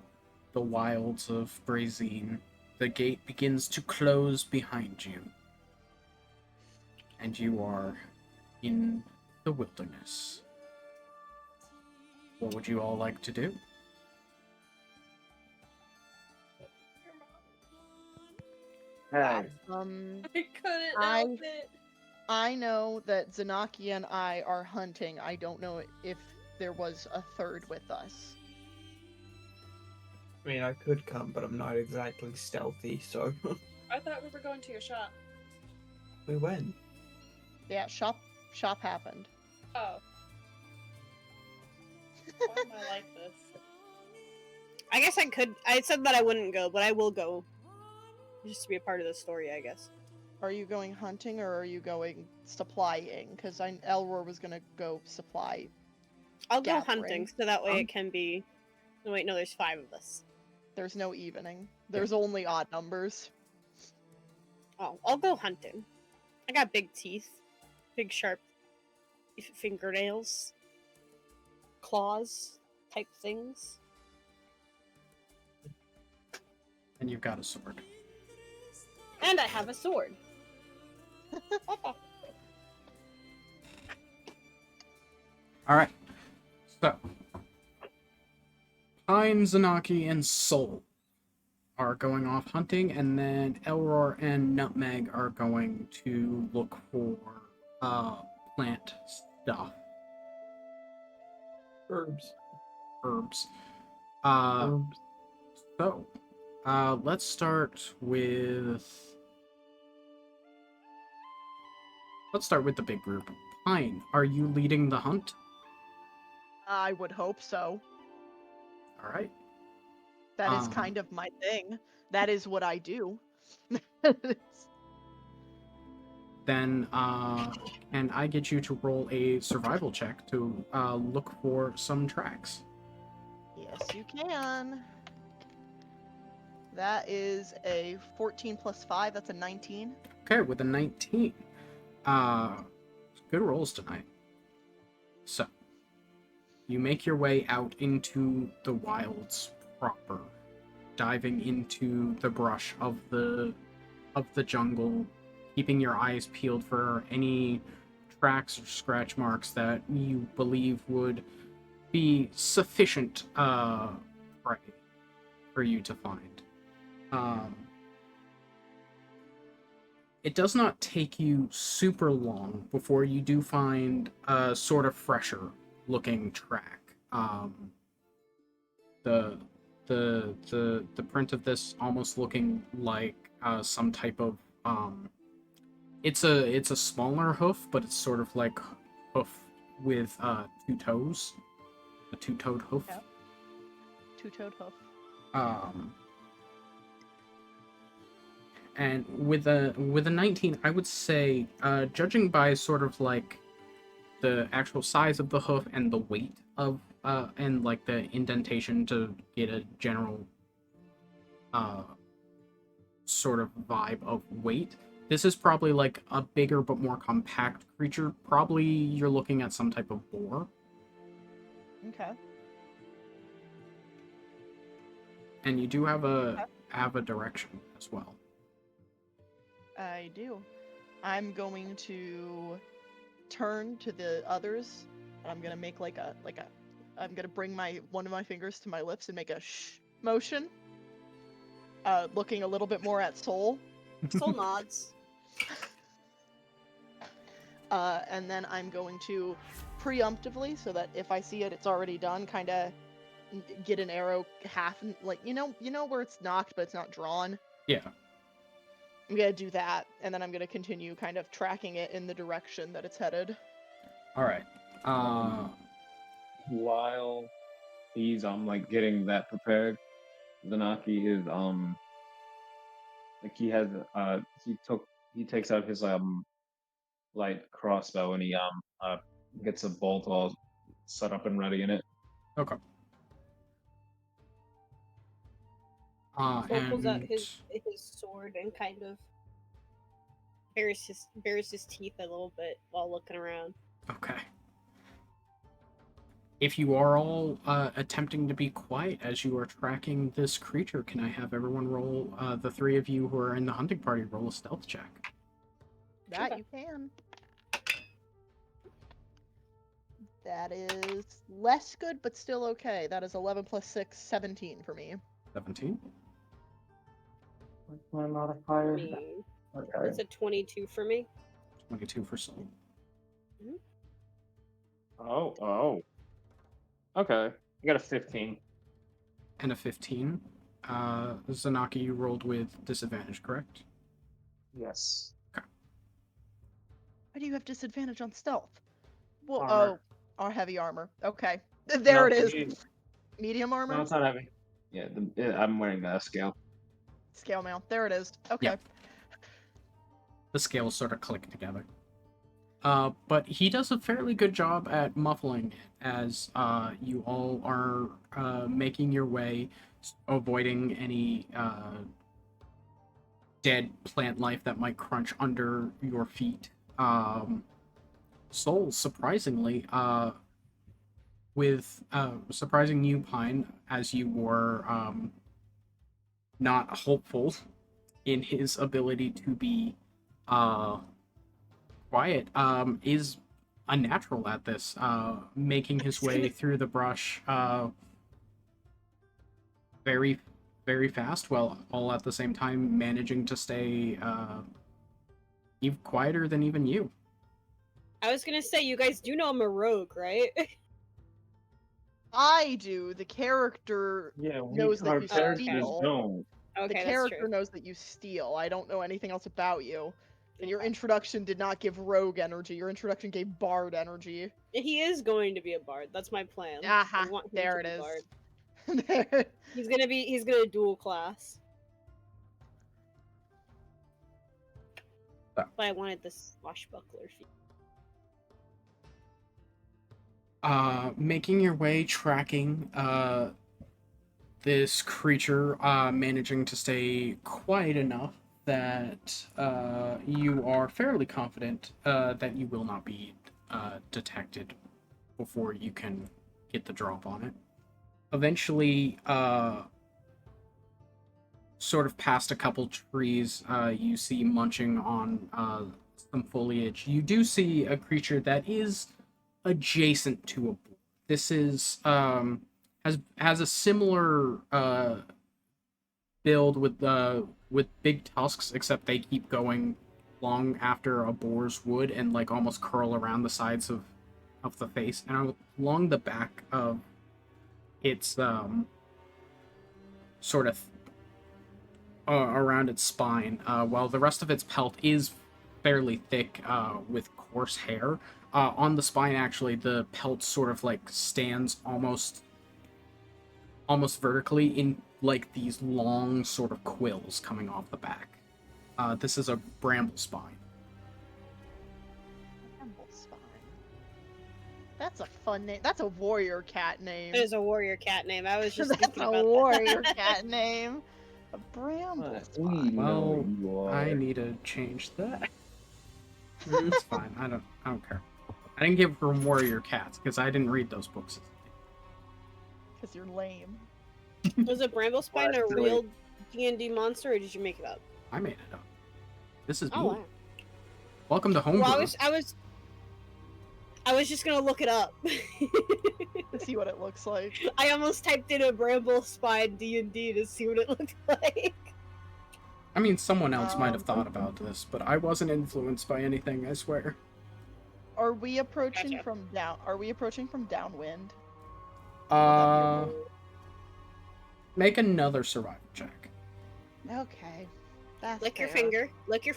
the wilds of Breazin, the gate begins to close behind you. And you are in the wilderness. What would you all like to do? Hey, I couldn't I- help it. I know that Zanaki and I are hunting. I don't know if there was a third with us. I mean, I could come, but I'm not exactly stealthy, so I thought we were going to your shop. we went. Yeah, shop happened. Oh. Why am I like this? I guess I could. I said that I wouldn't go, but I will go. Just to be a part of the story, I guess. Are you going hunting or are you going supplying? Because Elroy was gonna go supply. I'll go Gathering. hunting, so that way it can be. Oh, wait, no, there's 5 of us. There's no evening. There's only odd numbers. Oh, I'll go hunting. I got big teeth, big sharp fingernails, claws type things. And you've got a sword. And I have a sword. Alright. So, Pine, Zanaki, and Soul are going off hunting, and then Elror and Nutmeg are going to look for plant stuff, Herbs. herbs. Herbs. So, let's start with the big group. Pine, are you leading the hunt? I would hope so. All right. That is kind of my thing. That is what I do. Then, can I get you to roll a survival check to look for some tracks? Yes, you can. That is a 14 plus 5. That's a 19. Okay, with a 19. Good rolls tonight. So, you make your way out into the wilds proper, diving into the brush of the jungle, keeping your eyes peeled for any tracks or scratch marks that you believe would be sufficient prey for you to find. It does not take you super long before you do find a sort of fresher looking track. The the print of this almost looking like some type of it's a smaller hoof, but it's sort of like hoof with two toes, a two-toed hoof. Yeah. Two-toed hoof. And with a 19, I would say, judging by sort of like the actual size of the hoof and the weight of and like the indentation to get a general sort of vibe of weight, this is probably like a bigger but more compact creature. Probably you're looking at some type of boar. Okay. And you do have a direction as well. I do. I'm going to turn to the others, and I'm gonna make I'm gonna bring one of my fingers to my lips and make a shh motion. Looking a little bit more at Soul. Soul nods. And then I'm going to preemptively, so that if I see it, it's already done, kind of get an arrow half, like, you know where it's knocked, but it's not drawn? Yeah. I'm gonna do that, and then I'm gonna continue kind of tracking it in the direction that it's headed. All right. While he's like getting that prepared, Zanaki is like he takes out his light crossbow and he gets a bolt all set up and ready in it. Okay. Soul pulls out And his sword and kind of bares his teeth a little bit while looking around. okay. If you are all attempting to be quiet as you are tracking this creature, can I have everyone roll, the three of you who are in the hunting party, roll a stealth check? That Okay. you can. That is less good, but still okay. That is 11 plus 6, 17 for me. 17? What's my modifier? Me. Okay. It's a 22 for me. 22 for Soul. Oh. Okay. I got a 15. And a 15. Zanaki, you rolled with disadvantage, correct? Yes. Why do you have disadvantage on stealth? Well, Armor. our heavy armor. Okay. There it is. Medium No, armor? it's not heavy. Yeah, I'm wearing a scale. Scale mail. There it is. Okay. Yeah. The scales sort of click together. But he does a fairly good job at muffling it as you all are making your way, avoiding any dead plant life that might crunch under your feet. Soul, surprisingly, with surprising you, Pine, as you were not hopeful in his ability to be quiet, is a natural at this, making his way through the brush very, very fast, while all at the same time managing to stay even quieter than even you. I was gonna say, you guys do know I'm a rogue, right? I do. The character knows that you steal. don't. Okay, The that's character true. knows that you steal. I don't know anything else about you. And your introduction did not give rogue energy. Your introduction gave bard energy. He is going to be a bard. That's my plan. Aha, I want him there to it be is. bard. There. He's gonna dual class. But I wanted the swashbuckler feat. Making your way, tracking this creature managing to stay quiet enough that you are fairly confident that you will not be detected before you can get the drop on it. Eventually, sort of past a couple trees, you see munching on some foliage. You do see a creature that is adjacent to a boar. This is has a similar build with big tusks, except they keep going long after a boar's would and like almost curl around the sides of the face and along the back of its sort of around its spine, while the rest of its pelt is fairly thick with coarse hair. On the spine, actually, the pelt sort of like stands almost vertically in like these long sort of quills coming off the back. This is a bramble spine. Bramble spine. That's a fun name. That's a warrior cat name. It is a warrior cat name. I was just That's thinking a about warrior that. cat name. A bramble But spine. we know Well, you are. I need to change that. It's fine. I don't care. I didn't give her warrior cats because I didn't read those books. Because you're lame. Was a bramble spine a Actually- real D&D monster, or did you make it up? I made it up. This is me. Oh, wow. Welcome to Homebrew. Well, I was just gonna look it up. To see what it looks like. I almost typed in a bramble spine D&D to see what it looked like. I mean, someone else might have thought about this, but I wasn't influenced by anything, I swear. Are we approaching Gotcha. from down? Are we approaching from downwind? Uh, make another survival check. Okay. That's Lick your fair.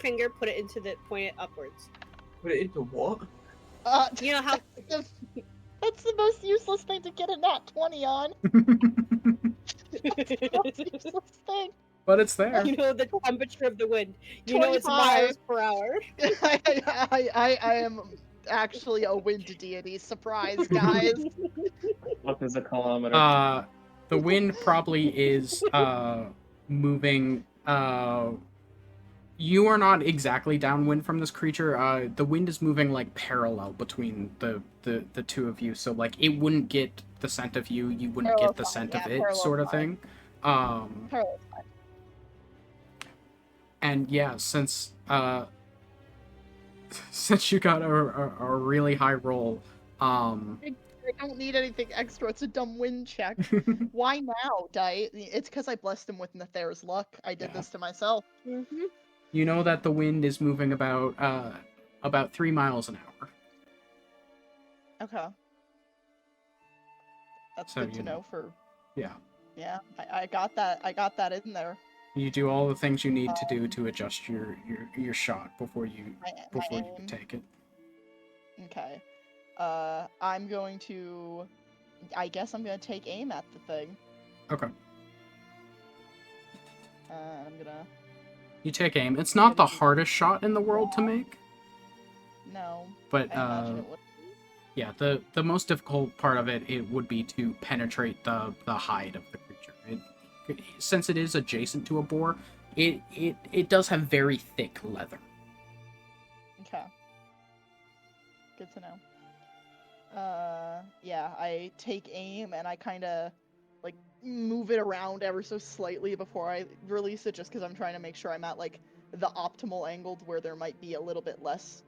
finger, put it into the point it upwards. Put it into what? You know how That's the most useless thing to get a nat 20 on. That's the most useless thing. But it's there. you know the temperature of the wind. You know it's 25. miles per hour. I am actually a wind deity. Surprise, guys. What is a kilometer? The wind probably is moving. You are not exactly downwind from this creature. The wind is moving like parallel between the two of you, so like it wouldn't get the scent of you, you wouldn't Parallel get the fine, scent yeah, of it, parallel sort of fine. thing. Parallel fine. And yeah, since since you got a really high roll, I don't need anything extra. It's a dumb wind check. Why now, Dite? It's because I blessed him with Nether's luck. I did Yeah. this to myself. Mm-hmm. you know that the wind is moving about 3 miles an hour. Okay. That's So good you to know. know for. Yeah. Yeah, I got that. I got that in there. You do all the things you need to do to adjust your shot before you My aim. take it. Okay. I'm going to. I guess I'm gonna take aim at the thing. Okay. I'm gonna. You take aim. It's not the hardest shot in the world to make, No. but I imagine it would. yeah, the most difficult part of it would be to penetrate the hide of the creature. Since it is adjacent to a boar, it does have very thick leather. Okay. Good to know. Yeah, I take aim and I kind of like move it around ever so slightly before I release it, just because I'm trying to make sure I'm at like the optimal angle where there might be a little bit less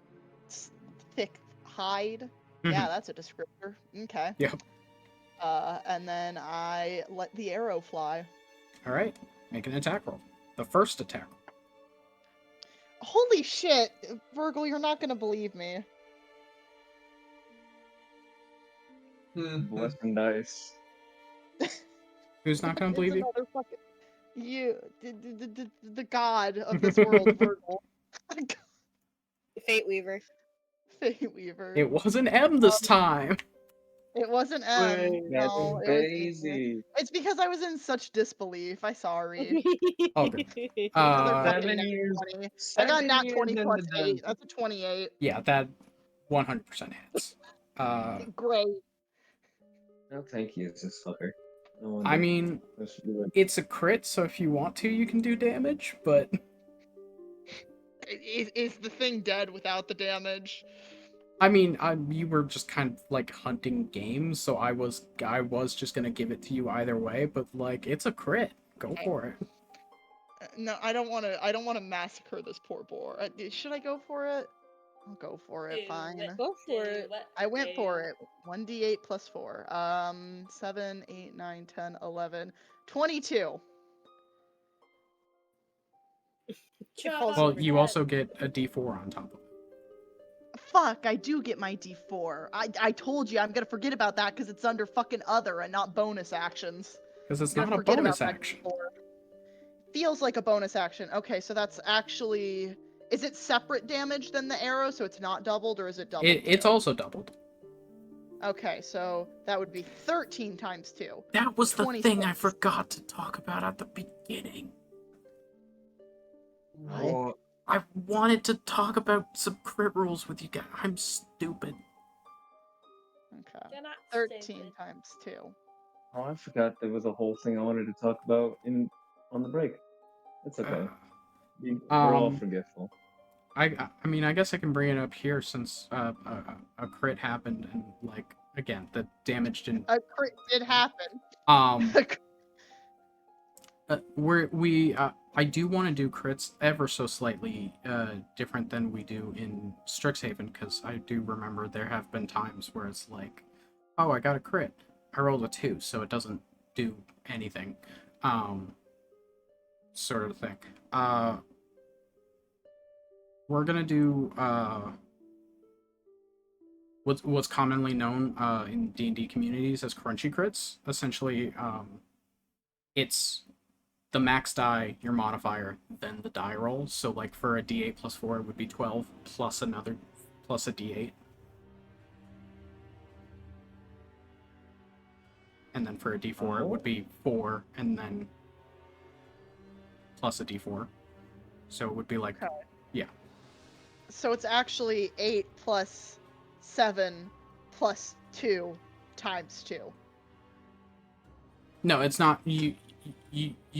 thick hide. Yeah, that's a descriptor. Okay. Yeah. And then I let the arrow fly. All right, make an attack roll. The first attack. Holy shit, Virgil, you're not gonna believe me. Blessing dice. Who's not gonna It's believe you? another fucking you, the god of this world, Virgil. Fate Weaver. Fate Weaver. It wasn't M this time. It wasn't M. Wait, That's No, it was crazy. It's because I was in such disbelief. I sorry. Oh, good. Another Uh, fucking 7 nat years. 20. I got 7 nat years 20 in plus the 8. dungeon. That's a 28. Yeah, that 100% hits. Great. No, thank you, this fucker. No I wonder. mean, That's weird. it's a crit, so if you want to, you can do damage, but Is the thing dead without the damage? I mean, you were just kind of like hunting games, so I was just gonna give it to you either way, but like it's a crit. Go for it. No, I don't want to. I don't want to massacre this poor boar. Should I go for it? I'll go for it. Do Fine. it, Go for do it. it, I went for do it. 1d8 plus 4. 7, 8, 9, 10, 11, 22. It falls Well, over you dead. also get a D4 on top of it. Fuck, I do get my d4. I told you I'm gonna forget about that because it's under fucking other and not bonus actions. Because it's I'm gonna not a forget bonus about that action. D4. Feels like a bonus action. Okay, so that's actually... Is it separate damage than the arrow, so it's not doubled, or is it doubled? It's too? also doubled. Okay, so that would be 13 times 2. That was the thing I 26. forgot to talk about at the beginning. What? I wanted to talk about some crit rules with you guys. I'm stupid. Okay. You're not 13 stupid. times 2. Oh, I forgot there was a whole thing I wanted to talk about on the break. It's okay. We're all forgetful. I mean, I guess I can bring it up here since a crit happened and like again the damage didn't. A crit did happen. I do want to do crits ever so slightly different than we do in Strixhaven, because I do remember there have been times where it's like, oh, I got a crit, I rolled a 2, so it doesn't do anything, sort of thing. We're gonna do what's commonly known in D&D communities as crunchy crits. Essentially, it's the max die, your modifier, then the die roll. So like for a D8 plus 4, it would be 12 plus another plus a D8. And then for a D4, it would be 4 and then plus a D4. So it would be like, Okay. yeah. So it's actually 8 plus 7 plus 2 times 2. No, it's not. You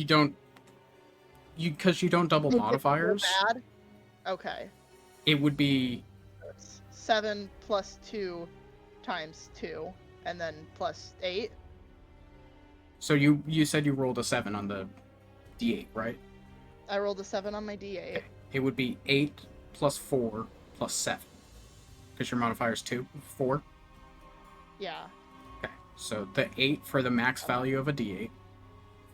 don't. Because you don't double modifiers. Bad. Okay. It would be 7 plus 2 times 2, and then plus 8. So you said you rolled a 7 on the D8, right? I rolled a 7 on my D8. Okay. It would be 8 plus 4 plus 7. Because your modifier is 2, 4. Yeah. Okay. So the 8 for the max value of a D8,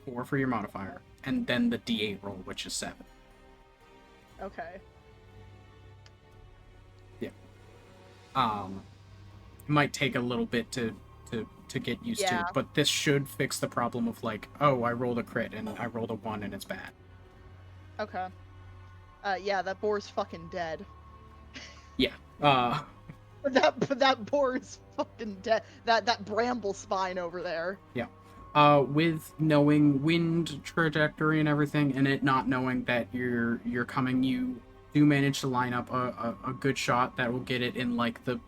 4 for your modifier, and then the D8 roll, which is 7. Okay. Yeah. It might take a little bit to get used to, but this should fix the problem of like, oh, I rolled a crit and I rolled a 1 and it's bad. Okay. Yeah, that boar's fucking dead. Yeah. That boar is fucking dead. That bramble spine over there. Yeah. With knowing wind trajectory and everything, and it not knowing that you're coming, you do manage to line up a good shot that will get it in like the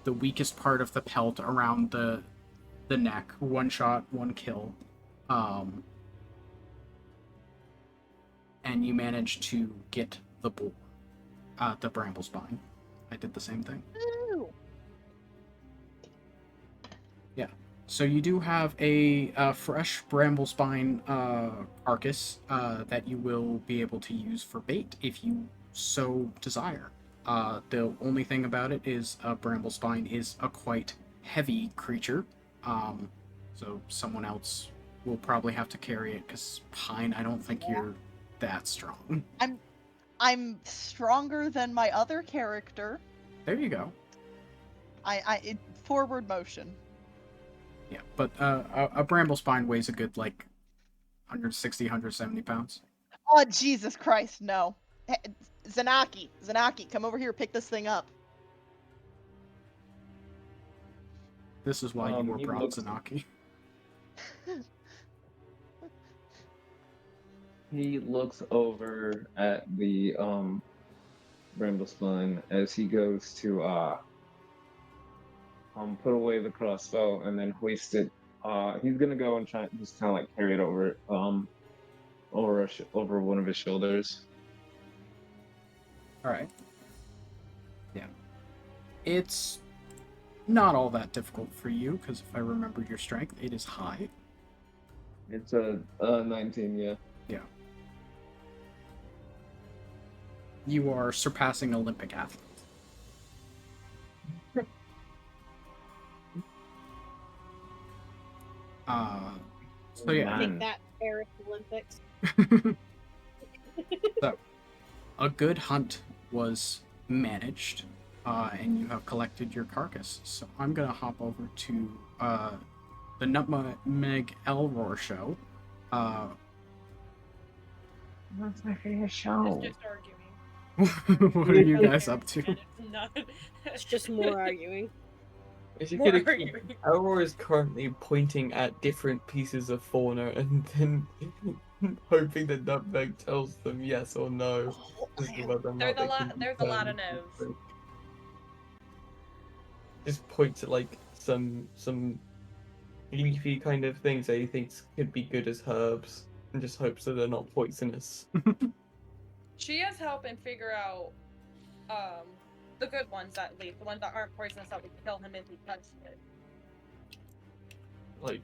weakest part of the pelt around the neck. One shot, one kill. And you manage to get the boar, the bramble spine. I did the same thing. Ooh. Yeah. So you do have a fresh bramble spine carcass that you will be able to use for bait if you so desire. The only thing about it is a bramble spine is a quite heavy creature, so someone else will probably have to carry it, because Pine, I don't think you're that strong. I'm stronger than my other character. There you go. Forward motion. Yeah, but a bramble spine weighs a good like 160, 170 pounds. Oh, Jesus Christ, no. Hey, Zanaki, come over here, pick this thing up. This is why you were He brought looks- Zanaki. He looks over at the bramble spine as he goes to put away the crossbow and then hoist it He's gonna go and try just kind of like carry it over over one of his shoulders. All right. Yeah. It's not all that difficult for you because if I remember your strength, it is high. It's a 19, yeah. Yeah. You are surpassing Olympic athletes. So yeah. Make that Paris Olympics. So, a good hunt was managed, and you have collected your carcass. So I'm gonna hop over to the Nutmeg Elroar show. That's my favorite It's show. just arguing. What are you guys up to? And it's not. It's just more arguing. As you More can arguing. Elroy is currently pointing at different pieces of fauna and then hoping that Nutmeg tells them yes or no as to whether or not There's a they lot. can There's a lot of determine no's. Just points at like some leafy kind of things that he thinks could be good as herbs and just hopes that they're not poisonous. She has help and figure out the good ones at least, the ones that aren't poisonous that would kill him if he touched it. Like,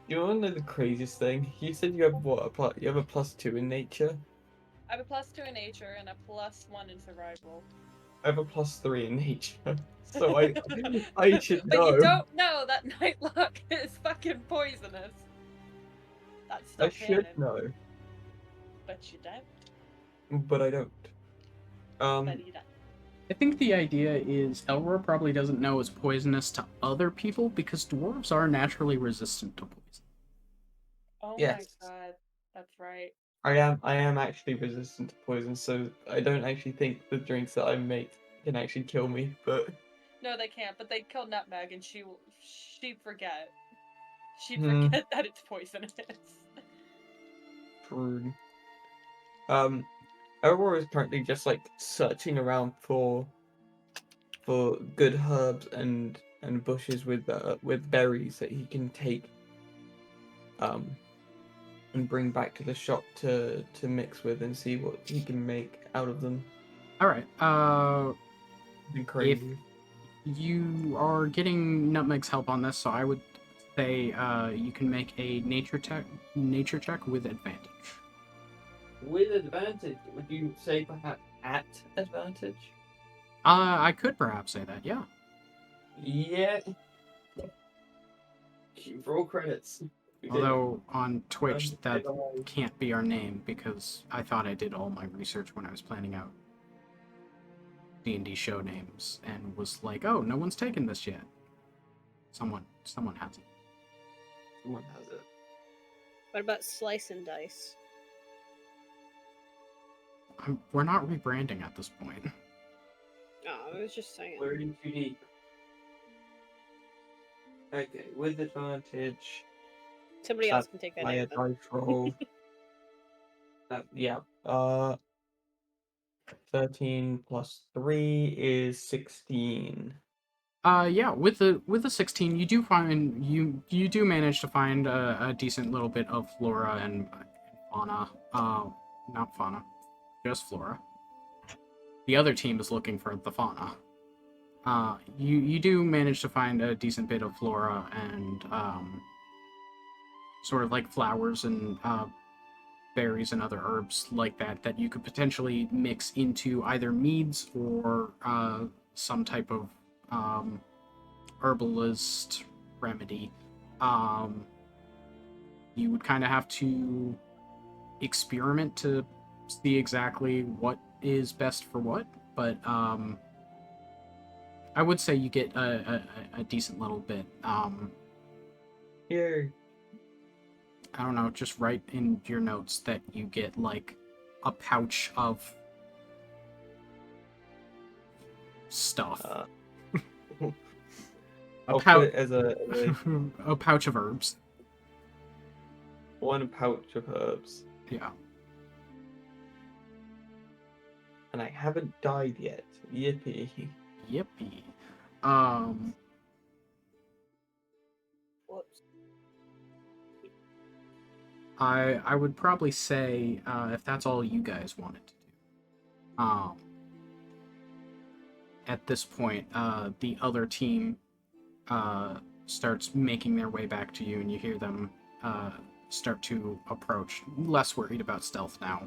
you want to know the craziest thing? You said you have what? You have a +2 in nature. I have a +2 in nature and a +1 in survival. I have a +3 in nature, so I should But know. you don't know that Nightlock is fucking poisonous. That's still I should canon. know, But you don't. but I don't. But you don't. I think the idea is Elroy probably doesn't know it's poisonous to other people because dwarves are naturally resistant to poison. Oh Yes. my god, that's right. I am actually resistant to poison, so I don't actually think the drinks that I make can actually kill me. But No, they can't. But they kill Nutmeg, and she'd forget. She'd Hmm. forget that it's poisonous. true. Aurora is currently just like searching around for good herbs and bushes with berries that he can take and bring back to the shop to mix with and see what he can make out of them. All right. Be crazy. You are getting Nutmeg's help on this, so I would say you can make a nature check with advantage. With advantage, would you say perhaps at advantage? I could perhaps say that, yeah. Yeah. Roll credits. We did it. Although on Twitch that Did can't be our name because I thought I did all my research when I was planning out D&D show names and was like, oh, no one's taken this yet. Someone hasn't. Someone has it. What about Slice and Dice? We're not rebranding at this point. Oh, I was just saying. We're in too deep. Okay, with advantage. Somebody else can take that My name. then. dice roll. Yeah. 13 plus 3 is 16. Yeah, with the 16, you do find you do manage to find a decent little bit of flora and fauna. Not fauna, just flora. The other team is looking for the fauna. You do manage to find a decent bit of flora and sort of like flowers and berries and other herbs like that you could potentially mix into either meads or some type of herbalist remedy. You would kind of have to experiment to see exactly what is best for what, but I would say you get a decent little bit. Yay. I don't know, just write in your notes that you get like a pouch of stuff. I'll put it as a a pouch of herbs. one pouch of herbs. Yeah. And I haven't died yet. Yippee. Yippee. I would probably say if that's all you guys wanted to do. At this point, the other team starts making their way back to you, and you hear them start to approach. Less worried about stealth now,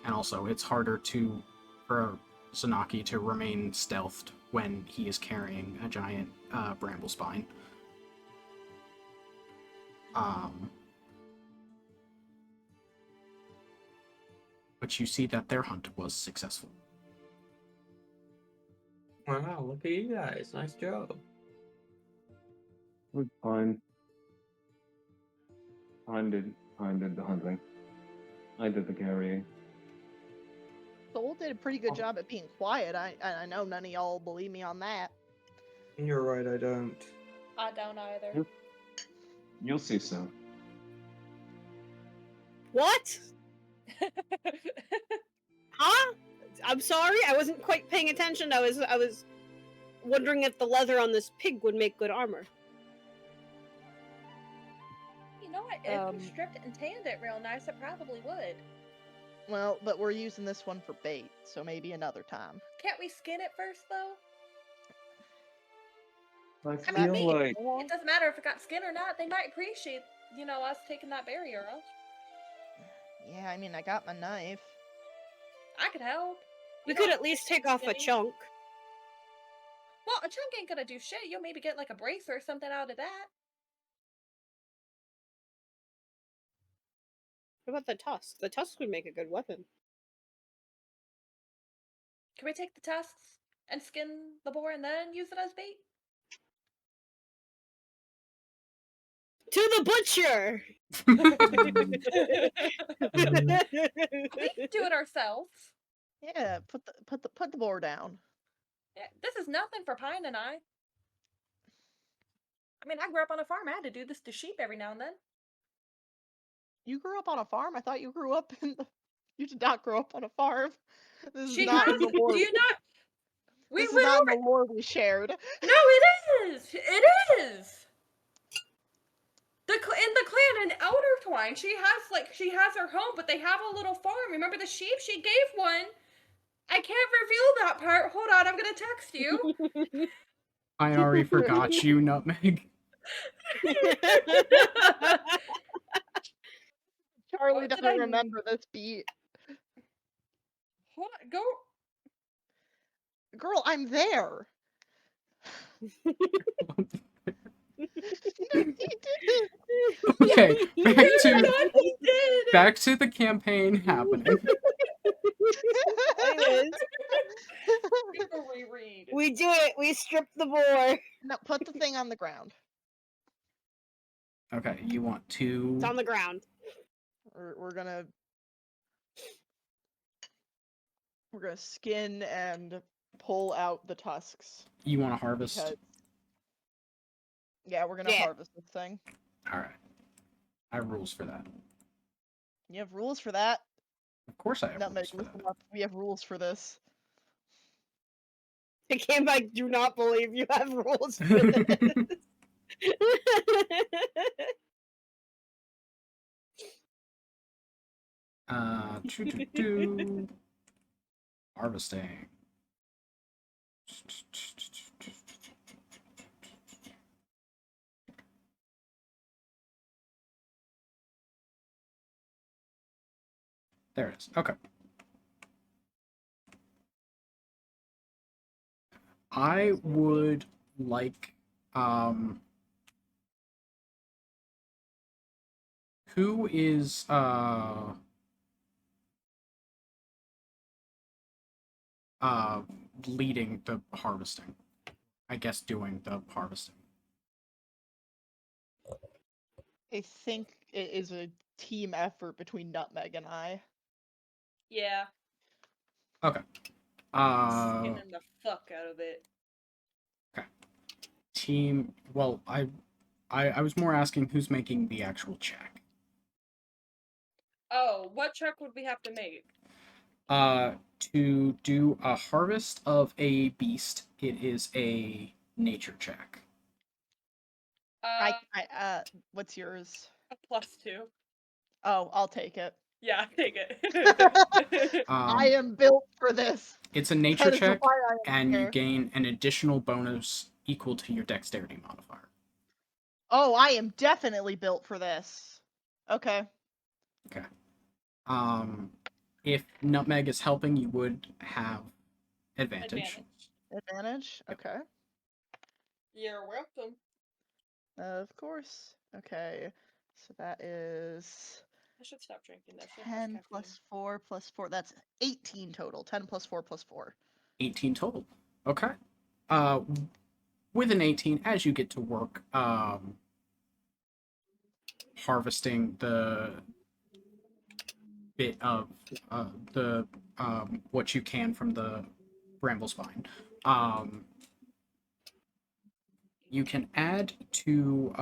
and also it's harder for Zanaki to remain stealthed when he is carrying a giant bramble spine. But you see that their hunt was successful. Wow, look at you guys. Nice job. We're fine. I did the hunting. I did the carrying. Soul did a pretty good job at being quiet. I know none of y'all believe me on that. You're right, I don't. I don't either. Yep. You'll see soon. What? Huh? I'm sorry, I wasn't quite paying attention. I was wondering if the leather on this pig would make good armor. You know what? If you stripped it and tanned it real nice, it probably would. Well, but we're using this one for bait, so maybe another time. Can't we skin it first, though? I I mean, feel like it doesn't matter if it got skin or not. They might appreciate, us taking that barrier off. Yeah, I mean, I got my knife. I could help. We could at least take off a chunk. Well, a chunk ain't gonna do shit. You'll maybe get like a brace or something out of that. What about the tusk? The tusk would make a good weapon. Can we take the tusks and skin the boar and then use it as bait? To the butcher! We can do it ourselves. Yeah, put the boar down. Yeah, this is nothing for Pine and I. I mean, I grew up on a farm. I had to do this to sheep every now and then. You grew up on a farm? I thought you grew up in the... You did not grow up on a farm. This is She not has. in the lore. Do you not? This is not in the lore we shared. No, it is. It is. In the clan in Eldertwine, she has her home, but they have a little farm. Remember the sheep? She gave one. I can't reveal that part. Hold on, I'm gonna text you. I already forgot you, Nutmeg. Charlie doesn't remember this beat. Hold on, go. Girl, I'm there. Okay, back to the campaign happening. Anyways, Reread. we do it. We strip the boar. No, put the thing on the ground. Okay, you want to... It's on the ground. We're gonna skin and pull out the tusks. You want to harvest? Because... Yeah, we're gonna harvest this thing. Alright. I have rules for that. You have rules for that? Of course I have Nutmeg, rules for listen that. up. We have rules for this. I do not believe you have rules for this. Harvesting. There it is. Okay. I would like, who is, leading the harvesting? I guess doing the harvesting. I think it is a team effort between Nutmeg and I. Yeah. Okay. Skinning the fuck out of it. Okay. Team. Well, I was more asking who's making the actual check. Oh, what check would we have to make? To do a harvest of a beast, it is a nature check. What's yours? A +2. Oh, I'll take it. Yeah, take it. I am built for this. It's a nature That is check, why I am and you here. gain an additional bonus equal to your dexterity modifier. Oh, I am definitely built for this. Okay. Okay. If Nutmeg is helping, you would have advantage. Advantage? Yep. Okay. You're welcome. Of course. Okay. So that is I should stop drinking this. 10 plus 4 plus 4. That's 18 total. 10 plus 4 plus 4. 18 total. Okay. Uh, with an 18, as you get to work, harvesting the bit of the what you can from the bramble spine, you can add to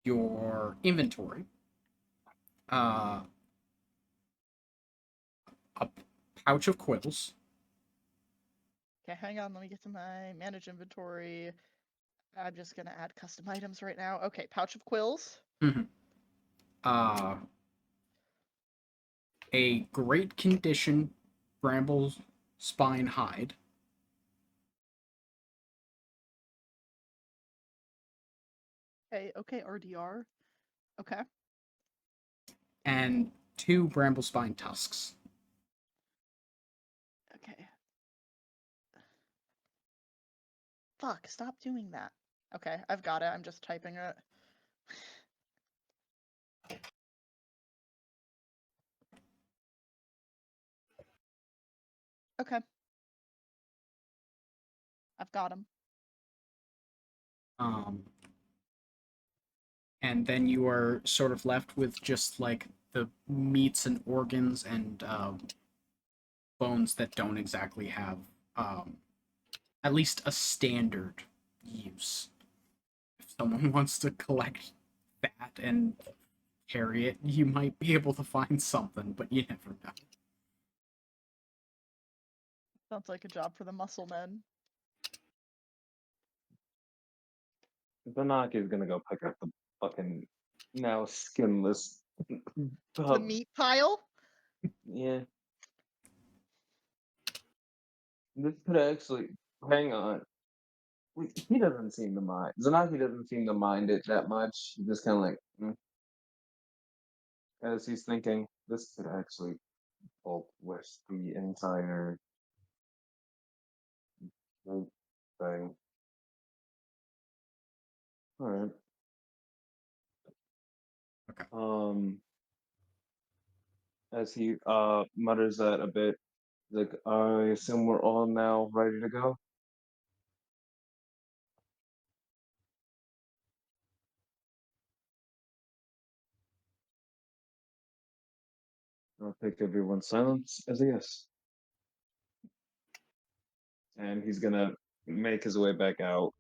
your inventory uh, a pouch of quills. Okay, hang on. Let me get to my manage inventory. I'm just going to add custom items right now. Okay, pouch of quills. Uh, a great condition bramble spine hide. Okay, RDR. Okay. And 2 bramble spine tusks. Okay. Fuck, stop doing that. Okay, I've got it. I'm just typing it. Okay. I've got them. And then you are sort of left with just like the meats and organs and bones that don't exactly have at least a standard use. If someone wants to collect that and carry it, you might be able to find something, but you never know. Sounds like a job for the muscle men. Banak is gonna go pick up the fucking now skinless The pup. meat pile? Yeah. This could actually hang on. He doesn't seem to mind. Zanaki doesn't seem to mind it that much. He's just kind of like, as he's thinking, this could actually help with the entire thing. All right. Okay. As he mutters that a bit, like, I assume we're all now ready to go. I'll take everyone's silence as a yes. And he's gonna make his way back out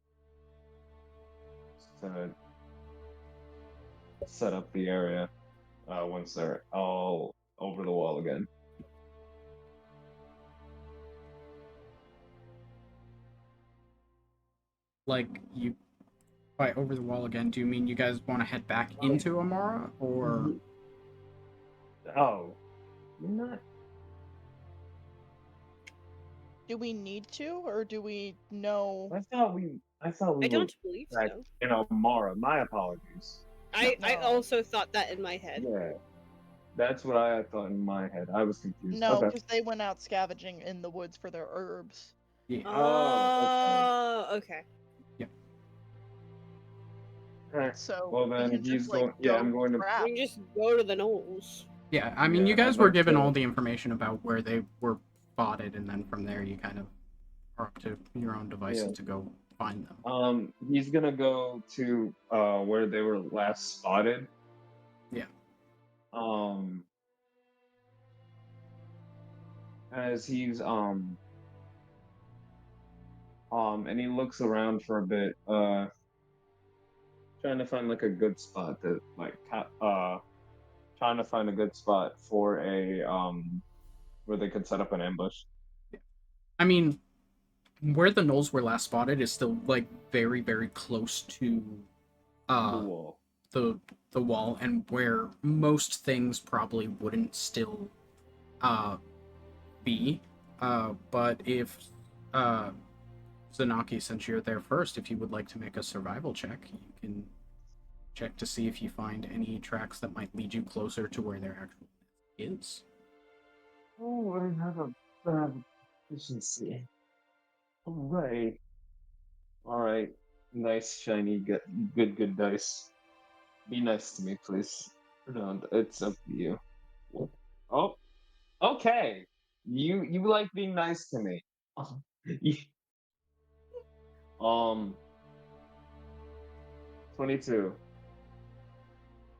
to set up the area once they're all over the wall again. Like, you by over the wall again, do you mean you guys want to head back into Imara, or Oh, you're not. Do we need to, or do we know? I thought we I were don't believe back so. in Amara. My apologies. I No. also thought that in my head. Yeah, that's what I had thought in my head. I was confused. No, Okay. because they went out scavenging in the woods for their herbs. yeah? Oh, Okay. Alright. So Well we then can he's just like going. Yeah, go I'm going to. scrap. We can just go to the Gnolls. Yeah, I mean, Yeah, you guys I'd were like given to- all the information about where they were spotted, and then from there you kind of are up to your own devices Yeah. to go find them. He's gonna go to where they were last spotted. Yeah. As he's and he looks around for a bit, trying to find like a good spot to like trying to find a good spot for a where they could set up an ambush. I mean, where the Gnolls were last spotted is still like very, very close to The uh wall. the wall, and where most things probably wouldn't still be. But if Zanaki, since you're there first, if you would like to make a survival check, you can check to see if you find any tracks that might lead you closer to where there actually is. Oh, I have a bad efficiency. Alright. Alright. Nice, shiny, good dice. Be nice to me, please. No, it's up to you. Oh, okay. You like being nice to me. Um, 22.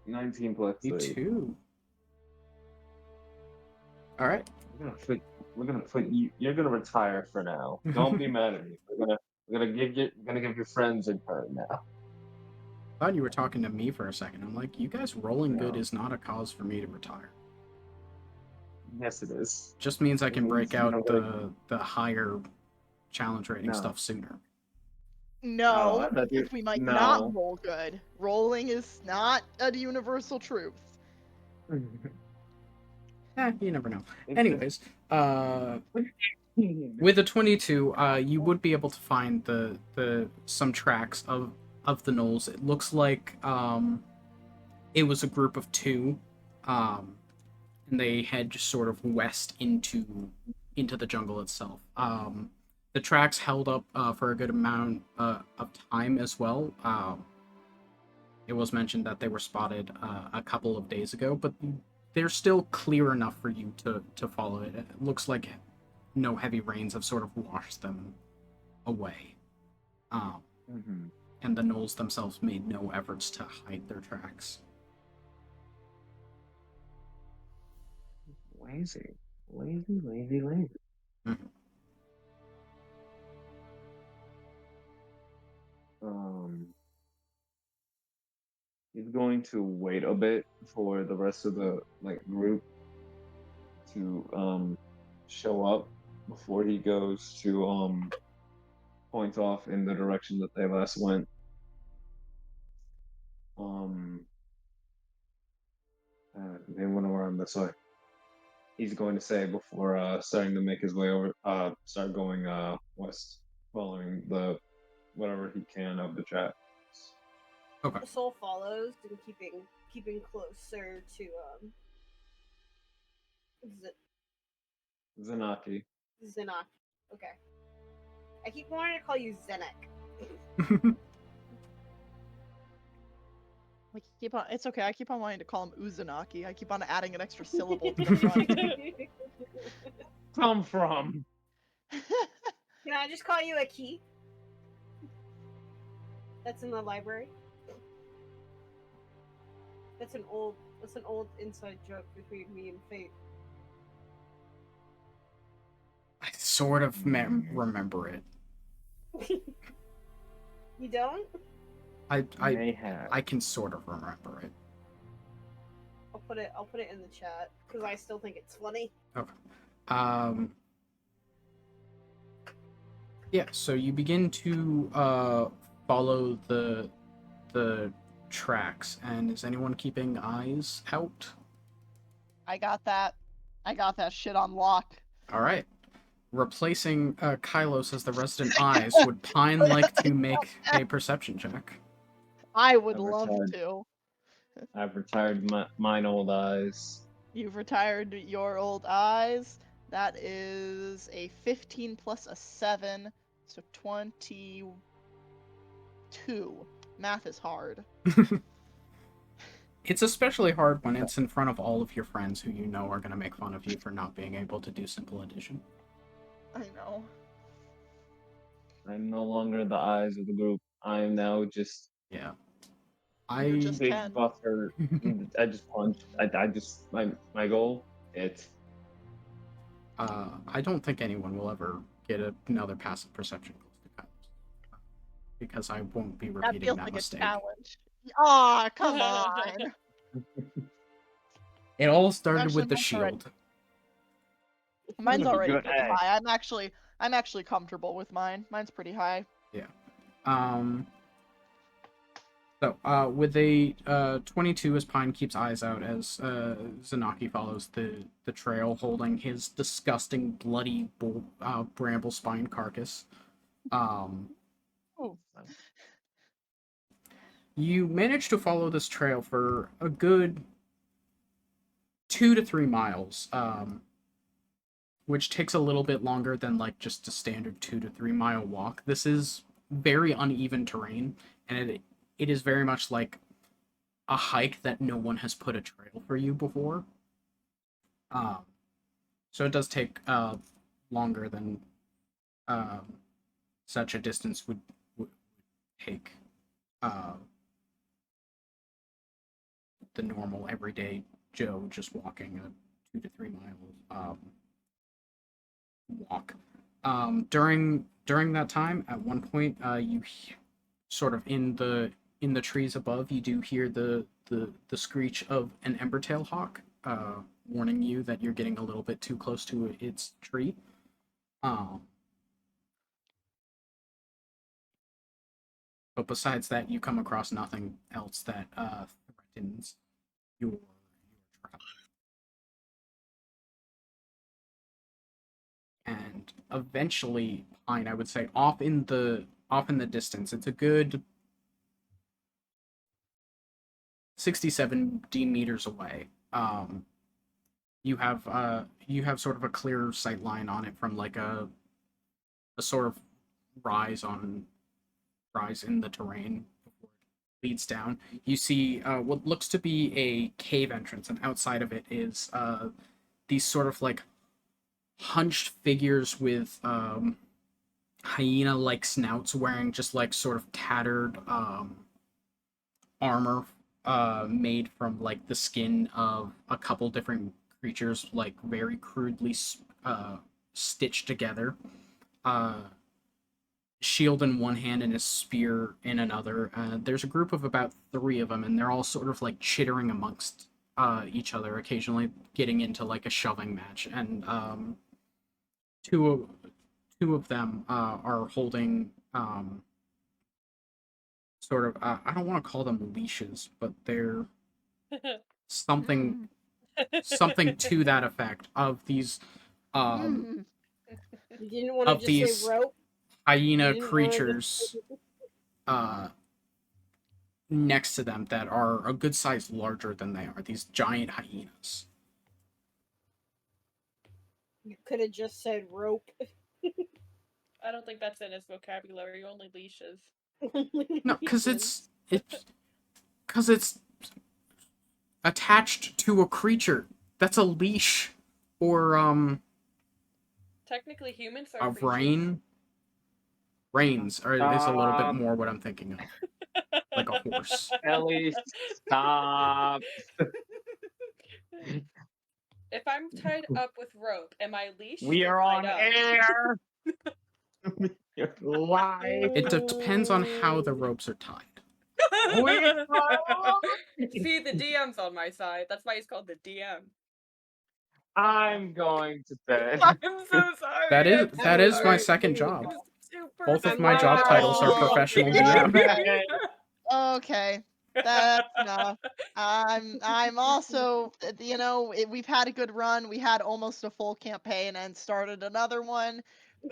19 plus You 3. too. All right. We're gonna put you. You're gonna retire for now. Don't be mad at me. We're gonna give your friends a turn now. Thought you were talking to me for a second. I'm like, you guys rolling good No. is not a cause for me to retire. Yes, it is. Just means I It can means break you out don't gotta. the higher challenge rating No. stuff sooner. Oh, I No, thought you. because we might not No. roll good. Rolling is not a universal truth. You never know. It's Anyways, with a 22, you would be able to find the some tracks of the Gnolls. It looks like it was a group of two, and they head just sort of west into the jungle itself. The tracks held up for a good amount of time as well. It was mentioned that they were spotted a couple of days ago, but they're still clear enough for you to follow it. It looks like no heavy rains have sort of washed them away. Mhm. And the Gnolls themselves made no efforts to hide their tracks. Lazy, lazy. Mhm. Um, he's going to wait a bit for the rest of the group to show up before he goes to point off in the direction that they last went. Um, they went around this way. He's going to say before starting to make his way over, start going west, following the whatever he can of the chat. Okay. The soul follows and keeping closer to Zanaki. Zenak. Okay. I keep wanting to call you Zenek. It's okay. I keep on wanting to call him Uzanaki. I keep on adding an extra syllable to the front. Come from. Can I just call you a key? That's in the library. That's an old inside joke between me and Fate. I sort of remember it. You don't? I May have. I can sort of remember it. I'll put it in the chat because I still think it's funny. Okay. Yeah, so you begin to follow the tracks, and is anyone keeping eyes out? I got that. I got that shit on lock. All right. Replacing Kylos as the resident eyes, would Pine like to make a perception check? I would I've love retired. to. I've retired mine old eyes. You've retired your old eyes. That is a 15 plus a 7, so 22. Math is hard. It's especially hard when it's in front of all of your friends who you know are going to make fun of you for not being able to do simple addition. I know. I'm no longer the eyes of the group. I am now just Yeah. You're just big 10. buffer. I just punch. I just my goal. It's I don't think anyone will ever get another passive perception close to Kylos, because I won't be That repeating feels that like mistake. a challenge. Aw, come on. It all started Actually, with the mine's already- shield. Mine's gonna be already good. pretty high. I'm actually comfortable with mine. Mine's pretty high. Yeah. So So, with a 22, as Pine keeps eyes out as Zanaki follows the trail, holding his disgusting, bloody bramble spine carcass. Oh. You manage to follow this trail for a good 2 to 3 miles, which takes a little bit longer than like just a standard 2 to 3 mile walk. This is very uneven terrain, and it is very much like a hike that no one has put a trail for you before. Um, so it does take longer than such a distance would take uh, the normal everyday Joe just walking a 2 to 3 mile walk. During that time, at one point, you sort of in the trees above, you do hear the screech of an embertail hawk, warning you that you're getting a little bit too close to its tree. But besides that, you come across nothing else that threatens your travel. And eventually, Pine, I would say, off in the distance, it's a good 60, 70 meters away. You have sort of a clear sight line on it from like a sort of rise in the terrain before it leads down. You see what looks to be a cave entrance, and outside of it is these sort of like hunched figures with hyena-like snouts, wearing just like sort of tattered armor made from like the skin of a couple different creatures, like very crudely stitched together. Uh, Shield in one hand and a spear in another. There's a group of about 3 of them, and they're all sort of like chittering amongst each other, occasionally getting into like a shoving match. And two of them are holding sort of I don't want to call them leashes, but they're something to that effect of these You didn't want to of just these say rope. hyena You didn't wanna creatures next to them that are a good size larger than they are. These giant hyenas. You could have just said rope. I don't think that's in his vocabulary. Only leashes. No, because it's attached to a creature. That's a leash, or Technically, humans are a creatures. rein. Reins is a little bit more what I'm thinking of, like a horse. Ellie, stop. If I'm tied up with rope, am I leashed We or are tied on up? air. You're live. It depends on how the ropes are tied. We are See, the DM's on my side. That's why he's called the DM. I'm going to bed. I'm so sorry. That is my sorry. second job. It was too Both of perfect. my job titles are professional DM. Okay, that's enough. I'm also, we've had a good run. We had almost a full campaign and started another one.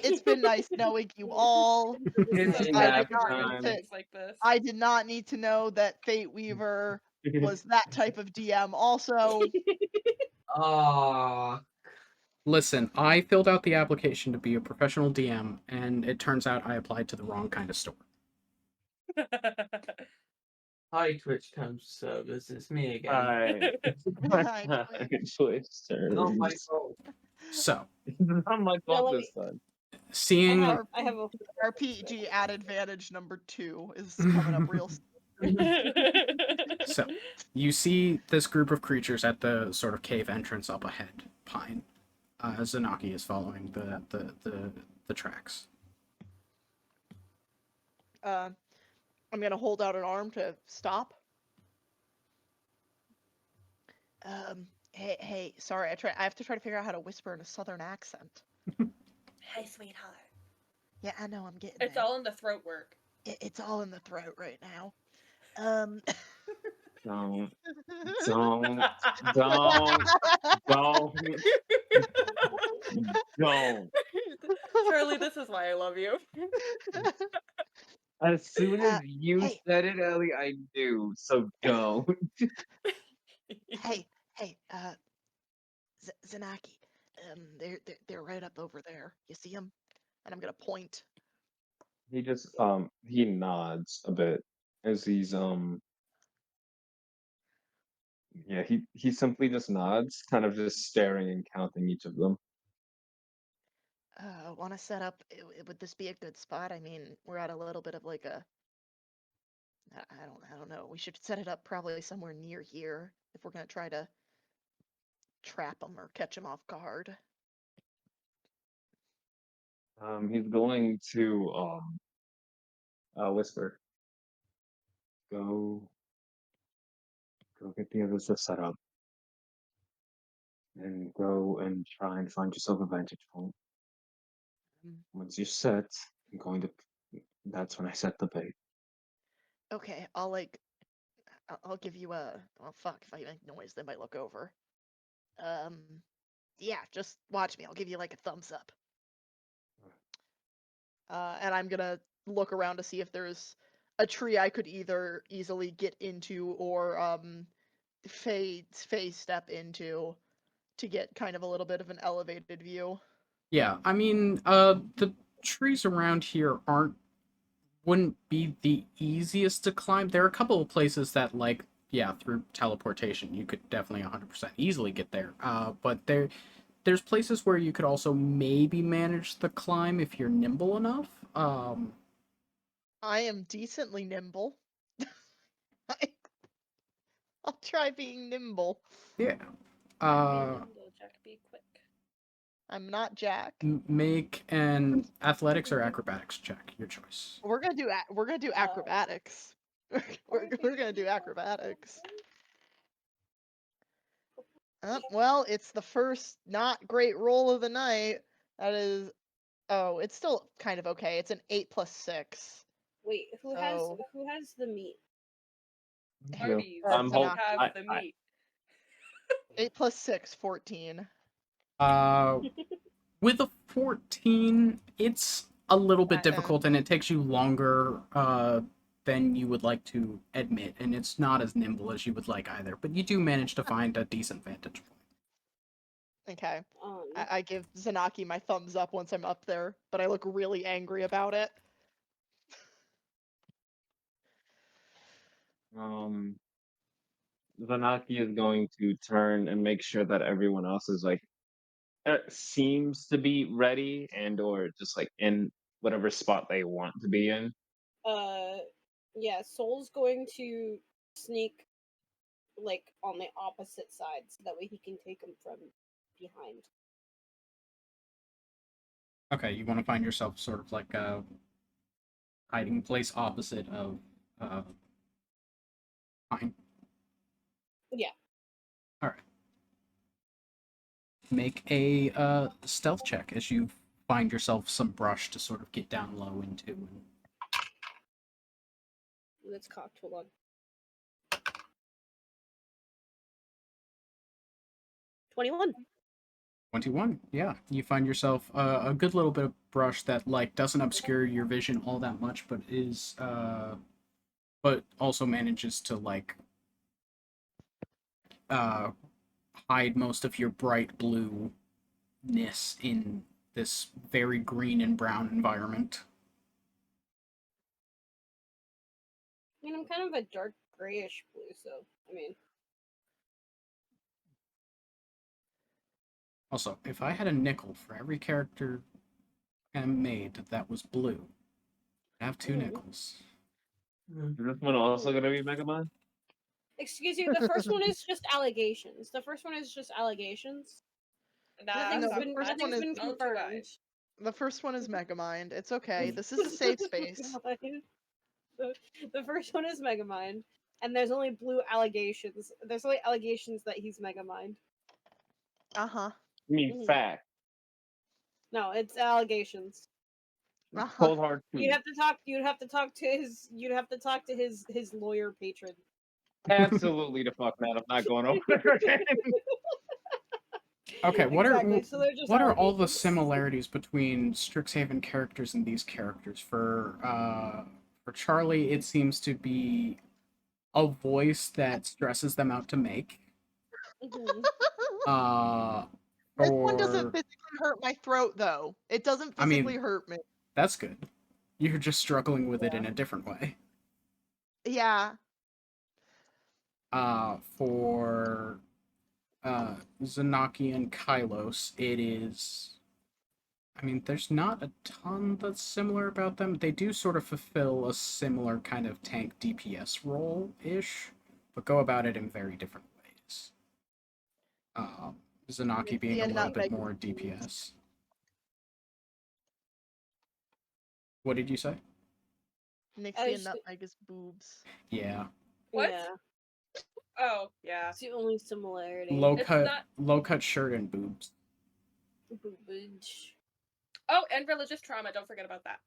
It's been nice knowing you all. It's So I glad I nap did can not bring need up time. to. things like this. I did not need to know that Fate Weaver was that type of DM. Also, Listen, I filled out the application to be a professional DM, and it turns out I applied to the wrong kind of store. Hi, Twitch cam servers. It's me again. Hi. Hi, Twitch Not my turns. fault. So, Not my fault let this time. seeing I have a RPG at advantage number 2 is coming up real soon. so you see this group of creatures at the sort of cave entrance up ahead, Pine. Zanaki is following the tracks. I'm gonna hold out an arm to stop. Hey, sorry, I have to try to figure out how to whisper in a southern accent. Hey, sweetheart. Yeah, I know, I'm getting It's there. all in the throat work. It's all in the throat right now. Um. Don't, don't, don't, don't. Charlie, this is why I love you. As soon as you Hey, said it, Ellie, I knew. So don't. hey, hey, Zanaki. They're right up over there. You see them? And I'm gonna point. He just he nods a bit as he's yeah, he simply just nods, kind of just staring and counting each of them. Want to set up? Would this be a good spot? I mean, we're at a little bit of like a. I don't know. We should set it up probably somewhere near here if we're gonna try to trap them or catch them off guard. He's going to whisper, go go get the others to set up and go and try and find yourself a vantage point. Mm. Once you set, I'm going to that's when I set the bait. Okay, I'll give you a. Well, fuck. If I make noise, they might look over. Um, yeah, just watch me. I'll give you like a thumbs up. And I'm gonna look around to see if there's a tree I could either easily get into or phase step into to get kind of a little bit of an elevated view. Yeah, I mean, the trees around here wouldn't be the easiest to climb. There are a couple of places that, like, yeah, through teleportation, you could definitely 100% easily get there. But there's places where you could also maybe manage the climb if you're nimble enough. I am decently nimble. I'll try being nimble. Yeah. Be Uh, nimble, Jack, be quick. I'm not Jack. Make an athletics or acrobatics check, your choice. We're gonna do acrobatics. We're gonna do acrobatics. Well, it's the first not great roll of the night. That is, oh, it's still kind of okay. It's an 8 plus 6. Wait, who So, has the meat? You. Arby's, I'm you hope have I, the I meat. 8 plus 6, 14. Uh, with a 14, it's a little bit Okay. difficult and it takes you longer than you would like to admit, and it's not as nimble as you would like either, but you do manage to find a decent vantage point. Okay. Um, I give Zanaki my thumbs up once I'm up there, but I look really angry about it. Zanaki is going to turn and make sure that everyone else is like seems to be ready and or just like in whatever spot they want to be in. uh, yeah, Soul's going to sneak like on the opposite side so that way he can take him from behind. Okay, you want to find yourself sort of like a hiding place opposite of Pine. Yeah. All right. Make a stealth check as you find yourself some brush to sort of get down low into. That's cocked. Hold on. 21. 21. Yeah, you find yourself a good little bit of brush that like doesn't obscure your vision all that much, but is but also manages to like uh hide most of your bright blueness in this very green and brown environment. I mean, I'm kind of a dark grayish blue, so I mean, Also, if I had a nickel for every character I made that was blue, I'd have 2 nickels. Is this one also gonna be Mega Man? excuse you. The first one is just allegations. The first one is just allegations. Nah, No, the stop- first that's one is- been all too confirmed. much. The first one is Megamind. It's okay. This is a safe space. The first one is Megamind, and there's only blue allegations. There's only allegations that he's Megamind. Uh-huh. I mean, Mhm. fact. No, it's allegations. Cold hard truth. You'd have to talk. You'd have to talk to his. You'd have to talk to his lawyer patron. Absolutely the fuck, man. I'm not going over there again. Okay, Exactly, so they're just what are all the allegations. similarities between Strixhaven characters and these characters? For Charlie, it seems to be a voice that stresses them out to make. Mhm. This one doesn't For physically hurt my throat, though. It doesn't I mean- physically hurt me. that's good. You're just struggling with it Yeah. in a different way. Yeah. For Zanaki and Kylos, it is. I mean, there's not a ton that's similar about them. They do sort of fulfill a similar kind of tank DPS role ish, but go about it in very different ways. Zanaki being a and little not bit Megan. more DPS. What did you say? Nixie and just- Nutmega's boobs. Yeah, What? Yeah, Oh, yeah. it's the only similarity. low It's cut, not- low cut shirt and boobs. Boobage. Oh, and religious trauma. Don't forget about that.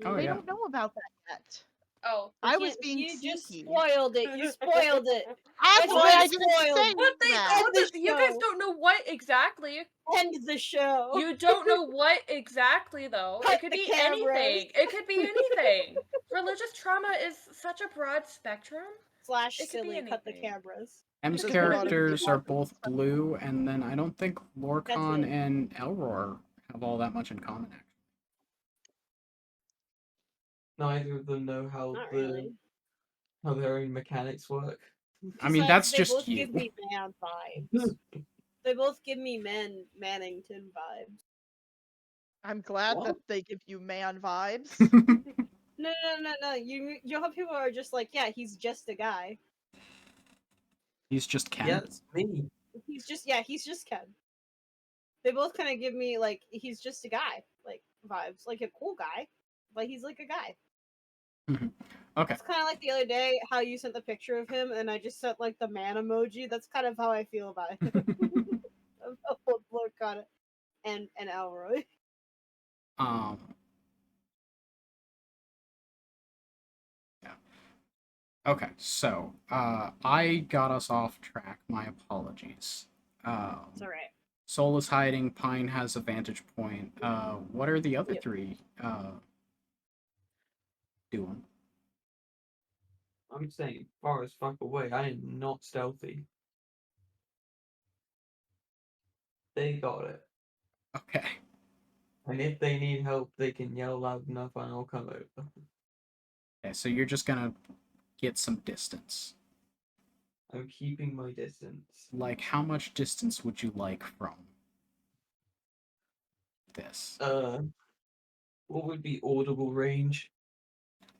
Oh, They yeah. don't know about that yet. Oh. I was can't- being You just sneaky. spoiled it. You spoiled it. That's It's why I been didn't spoiled. say But they, that. oh, the you guys show. don't know what exactly. End the show. You don't know what exactly, though. Cut It could the be cameras. anything. It could be anything. Religious trauma is such a broad spectrum. Slash It could be silly. Cut the anything. cameras. M's Because a lot of characters people- are both blue, and then I don't think Lorcan it. and Elror have all that much in common, actually. Neither of them know Not really. how their own mechanics work. I mean, Besides, that's they just both you. give me man vibes. They both give me Mannington vibes. I'm glad What? that they give you man vibes. No. You know how people are just like, yeah, he's just a guy. He's just Ken. Yeah, it's me. He's just Ken. They both kind of give me like he's just a guy like vibes, like a cool guy, but he's like a guy. Okay. It's kind of like the other day how you sent the picture of him and I just sent like the man emoji. That's kind of how I feel about it. Look on it and Elroy. Yeah. Okay, so I got us off track. My apologies. It's alright. Soul is hiding. Pine has a vantage point. What are the other Yep. three doing? I'm staying far as fuck away. I am not stealthy. They got it. Okay. And if they need help, they can yell loud enough and I'll come over. Okay, so you're just gonna get some distance. I'm keeping my distance. Like, how much distance would you like from this? What would be audible range?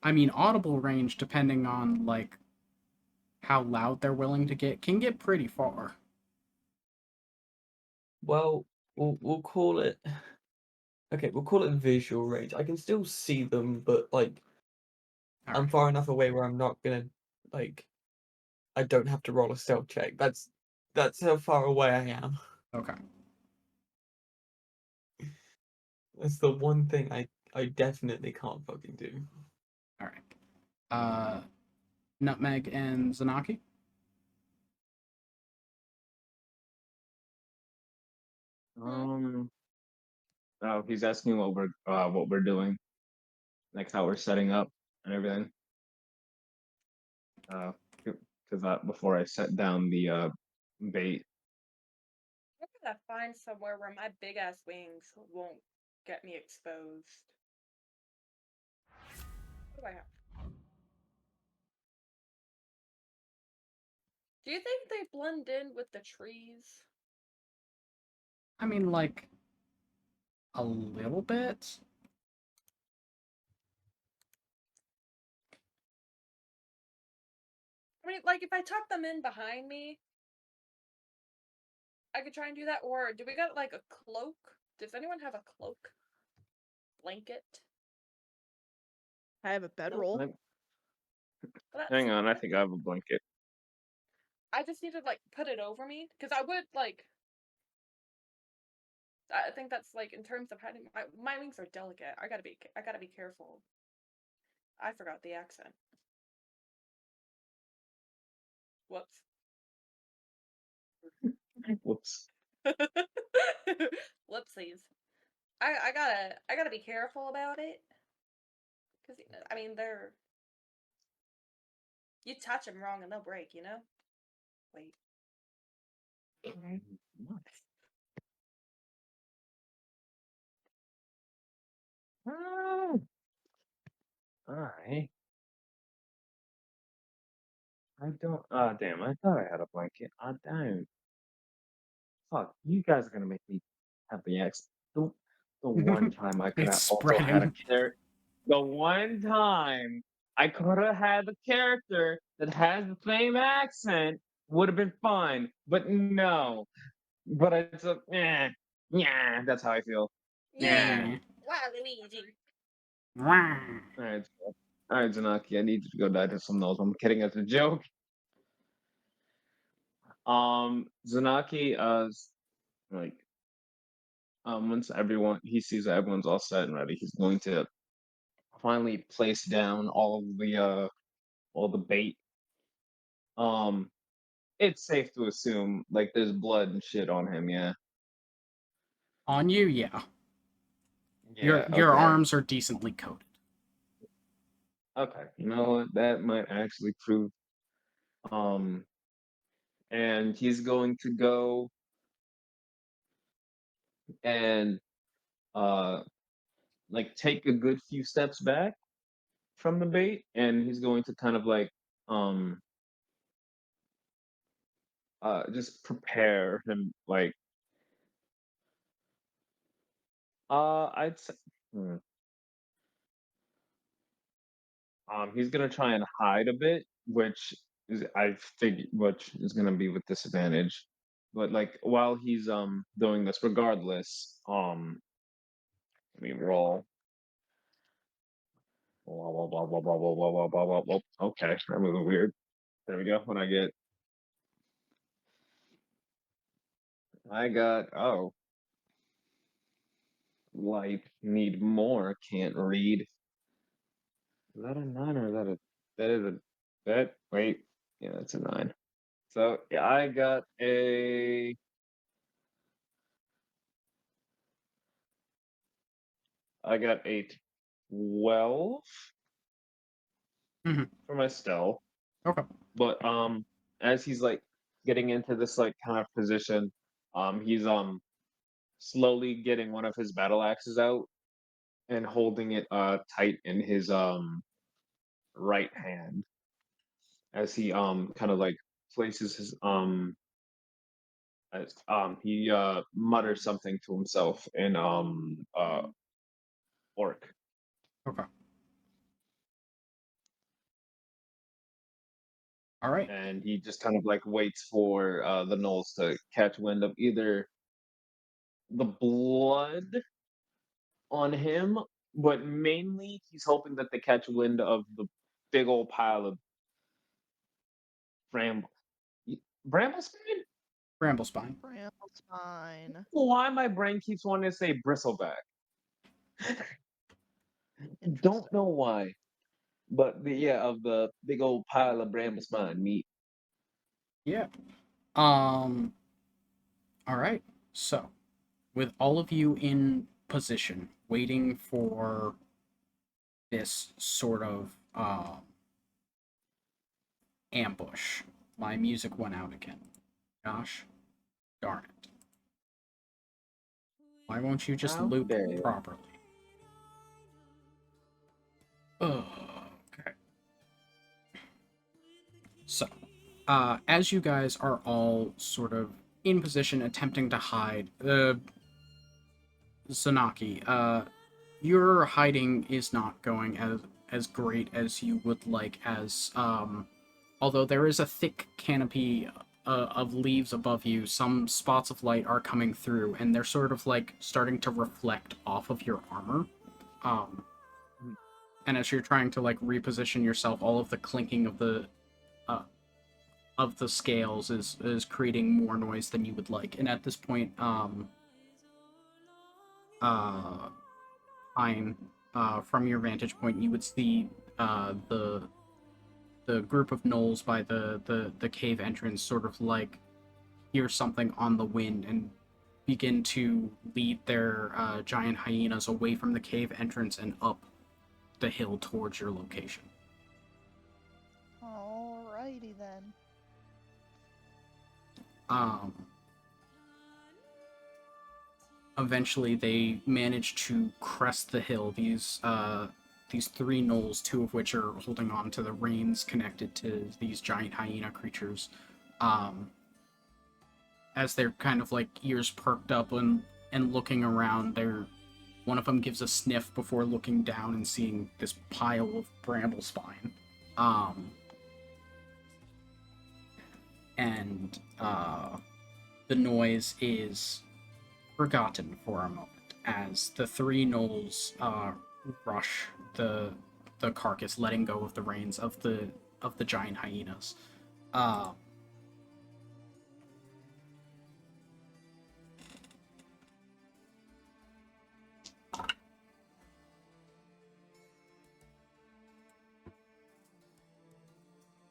I mean, audible range, depending on like how loud they're willing to get, can get pretty far. Well, we'll call it. Okay, we'll call it visual range. I can still see them, but like, I'm Alright. far enough away where I'm not gonna like. I don't have to roll a stealth check. That's how far away I am. Okay. That's the one thing I definitely can't fucking do. Alright. Nutmeg and Zanaki? Oh, he's asking what we're doing, like how we're setting up and everything. Because before I set down the bait. I'm gonna find somewhere where my big ass wings won't get me exposed. What do I have? Do you think they blend in with the trees? I mean, like, a little bit. I mean, like, if I tuck them in behind me, I could try and do that. Or do we got, like, a cloak? Does anyone have a cloak? Blanket? I have a bedroll. Well, that's Hang on, I fine. think I have a blanket. I just need to, like, put it over me. Because I would, like... I think that's like in terms of hiding. My wings are delicate. I gotta be careful. I forgot the accent. Whoops. Whoops. Whoopsies. I gotta be careful about it. Cause I mean they're you touch them wrong and they'll break. You know. Wait. Alright. I don't. Ah, damn. I thought I had a blanket. I don't. Fuck. You guys are gonna make me have the accent. The one time I could It's have also had a spreading. character. The one time I could have had a character that has the same accent would have been fine. But no. But it's a. Yeah. That's how I feel. Yeah. Yeah. Wow, Luigi. Alright. Alright, Zanaki. I need you to go die to some Gnolls. I'm kidding. It's a joke. Zanaki, like, once everyone he sees that everyone's all set and ready, he's going to finally place down all the bait. Um, it's safe to assume like there's blood and shit on him. Yeah. On you, yeah. Yeah. Your Okay. arms are decently coated. Okay. You know what? That might actually prove. Um, and he's going to go and uh like take a good few steps back from the bait, and he's going to kind of like um just prepare him like I'd say hmm, he's gonna try and hide a bit, which is I think which is gonna be with disadvantage. But like while he's doing this, regardless, let me roll. Blah, blah, blah, blah, blah, blah, blah, blah, blah, blah, blah. Okay, I'm moving weird. There we go. When I got light, need more, can't read. Is that a nine or is that is a that wait, yeah, that's a nine. So yeah, I got a 12 Mhm. for my stealth. Okay. But as he's like getting into this like kind of position, he's slowly getting one of his battle axes out and holding it tight in his right hand as he kind of like places his as he mutters something to himself in orc. Okay. All right. And he just kind of like waits for the gnolls to catch wind of either the blood on him, but mainly he's hoping that they catch wind of the big old pile of bramble. Bramble spine? Bramblespine. Bramblespine. Why my brain keeps wanting to say bristleback? Interesting. Don't know why, but yeah, of the big old pile of bramble spine meat. Yeah. All right. So, with all of you in position, waiting for this sort of ambush, my music went out again. Gosh, darn it. Why won't you just How loop dare. properly? Okay. So, as you guys are all sort of in position attempting to hide, Zanaki, your hiding is not going as great as you would like, as although there is a thick canopy of leaves above you, some spots of light are coming through, and they're sort of like starting to reflect off of your armor. Um, and as you're trying to like reposition yourself, all of the clinking uh, of the scales is creating more noise than you would like. And at this point, Pine, from your vantage point, you would see the group of gnolls by the cave entrance sort of like hear something on the wind and begin to lead their giant hyenas away from the cave entrance and up the hill towards your location. Alrighty then. Eventually, they manage to crest the hill. These three gnolls, two of which are holding on to the reins connected to these giant hyena creatures, as they're kind of like ears perked up and looking around. One of them gives a sniff before looking down and seeing this pile of bramble spine. And the noise is forgotten for a moment as the three gnolls rush the carcass, letting go of the reins of the giant hyenas.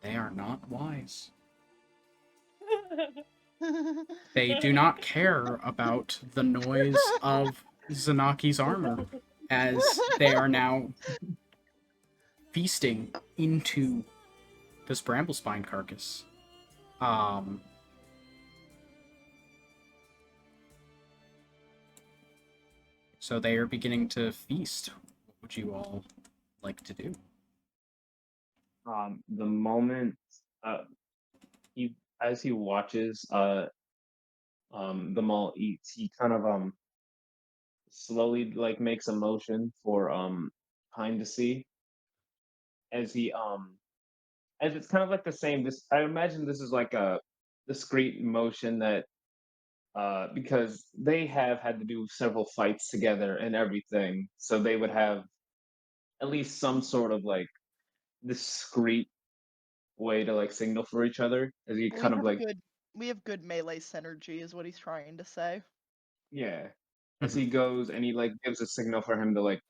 They are not wise. They do not care about the noise of Zanaki's armor, as they are now feasting into this bramblespine carcass. So they are beginning to feast. What would you all like to do? The moment he as he watches the mall eats, he kind of slowly like makes a motion for Pine to see as he as it's kind of like the same. This I imagine this is like a discrete motion that because they have had to do several fights together and everything, so they would have at least some sort of like discrete way to like signal for each other as you We kind of have like good melee synergy, is what he's trying to say. yeah as he goes and he like gives a signal for him to like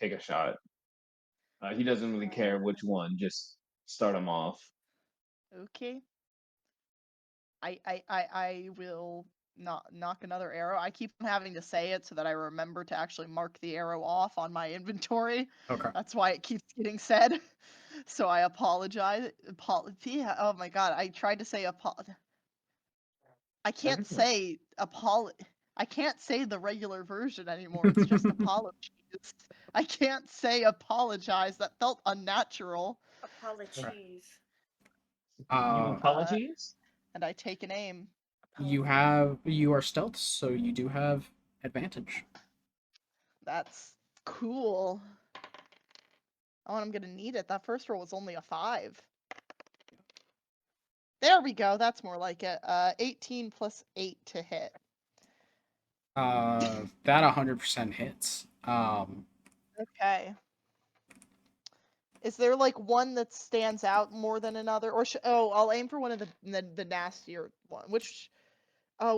take a shot. He doesn't really care which one, just start him off. Okay. I will not knock another arrow. I keep on having to say it so that I remember to actually mark the arrow off on my inventory. Okay. That's why it keeps getting said. So I apologize. Yeah, oh my god, I tried to say I can't Everything. say I can't say the regular version anymore. It's just apologies. I can't say apologize. That felt unnatural. Apologies. You Uh, apologies? And I take an aim. you are stealth, so you do have advantage. That's cool. Oh, and I'm gonna need it. That first roll was only a 5. There we go. That's more like it. 18 plus 8 to hit. That 100% hits. Okay. Is there like one that stands out more than another, or I'll aim for one of the nastier one. Which,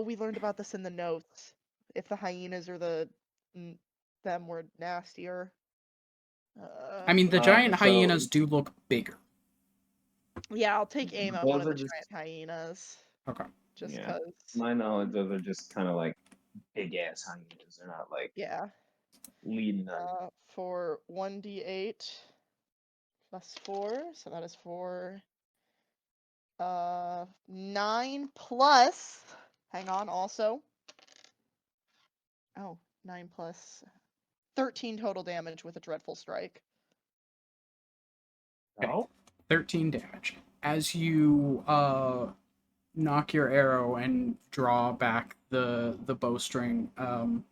we learned about this in the notes. If the hyenas or them were nastier. I mean, the giant So hyenas do look bigger. Yeah, I'll take aim at one those of are the just giant hyenas. Okay. Just yeah. cause. My knowledge, those are just kind of like big ass hyenas. They're not like Yeah. leading on. For 1d8 plus 4, so that is 4. 9 plus. Hang on, also. Oh, 9 plus 13 total damage with a dreadful strike. Okay. Oh, 13 damage. As you knock your arrow and draw back the bowstring,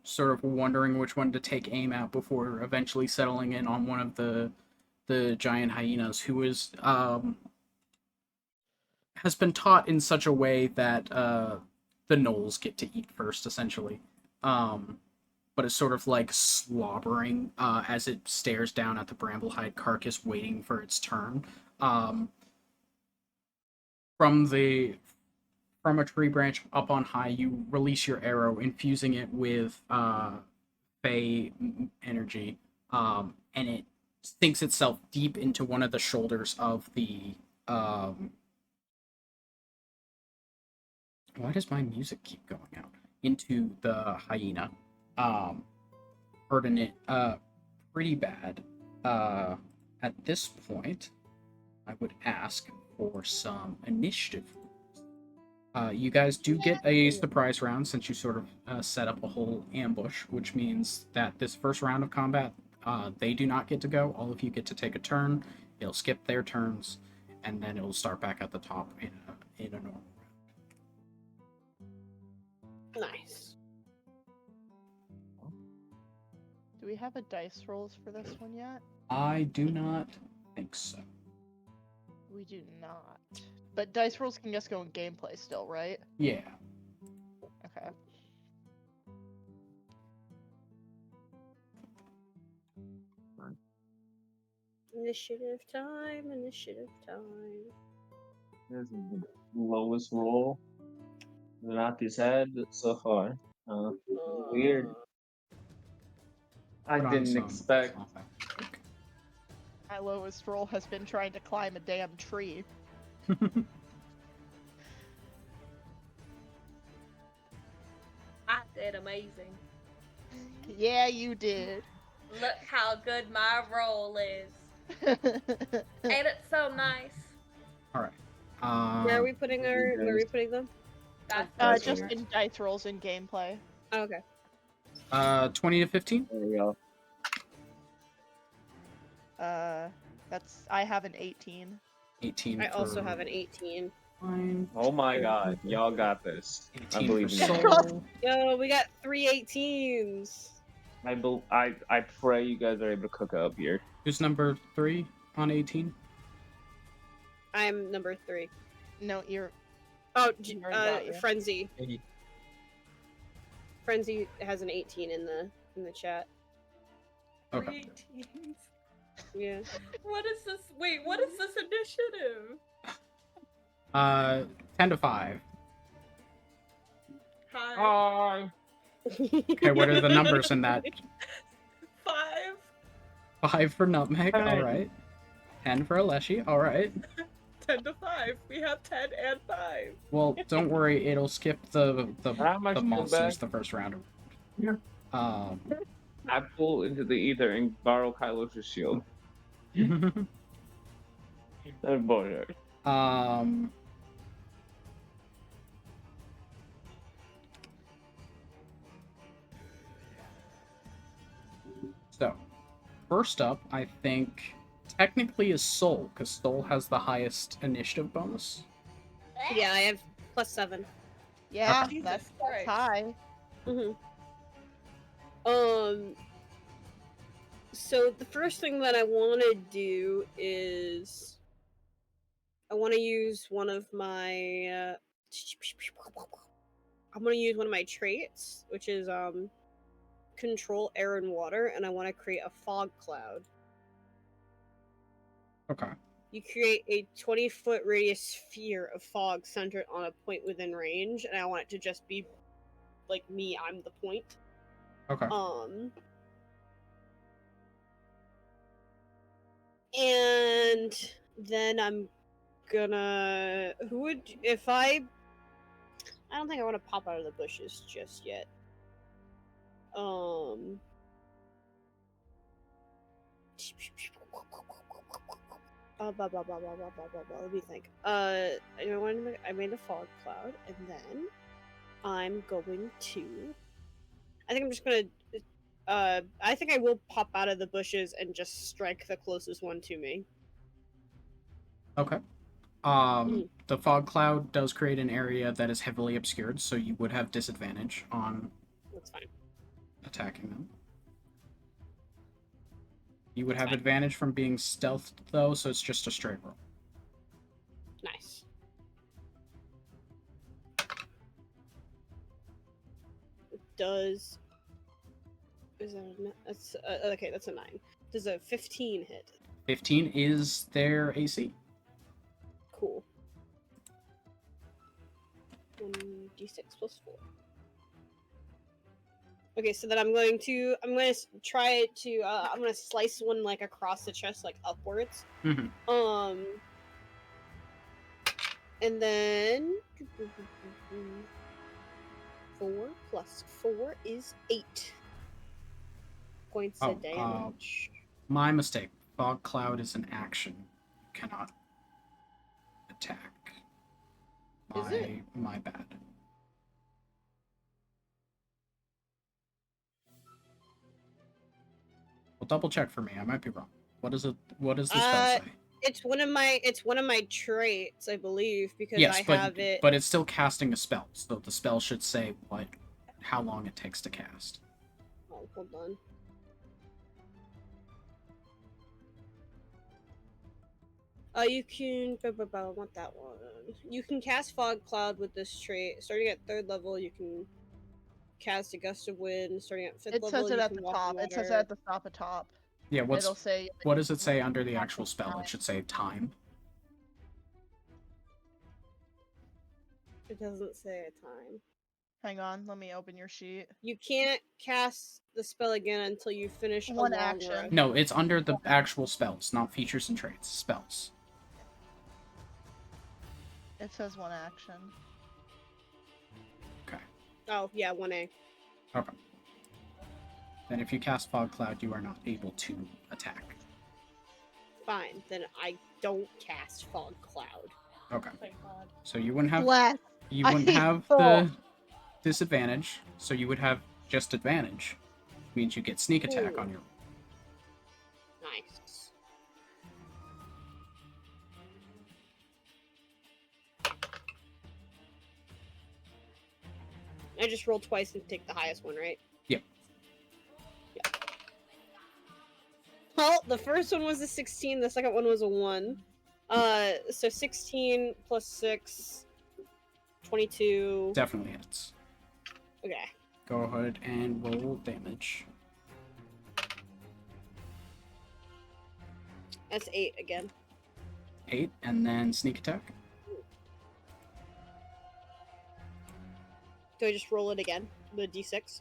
sort of wondering which one to take aim at before eventually settling in on one of the giant hyenas, who is has been taught in such a way that the gnolls get to eat first, essentially. But is sort of like slobbering as it stares down at the bramblehide carcass, waiting for its turn. From the from a tree branch up on high, you release your arrow, infusing it with fey energy, and it sinks itself deep into one of the shoulders of the. Why does my music keep going out? Into the hyena, hurting it pretty bad. At this point, I would ask for some initiative. You guys do get a surprise round since you sort of set up a whole ambush, which means that this first round of combat, they do not get to go. All of you get to take a turn. It'll skip their turns, and then it'll start back at the top in a normal round. Nice. Do we have a dice rolls for this one yet? I do not think so. We do not. But dice rolls can just go in gameplay still, right? Yeah. Okay. Initiative time, initiative time. This is the lowest roll that he's had so far. Weird. I Put on didn't some expect. cloth fabric. My lowest roll has been trying to climb a damn tree. I did amazing. Yeah, you did. Look how good my roll is. Ain't it so nice? All right. Where are we putting where are we putting them? That's Dice just rolls. in dice rolls in gameplay. Oh, okay. 20 to 15. There we go. I have an 18. 18. I also for have an 18. Mine. Oh my god, y'all got this. 18 I believe for in you. soul. Yo, we got 3 18s. I pray you guys are able to cook up here. Who's number 3 on 18? I'm number 3. No, you're. Oh, You already got you. Frenzy. 80. Frenzy has an 18 in the chat. Okay. 18s. Yeah. What is this? Wait, what is this initiative? 10 to 5. Hi. Okay, what are the numbers in that? 5. 5 for Nutmeg. Alright. All right. 10 for Aleshi. All right. 10 to 5. We have 10 and 5. Well, don't worry. It'll skip the How much the go monsters back? the first round. Yeah. Um. I pull into the ether and borrow Kylos' shield. That boy. um. So, first up, I think technically is Soul, because Soul has the highest initiative bonus. Yeah, I have +7. Yeah, Jesus that's Christ. high. Mhm. So the first thing that I want to do is I want to use one of my I'm going to use one of my traits, which is control air and water, and I want to create a fog cloud. Okay. You create a 20-foot radius sphere of fog centered on a point within range, and I want it to just be like me, I'm the point. Okay. And then I'm gonna I don't think I want to pop out of the bushes just yet. Let me think. I made a fog cloud, and then I'm going to. I think I'm just gonna. I think I will pop out of the bushes and just strike the closest one to me. Okay. The fog cloud does create an area that is heavily obscured, so you would have disadvantage on That's fine. attacking them. You would have advantage from being stealthed, though, so it's just a straight roll. Nice. It does. Is that that's okay? That's a 9. Does a 15 hit? 15 is their AC. Cool. 1d6 plus 4. Okay, so then I'm going to try to I'm gonna slice one like across the chest, like upwards. Mhm. And then 4 plus 4 is 8 points Oh, of damage. My mistake. Fog cloud is an action. You cannot attack. Is it? My bad. Well, double check for me. I might be wrong. What does the spell say? It's one of my traits, I believe, because Yes, I have it. but it's still casting a spell, so the spell should say how long it takes to cast. Oh, hold on. You can. I want that one. You can cast Fog Cloud with this trait. Starting at 3rd level, you can cast a gust of wind. Starting at 5th It level, says it you at can the walk on top. It says it water. at the top of top. Yeah, It'll say. what does it say under the actual spell? It should say time. It doesn't say a time. Hang on, let me open your sheet. You can't cast the spell again until you finish One a long action. rest. No, it's under the actual spells, not features and traits. Spells. It says one action. Okay. Oh yeah, 1A. Okay. Then if you cast Fog Cloud, you are not able to attack. Fine, then I don't cast Fog Cloud. Okay. Thank God. So you wouldn't have Bless. the Oh. disadvantage, so you would have just advantage. Means you get sneak attack Ooh. on your. Nice. I just roll twice and take the highest one, right? Yep. Yep. Well, the first one was a 16, the second one was a 1. So 16 plus 6, 22. Definitely hits. Okay. Go ahead and roll damage. That's 8 again. 8, and then sneak attack. Do I just roll it again? The d6?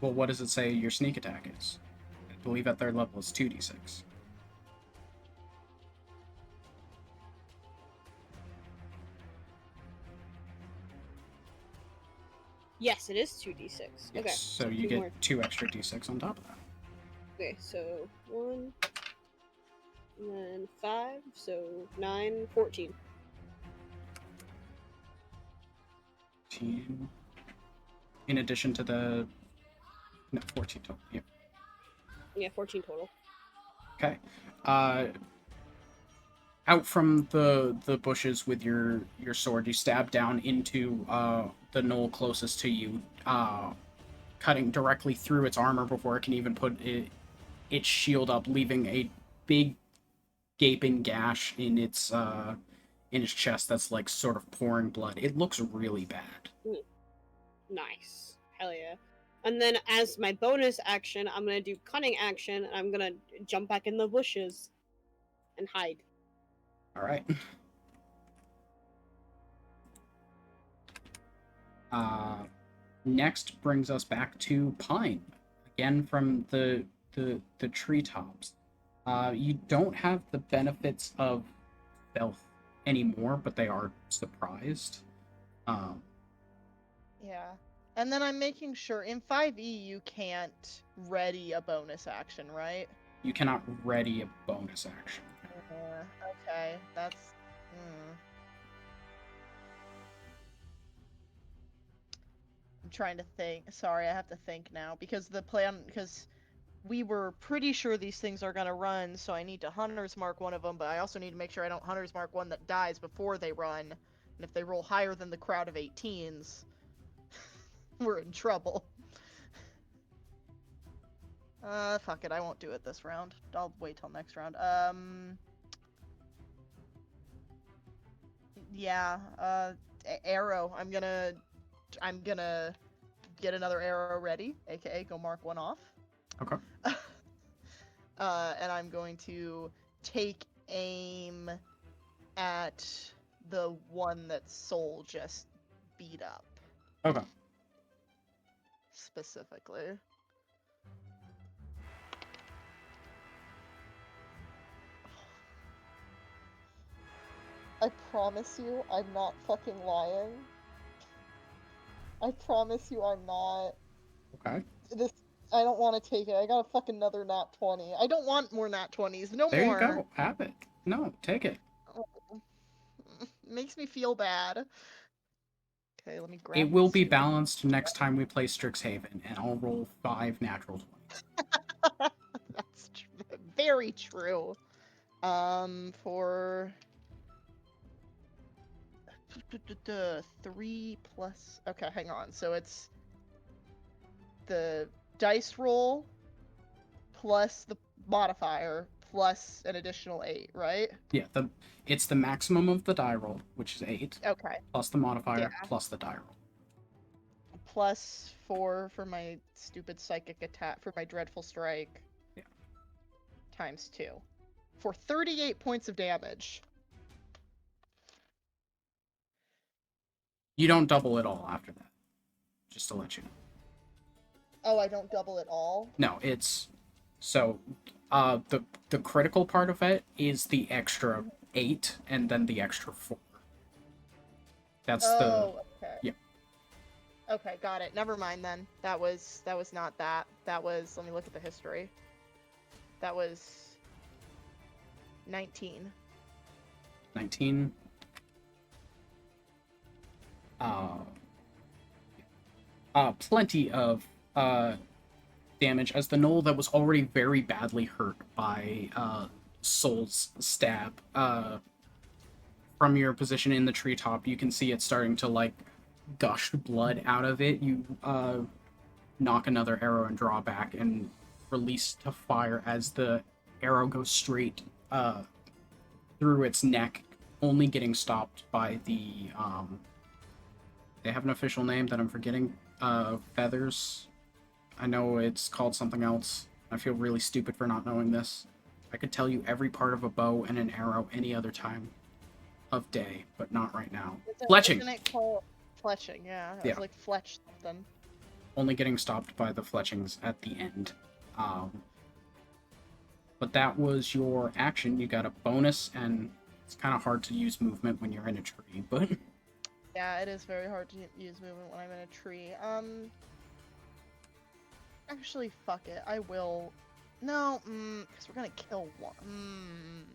Well, what does it say your sneak attack is? I believe at 3rd level it's 2d6. Yes, it is 2d6. Yes, Okay. so you two get more. 2 extra d6 on top of that. Okay, so 1, and then 5, so 9, 14. 14. In addition to the. No, 14 total. Yeah. Yeah, 14 total. Okay. Out from the bushes with your sword, you stab down into the gnoll closest to you, cutting directly through its armor before it can even put its shield up, leaving a big gaping gash in its chest that's like sort of pouring blood. It looks really bad. Nice. Hell yeah. And then as my bonus action, I'm gonna do cunning action, and I'm gonna jump back in the bushes and hide. All right. Next brings us back to Pine, again from the treetops. You don't have the benefits of stealth anymore, but they are surprised. Yeah. And then I'm making sure in 5e you can't ready a bonus action, right? You cannot ready a bonus action. Okay, that's. I'm trying to think. Sorry, I have to think now because because we were pretty sure these things are gonna run, so I need to hunter's mark one of them, but I also need to make sure I don't hunter's mark one that dies before they run. And if they roll higher than the crowd of 18s, we're in trouble. Fuck it, I won't do it this round. I'll wait till next round. Yeah, arrow. I'm gonna get another arrow ready, aka go mark one off. Okay. And I'm going to take aim at the one that Soul just beat up. Okay. specifically. I promise you, I'm not fucking lying. I promise you, I'm not. Okay. This. I don't want to take it. I got a fucking another nat 20. I don't want more nat 20s. No There you more. go. Have it. No, take it. Makes me feel bad. Okay, let me grab. It will my be stupid- balanced next time we play Strixhaven, and I'll roll 5 natural 20s. That's very true. For 3 plus. Okay, hang on. So it's the dice roll plus the modifier plus an additional 8, right? Yeah, it's the maximum of the die roll, which is 8, Okay. plus the modifier, Yeah. plus the die roll. Plus 4 for my stupid psychic attack, for my dreadful strike. Yeah. Times 2. For 38 points of damage. You don't double it all after that. Just to let you know. Oh, I don't double it all? No, it's so the critical part of it is the extra 8 and then the extra 4. That's okay. Yeah. Okay, got it. Never mind then. That was not that. That was, let me look at the history. That was 19. 19. Plenty of damage as the gnoll that was already very badly hurt by Soul's stab. From your position in the treetop, you can see it starting to like gush blood out of it. You knock another arrow and draw back and release to fire as the arrow goes straight through its neck, only getting stopped by the they have an official name that I'm forgetting. Feathers. I know it's called something else. I feel really stupid for not knowing this. I could tell you every part of a bow and an arrow any other time of day, but not right now. Fletching. Isn't it called fletching? Yeah. It Yeah. was like fletch something. Only getting stopped by the fletchings at the end. But that was your action. You got a bonus, and it's kind of hard to use movement when you're in a tree, but Yeah, it is very hard to use movement when I'm in a tree. Actually, fuck it. I will. No, because we're gonna kill one.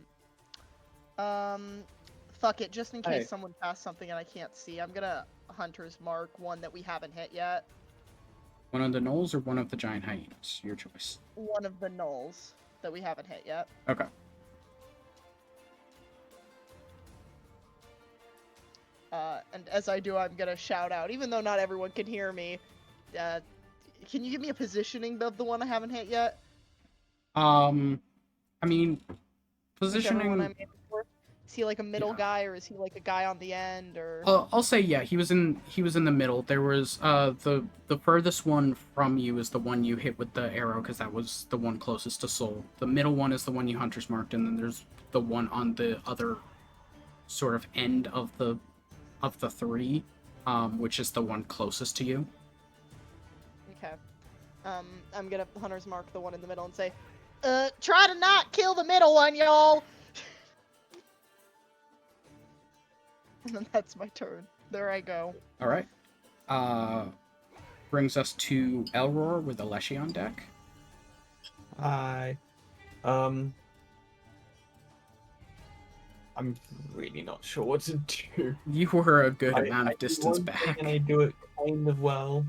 Fuck it. Just in case Hey. someone passed something and I can't see, I'm gonna hunter's mark one that we haven't hit yet. one of the gnolls or one of the giant hyenas? Your choice. One of the gnolls that we haven't hit yet. Okay. And as I do, I'm gonna shout out, even though not everyone can hear me. Can you give me a positioning of the one I haven't hit yet? I mean, Whichever one I'm positioning. aiming for. Is he like a middle Yeah. guy, or is he like a guy on the end, or? I'll say yeah. He was in the middle. There was the furthest one from you is the one you hit with the arrow because that was the one closest to Soul. The middle one is the one you hunters marked, and then there's the one on the other sort of end of the 3, which is the one closest to you. Okay. I'm gonna hunter's mark the one in the middle and say, try to not kill the middle one, y'all! And then that's my turn. There I go. All right. Brings us to Elror with Aleshi on deck. Hi. I'm really not sure what to do. You were a good amount I of do distance one thing back. and I do it kind of well.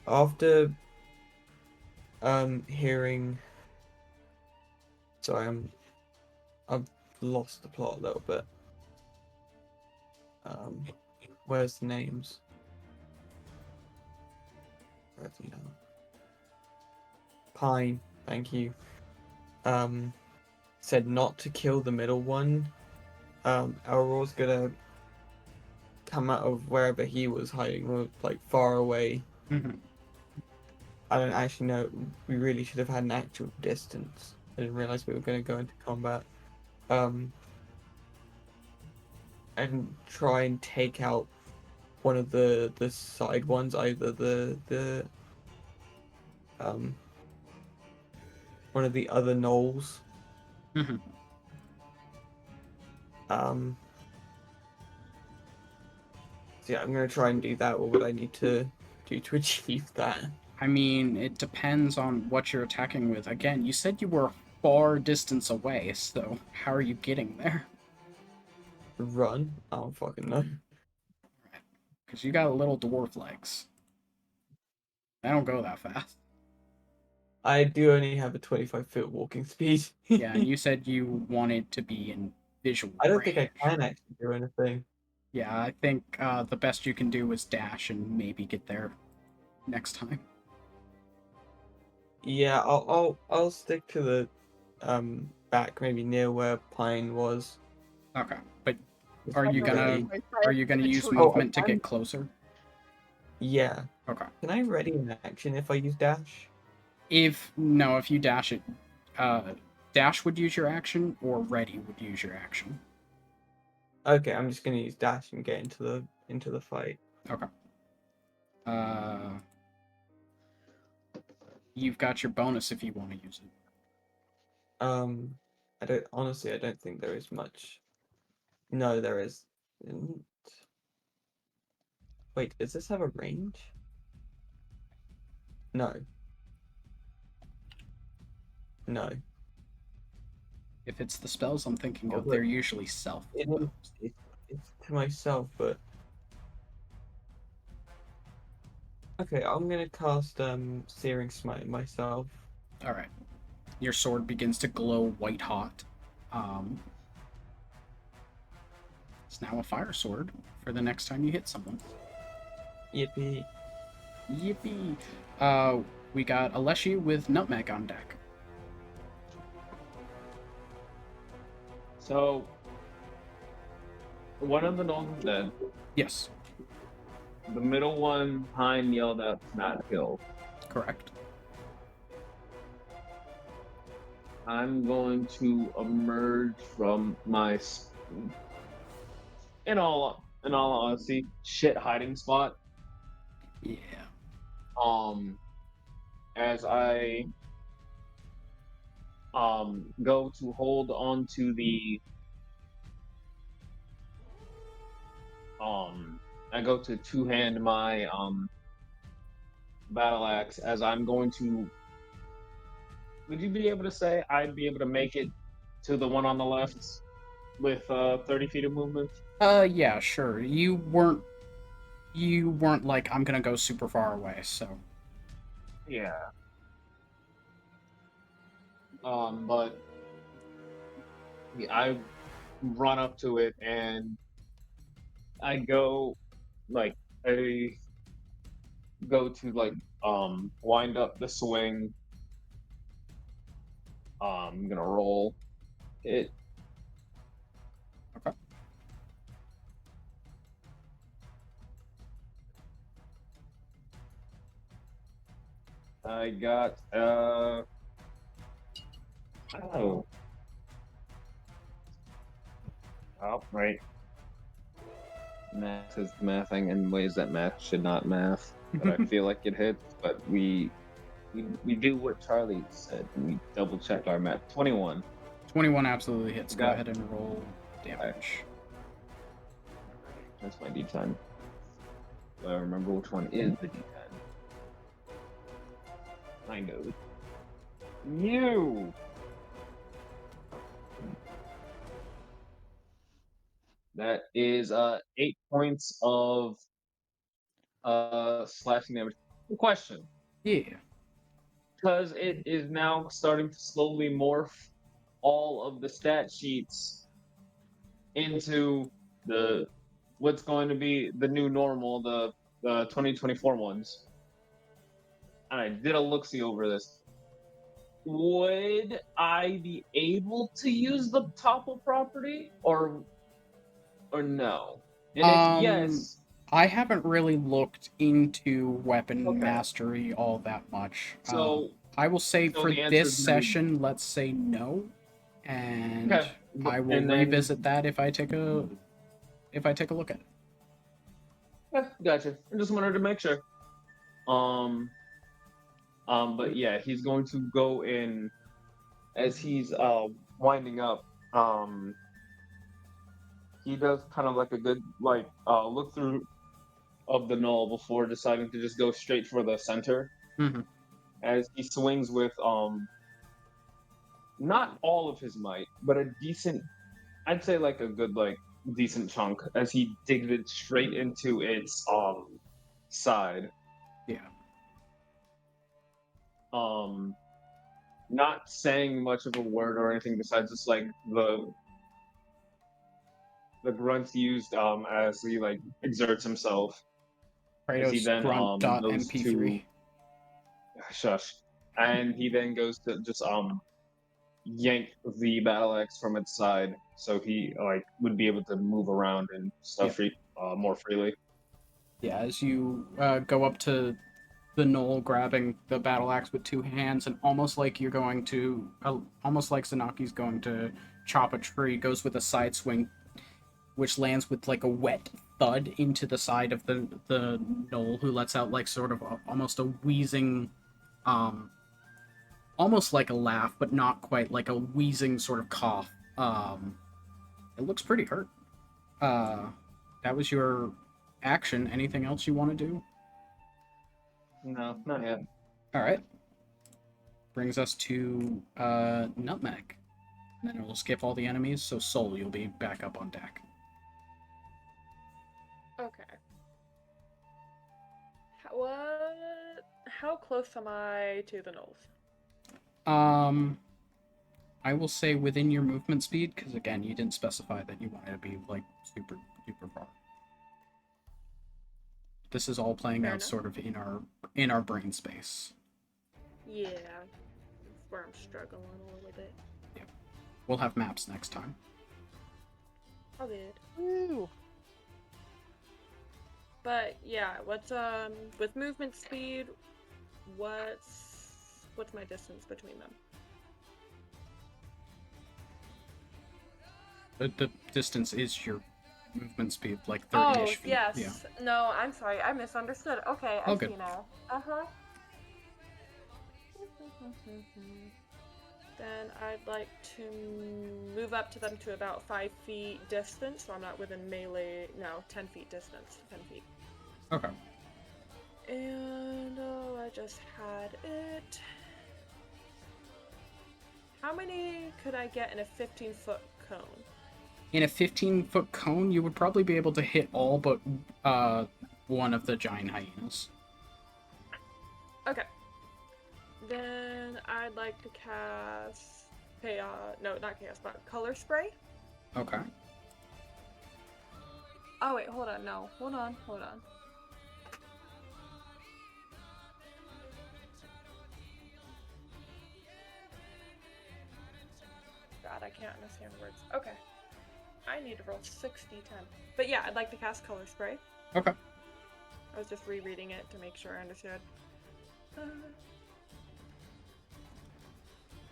After hearing, sorry, I've lost the plot a little bit. Where's the names? Where's the Pine, thank you. Said not to kill the middle one. Elror's gonna come out of wherever he was hiding, like far away. Mhm. I don't actually know. We really should have had an actual distance. I didn't realize we were going to go into combat. And try and take out one of the side ones, either the one of the other Gnolls. Mhm. So yeah, I'm gonna try and do that. What would I need to do to achieve that? I mean, it depends on what you're attacking with. Again, you said you were a far distance away, so how are you getting there? Run? I don't fucking know. Because you got little dwarf legs. They don't go that fast. I do only have a 25-foot walking speed. Yeah, and you said you wanted to be in visual I don't range. think I can actually do anything. Yeah, I think the best you can do is dash and maybe get there next time. Yeah, I'll stick to the back, maybe near where Pine was. Okay, but It's are you not gonna really- use tree. movement I to get can- closer? Yeah. Okay. Can I ready an action if I use dash? If you dash it, dash would use your action, or ready would use your action. Okay, I'm just gonna use dash and get into the fight. Okay. You've got your bonus if you want to use it. I don't think there is much. No, there is. Wait, does this have a range? No. No. If it's the spells I'm thinking Oh, of, but they're usually self It spells. is, it's to myself, but okay, I'm gonna cast Searing Smite myself. All right. Your sword begins to glow white hot. It's now a fire sword for the next time you hit someone. Yippee! Yippee! We got Aleshi with Nutmeg on deck. So, one of the Gnolls is dead. Yes, The middle one, Pine yelled out, "Not kill." correct. I'm going to emerge from my, in all honesty, shit hiding spot. Yeah. As I go to hold on to the I go to two-hand my battle axe as I'm going to. Would you be able to say I'd be able to make it to the one on the left with 30 feet of movement? Yeah, sure. You weren't like, I'm gonna go super far away, so. Yeah. But yeah, I run up to it and I go like I go to wind up the swing. I'm gonna roll it. Okay. I got oh right. Math is mathing in ways that math should not math. But I feel like it hits. But we do what Charlie said. We double check our math. 21. 21 absolutely hits. Go Got- ahead and roll damage. That's my D10. Do I remember which one is the D10? I know. You. That is 8 points of slashing damage. Question. Yeah. Because it is now starting to slowly morph all of the stat sheets into the what's going to be the new normal, the 2024 ones. And I did a look-see over this. Would I be able to use the topple property or no? And if yes, I haven't really looked into weapon Okay. mastery all that much. so I will say so for the answer this is gonna be- session, let's say no, and Okay. I will And then- revisit that if I take a look at it. Yeah, gotcha. I just wanted to make sure. Um, but yeah, he's going to go in as he's winding up. Um, he does kind of like a good look through of the null before deciding to just go straight for the center Mm-hmm. as he swings with not all of his might, but a decent, I'd say like a good decent chunk as he digs it straight into its side. Yeah. Um, not saying much of a word or anything besides just like the grunts used as he like exerts himself as he Kratos then grunt dot goes mp3. to shush, and he then goes to just yank the battle axe from its side so he like would be able to move around and Yeah. stuff more freely. Yeah, as you go up to the knoll, grabbing the battle axe with two hands, and almost like you're going to, almost like Zanaki's going to chop a tree, goes with a side swing, which lands with like a wet thud into the side of the knoll, who lets out like sort of almost a wheezing, um, almost like a laugh, but not quite, like a wheezing sort of cough. It looks pretty hurt. That was your action. Anything else you want to do? No, not yet. All right. Brings us to Nutmeg. And then we'll skip all the enemies, so Soul, you'll be back up on deck. Okay. What? How close am I to the Gnolls? I will say within your movement speed, because again, you didn't specify that you wanted to be like super far. This is all playing Fair out enough. sort of in our brain space. Yeah. That's where I'm struggling a little bit. We'll have maps next time. All good. Woo. But yeah, what's with movement speed, what's my distance between them? The distance is your movement speed, like 30-ish Oh, feet. yes. Yeah. No, I'm sorry. I misunderstood. Okay, I All see good. now. Uh-huh. Then I'd like to move up to them to about 5 feet distance, so I'm not within melee. No, 10 feet distance. 10 feet. Okay. And oh, I just had it. How many could I get in a 15-foot cone? In a 15-foot cone, you would probably be able to hit all but one of the giant hyenas. Okay. Then I'd like to cast no, not chaos, but color spray. Okay. Oh wait, hold on, no. Hold on. God, I can't understand words. Okay. I need to roll 60-10. But yeah, I'd like to cast color spray. Okay. I was just rereading it to make sure I understood.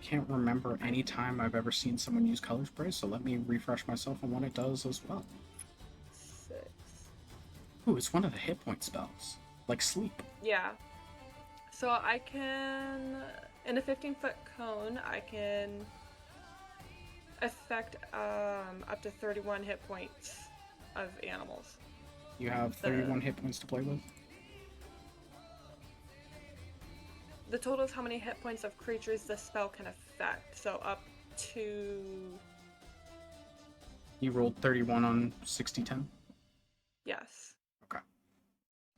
Can't remember any time I've ever seen someone use color spray, so let me refresh myself on what it does as well. 6. Ooh, it's one of the hit point spells. Like sleep. Yeah. So I can, in a 15-foot cone, I can affect up to 31 hit points of animals. You have 31 hit points to play with? The total is how many hit points of creatures the spell can affect. So up to... You rolled 31 on 60-10? Yes. Okay.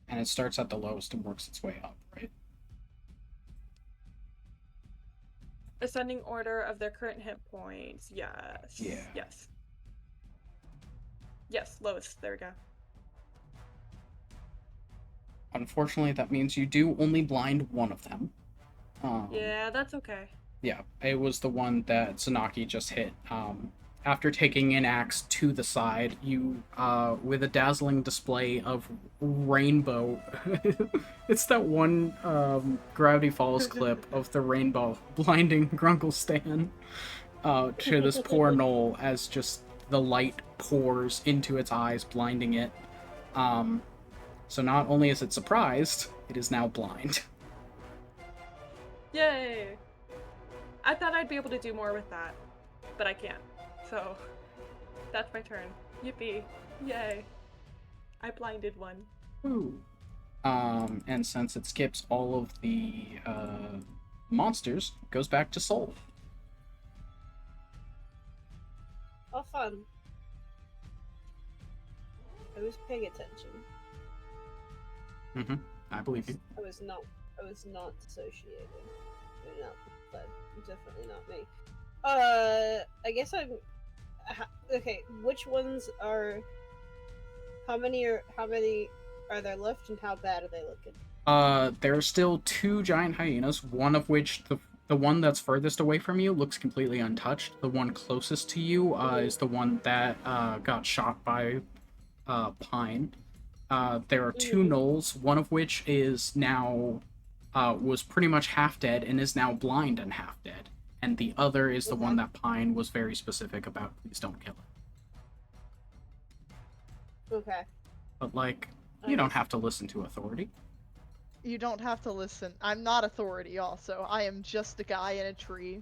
And it starts at the lowest and works its way up, right? Ascending order of their current hit points. Yes. Yeah. Yes, lowest. There we go. Unfortunately, that means you do only blind one of them. Yeah, that's okay. Yeah, it was the one that Tsunaki just hit. After taking an axe to the side, you, with a dazzling display of rainbow, it's that one Gravity Falls clip of the rainbow blinding Grunkle Stan to this poor Gnoll as just the light pours into its eyes, blinding it. So not only is it surprised, it is now blind. Yay! I thought I'd be able to do more with that, but I can't. So, that's my turn. Yippee. Yay. I blinded one. Ooh. And since it skips all of the monsters, it goes back to Soul. Oh, fun. I was paying attention. Mm-hmm. I believe you. I was not associated. No, but definitely not me. I guess I'm. Okay, which ones are? How many are there left, and how bad are they looking? There are still 2 giant hyenas, one of which, the one that's furthest away from you, looks completely untouched. The one closest to you is the one that got shot by Pine. There are 2 gnolls, one of which is now was pretty much half dead and is now blind and half dead. And the other is the one that Pine was very specific about. Please don't kill her. Okay. But like, you don't have to listen to authority. You don't have to listen. I'm not authority also. I am just a guy in a tree.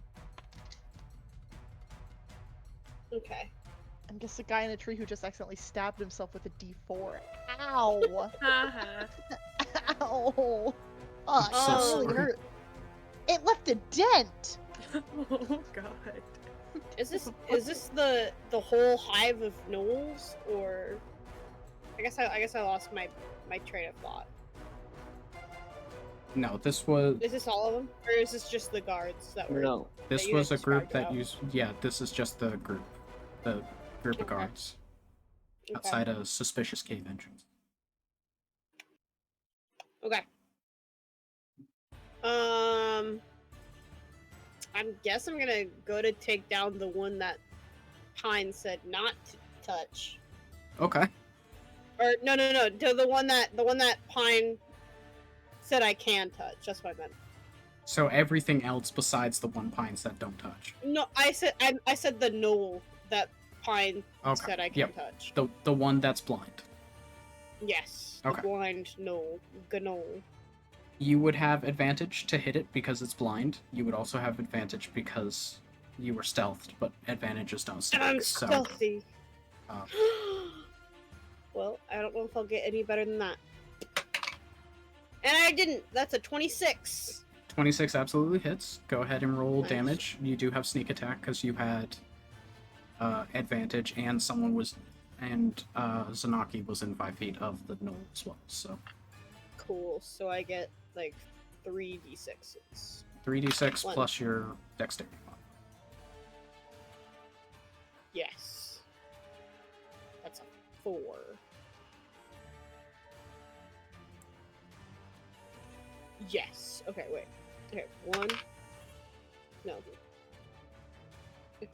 Okay. I'm just a guy in a tree who just accidentally stabbed himself with a D4. Ow! Haha. Ow! Oh, I'm so that really sorry. hurt. It left a dent! Oh god. Is this the whole hive of gnolls, or? I guess I lost my train of thought. No, this was Is this all of them, or is this just the guards that were? No. this you was a had group described that out? used. Yeah, this is just the group of Okay. guards Okay. outside a suspicious cave entrance. Okay. I guess I'm gonna go to take down the one that Pine said not to touch. Okay. Or no, the one that Pine said I can touch. That's what I meant. So everything else besides the one Pine said don't touch. No, I said the gnoll that Pine Okay. said I can Yep. touch. The one that's blind. Yes. Okay. The blind gnoll. You would have advantage to hit it because it's blind. You would also have advantage because you were stealthed, but advantages don't And I'm stack. So stealthy. uh, Well, I don't know if I'll get any better than that. And I didn't. That's a 26. 26 absolutely hits. Go ahead and roll Nice. damage. You do have sneak attack because you had advantage, and Zanaki was in 5 feet of the gnoll as well. So Cool. So I get like 3d6s. 3d6 One. plus your dexterity. Yes. That's a 4. Yes. Okay, wait. Okay, 1. No. Okay.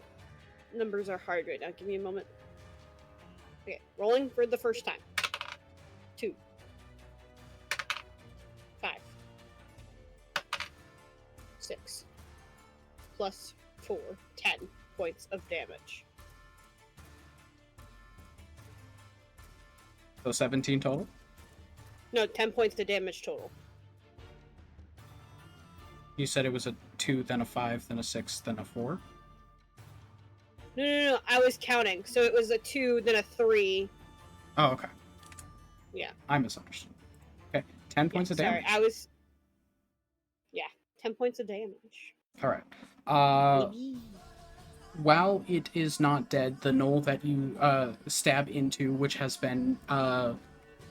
Numbers are hard right now. Give me a moment. Okay, rolling for the first time. 2. 5. 6. Plus 4. 10 points of damage. So 17 total. No, 10 points of damage total. You said it was a 2, then a 5, then a 6, then a 4. No. I was counting. So it was a 2, then a 3. Oh, okay. Yeah. I misunderstood. Okay, 10 points of damage. Sorry, I was. Yeah, 10 points of damage. All right. While it is not dead, the gnoll that you stab into, which has been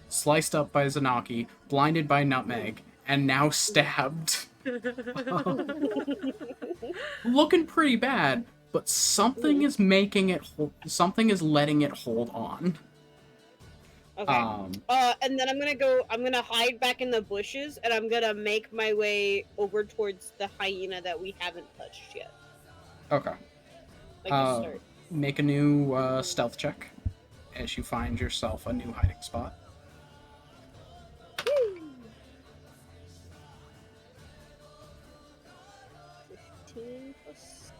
sliced up by Zanaki, blinded by Nutmeg, and now stabbed, looking pretty bad, but something is making it something is letting it hold on. Okay. And then I'm gonna hide back in the bushes, and I'm gonna make my way over towards the hyena that we haven't touched yet. Okay. Like, just start. Make a new stealth check as you find yourself a new hiding spot. Woo! 15 plus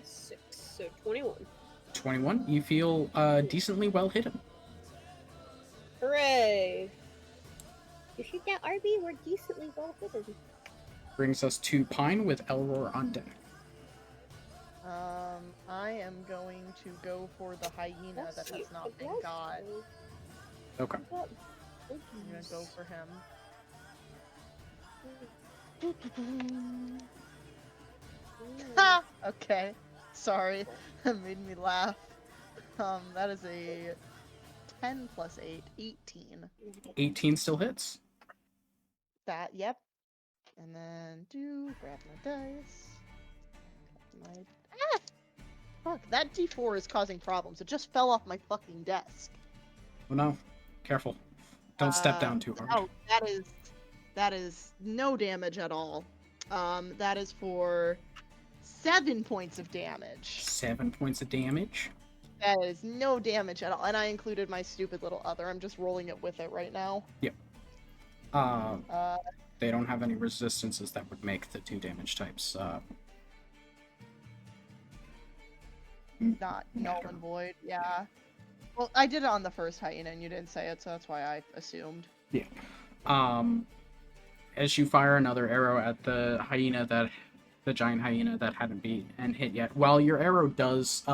6, so 21. 21. You feel decently well hidden. Yay! You should get RB. We're decently well fitted. Brings us to Pine with Elror on deck. I am going to go for the hyena that has not been got. Okay. I'm gonna go for him. Ha! Okay. Sorry. That made me laugh. That is a 10 plus 8, 18. 18 still hits. That, yep. And then grab my dice. My fuck, that D4 is causing problems. It just fell off my fucking desk. Oh no. Careful. Don't step down too hard. Oh, that is no damage at all. That is for 7 points of damage. 7 points of damage. That is no damage at all. And I included my stupid little other. I'm just rolling it with it right now. Yep. They don't have any resistances that would make the 2 damage types. Not null and void, yeah. Well, I did it on the first hyena and you didn't say it, so that's why I assumed. Yeah. As you fire another arrow at the giant hyena that hadn't been hit yet, while your arrow does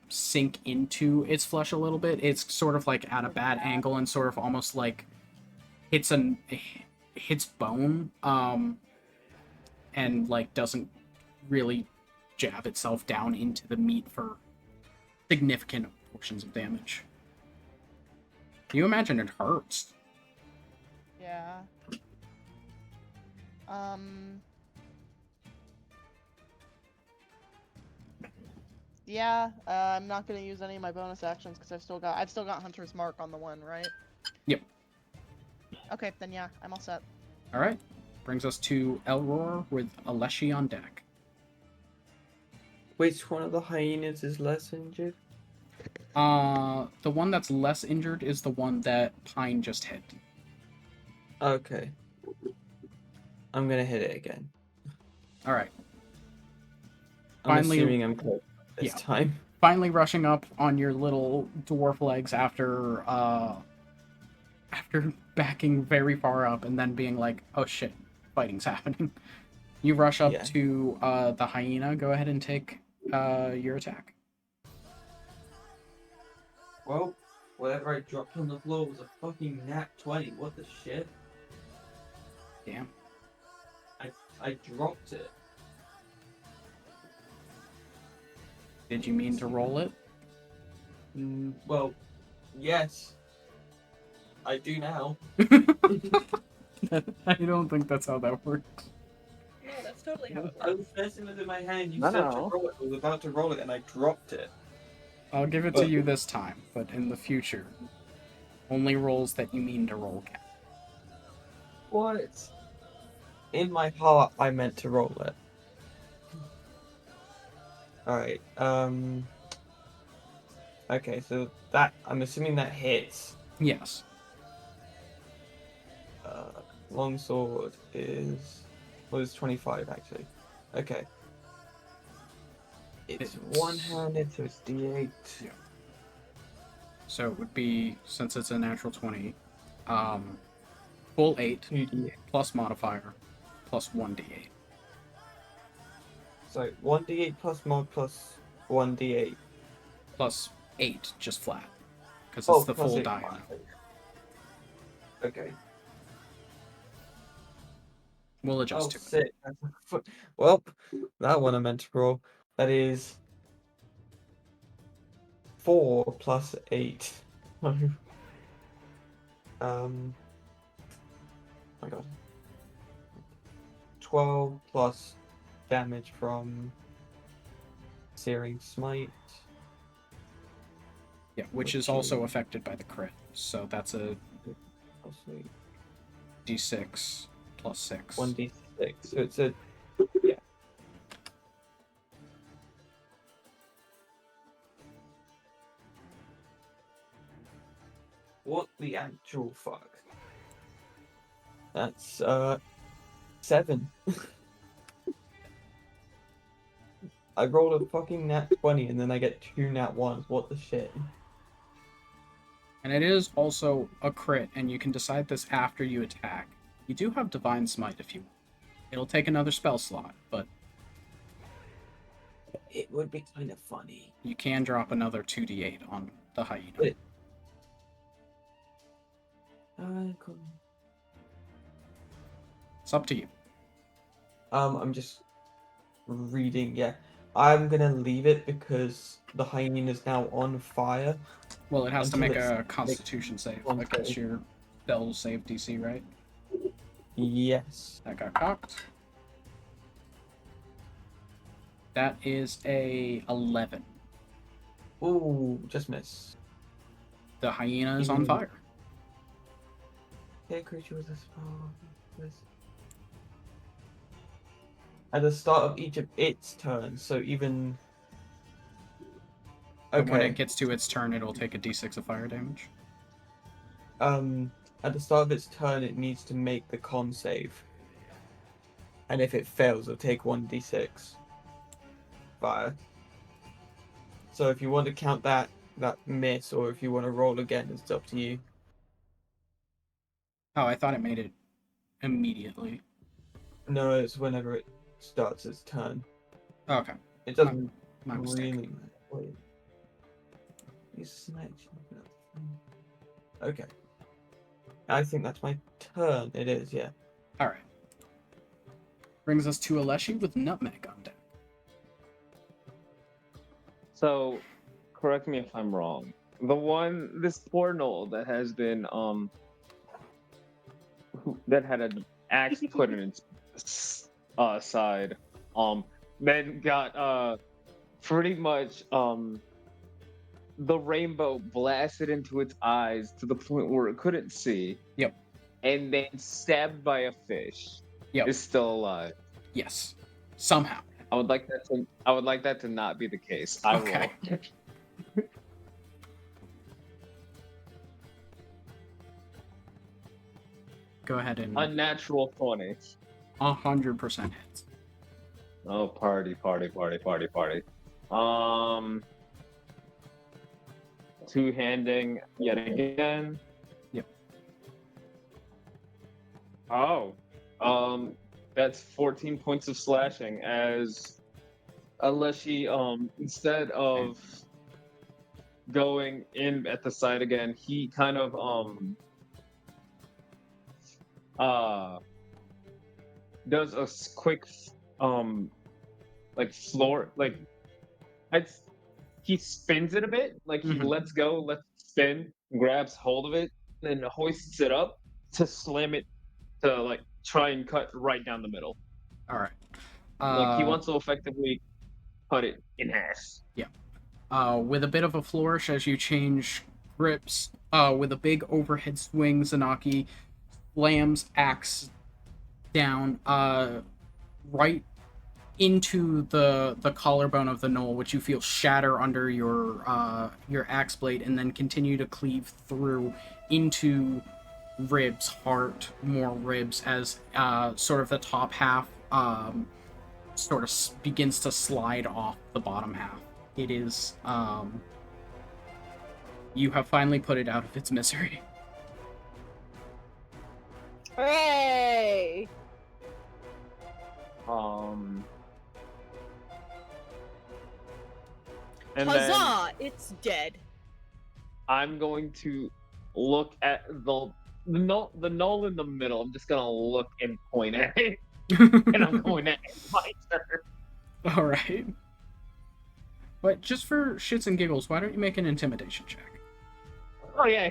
sink into its flesh a little bit, it's sort of like at a bad angle and sort of almost like hits bone, and like doesn't really jab itself down into the meat for significant portions of damage. You imagine it hurts. Yeah. Yeah, I'm not gonna use any of my bonus actions because I've still got Hunter's Mark on the one, right? Yep. Okay, then yeah, I'm all set. All right. Brings us to Elror with Aleshi on deck. Which one of the hyenas is less injured? The one that's less injured is the one that Pine just hit. Okay. I'm gonna hit it again. All right. I'm Finally- assuming I'm close this Yeah. time. Finally rushing up on your little dwarf legs after backing very far up and then being like, oh shit, fighting's happening. You rush up Yeah. to the hyena. Go ahead and take your attack. Well, whatever I dropped on the floor was a fucking nat 20. What the shit? Damn. I dropped it. Did you mean to roll it? Well, yes. I do now. I don't think that's how that works. No, that's totally how it I works. was messing with it in my hand. You No, said no. to roll it. I was about to roll it and I dropped it. I'll give it to you this time, but in the future, only rolls that you mean to roll count. What? In my heart, I meant to roll it. Alright, okay, so that, I'm assuming that hits. Yes. Longsword is, well, it's 25 actually. Okay. It's It's- one-handed, so it's D8. Yeah. So it would be, since it's a natural 20, full 8 2D8. plus modifier plus 1d8. So 1D8 plus mod plus 1D8. Plus 8, just flat. Because Oh, it's the plus full 8. die on it. Okay. We'll adjust Oh, to it. sick. Well, that one I meant to roll. That is 4 plus 8. My God. 12 plus damage from Searing Smite. Yeah, which which is also is- affected by the crit. So that's a Oh, sweet. d6 plus 6. 1d6. So it's a. Yeah. What the actual fuck? That's 7. I rolled a fucking nat 20 and then I get 2 nat 1s. What the shit? And it is also a crit, and you can decide this after you attack. You do have Divine Smite if you want. It'll take another spell slot, but It would be kind of funny. you can drop another 2d8 on the hyena. But cool. It's up to you. I'm just reading. Yeah, I'm gonna leave it because the hyena is now on fire. Well, it has to Until make it's- a Constitution save One against save. your spell save DC, right? Yes. That got cocked. That is a 11. Ooh, just miss. The hyena is on Mhm. fire. Okay, creature with a spell. At the start of each of its turns, so even. And when Okay. it gets to its turn, it'll take a d6 of fire damage. At the start of its turn, it needs to make the con save, and if it fails, it'll take 1d6 fire. So if you want to count that miss, or if you want to roll again, it's up to you. Oh, I thought it made it immediately. No, it's whenever it starts its turn. Okay, It doesn't my mistake. really matter. Wait. You snatch. Okay. I think that's my turn. It is, yeah. Alright. Brings us to Aleshi with Nutmeg on deck. So, correct me if I'm wrong. This poor Gnoll that has been, that had an axe put in its side, then got, pretty much, the rainbow blasted into its eyes to the point where it couldn't see. Yep. And then stabbed by a fish. Yep. Is still alive. Yes. Somehow. I would like that to not be the case. I Okay. will. Go ahead and Unnatural 20. 100% hits. Oh, party. Two-handing yet again. Yep. Oh. That's 14 points of slashing unless she, instead of going in at the side again, he kind of, does a quick, like floor, like, he spins it a bit, like he Mhm. lets it spin, grabs hold of it, and hoists it up to slam it to, like, try and cut right down the middle. Alright. Like, he wants to effectively cut it in half. With a bit of a flourish as you change grips, with a big overhead swing, Zanaki slams axe down, right into the collarbone of the Gnoll, which you feel shatter under your axe blade, and then continue to cleave through into ribs, heart, more ribs, as sort of the top half sort of begins to slide off the bottom half. It is you have finally put it out of its misery. Hooray! And Huzzah! It's dead. I'm going to look at the Gnoll in the middle. I'm just gonna look and point at it, and I'm going to end my turn. All right. But just for shits and giggles, why don't you make an intimidation check? Oh yeah.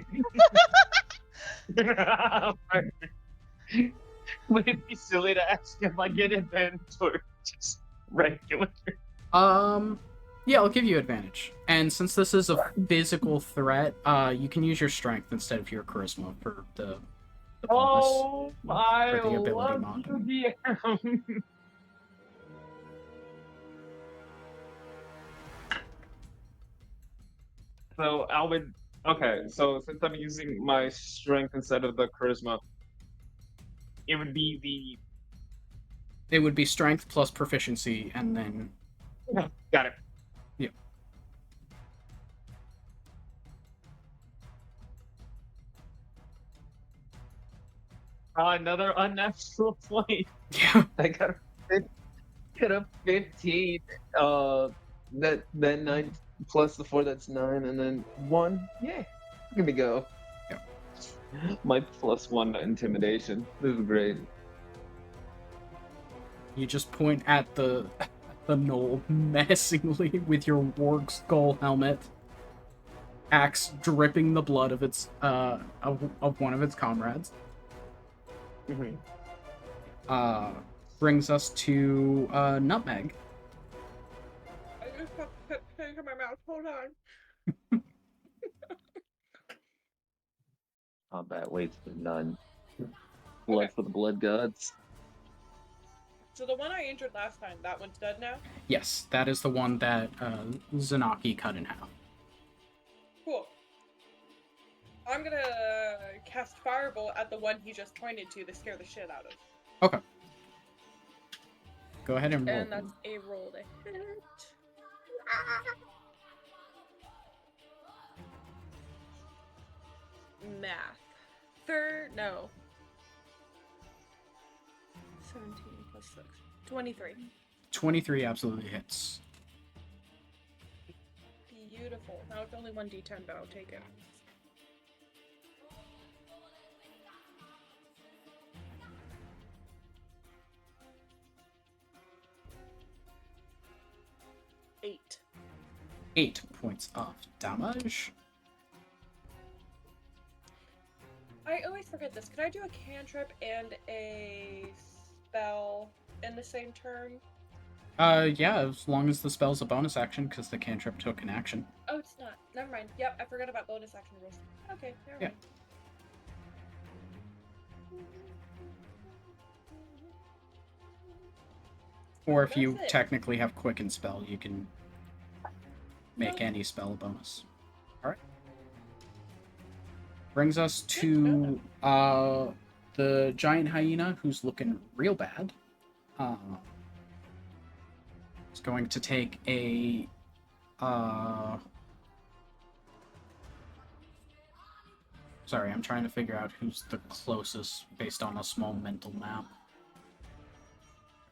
Would it be silly to ask if I get advantage or just regular? Yeah, I'll give you advantage. And since this is a physical threat, you can use your strength instead of your charisma for the bonus. Oh, I For the ability love mod. you, DM. So I would. Okay, so since I'm using my strength instead of the charisma, it would be It would be strength plus proficiency, and then got it. Yeah. Another unnatural 20. Yeah. I got a 15. That 9 plus the 4, that's 9, and then 1. Yeah, look at me go. Yep. My +1 intimidation. This is great. You just point at the gnoll menacingly with your warg skull helmet, axe dripping the blood of its of one of its comrades. Mhm. Brings us to Nutmeg. I just have putting in my mouth. Hold on. Combat waits for none. Blood Okay. for the blood gods. So the one I injured last time, that one's dead now? Yes, that is the one that Zanaki cut in half. Cool. I'm gonna cast Firebolt at the one he just pointed to scare the shit out of. Okay. Go ahead and roll. And that's a roll to hit. Math. No. 17 plus 6. 23. 23 absolutely hits. Beautiful. Now it's only 1d10, but I'll take it. Eight. 8 points of damage. I always forget this. Can I do a cantrip and a spell in the same turn? Yeah, as long as the spell's a bonus action, because the cantrip took an action. Oh, it's not. Never mind. Yep, I forgot about bonus action rules. Okay, never Yeah. mind. Or if you That's it. technically have quicken spell, you can make No. any spell a bonus. Alright. Brings us Good to know to the giant hyena, who's looking real bad. It's going to take a sorry, I'm trying to figure out who's the closest based on a small mental map.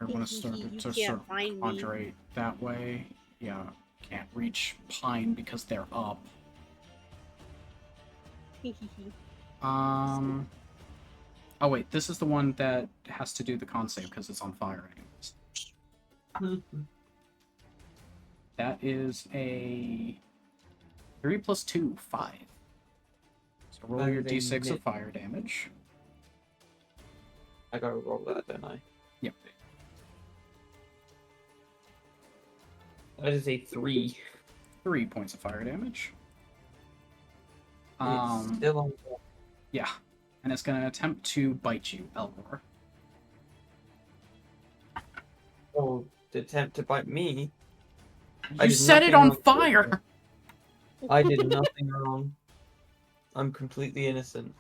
I want to start You to can't sort of find me. conjure that way. Yeah, can't reach Pine because they're up. Oh wait, this is the one that has to do the con save because it's on fire anyways. That is a 3 plus 2, 5. So roll That your is a d6 of fire damage. I gotta roll that, don't I? Yep. That is a 3. 3 points of fire damage. It's still on. Yeah. And it's going to attempt to bite you, Elgor. Oh, to attempt to bite me. I You did set it nothing on wrong. fire! I did nothing wrong. I'm completely innocent.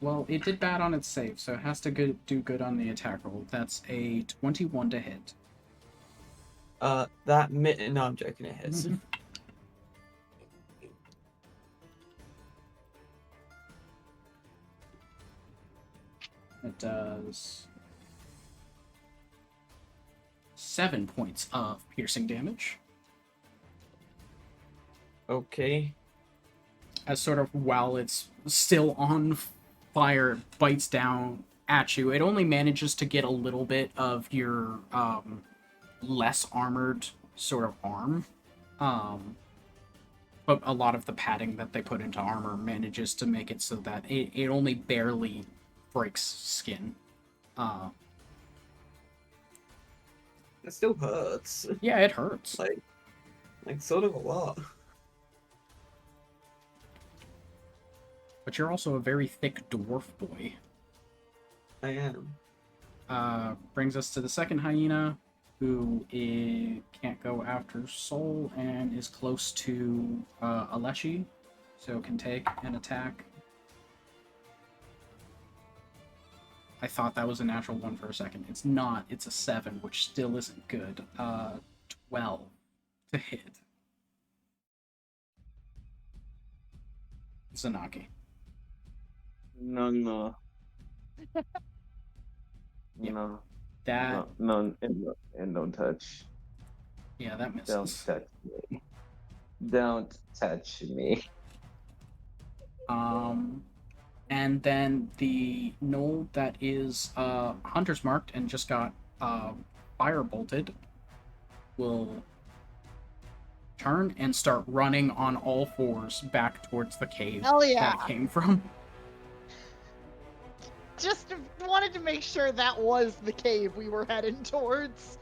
Well, it did bad on its save, so it has to do good on the attack roll. That's a 21 to hit. No, I'm joking. It hits. It does 7 points of piercing damage. Okay. As sort of while it's still on fire, it bites down at you. It only manages to get a little bit of your less armored sort of arm. But a lot of the padding that they put into armor manages to make it so that it only barely breaks skin. It still hurts. Yeah, it hurts. Like sort of a lot. But you're also a very thick dwarf boy. I am. Brings us to the second hyena, who can't go after Soul and is close to Aleshi, so can take an attack. I thought that was a natural 1 for a second. It's not. It's a 7, which still isn't good. 12 to hit. Zanaki. No. Yeah. No. That No, and don't touch. yeah, that Don't misses. touch me. Don't touch me. And then the gnoll that is hunter's marked and just got fire bolted will turn and start running on all fours back towards the cave Hell yeah. that came from. Just wanted to make sure that was the cave we were heading towards.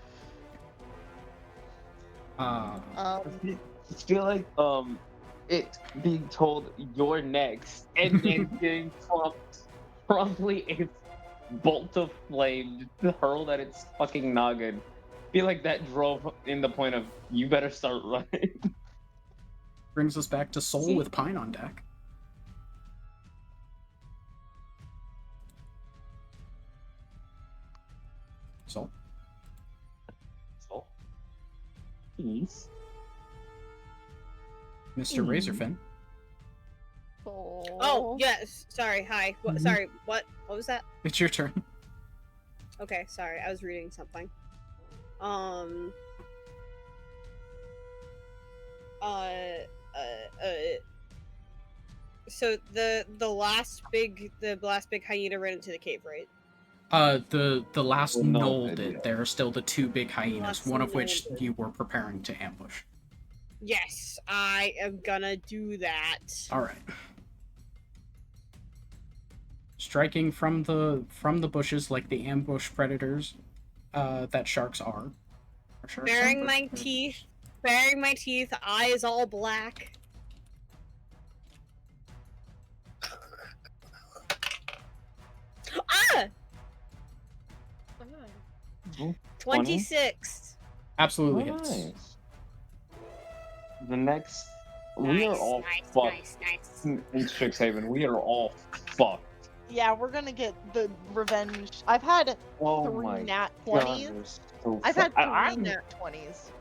Uh, I feel like it being told you're next and then getting promptly a bolt of flame hurled at its fucking noggin. Feel like that drove in the point of you better start running. brings us back to Soul See? with Pine on deck. Soul. So, peace. Mr. Razorfin. Oh yes. Sorry. Hi. What? Mhm. Sorry. What? What was that? It's your turn. Okay. Sorry. I was reading something. So the last big hyena ran into the cave, right? The last Well, no, gnoll I did. did. There are still the two big hyenas, Last one of gnoll which did. you were preparing to ambush. Yes, I am gonna do that. All right. Striking from the bushes like the ambush predators that sharks are. Are sharks Baring ambush my predators? teeth, eyes all black. Ah! Oh, 26. Absolutely hits. nice. The next, we are all fucked nice. in Strixhaven. We are all fucked. Yeah, we're gonna get the revenge. I've had Oh 3 my nat god, 20s. we're so I've had fucked. 3 nat 20s.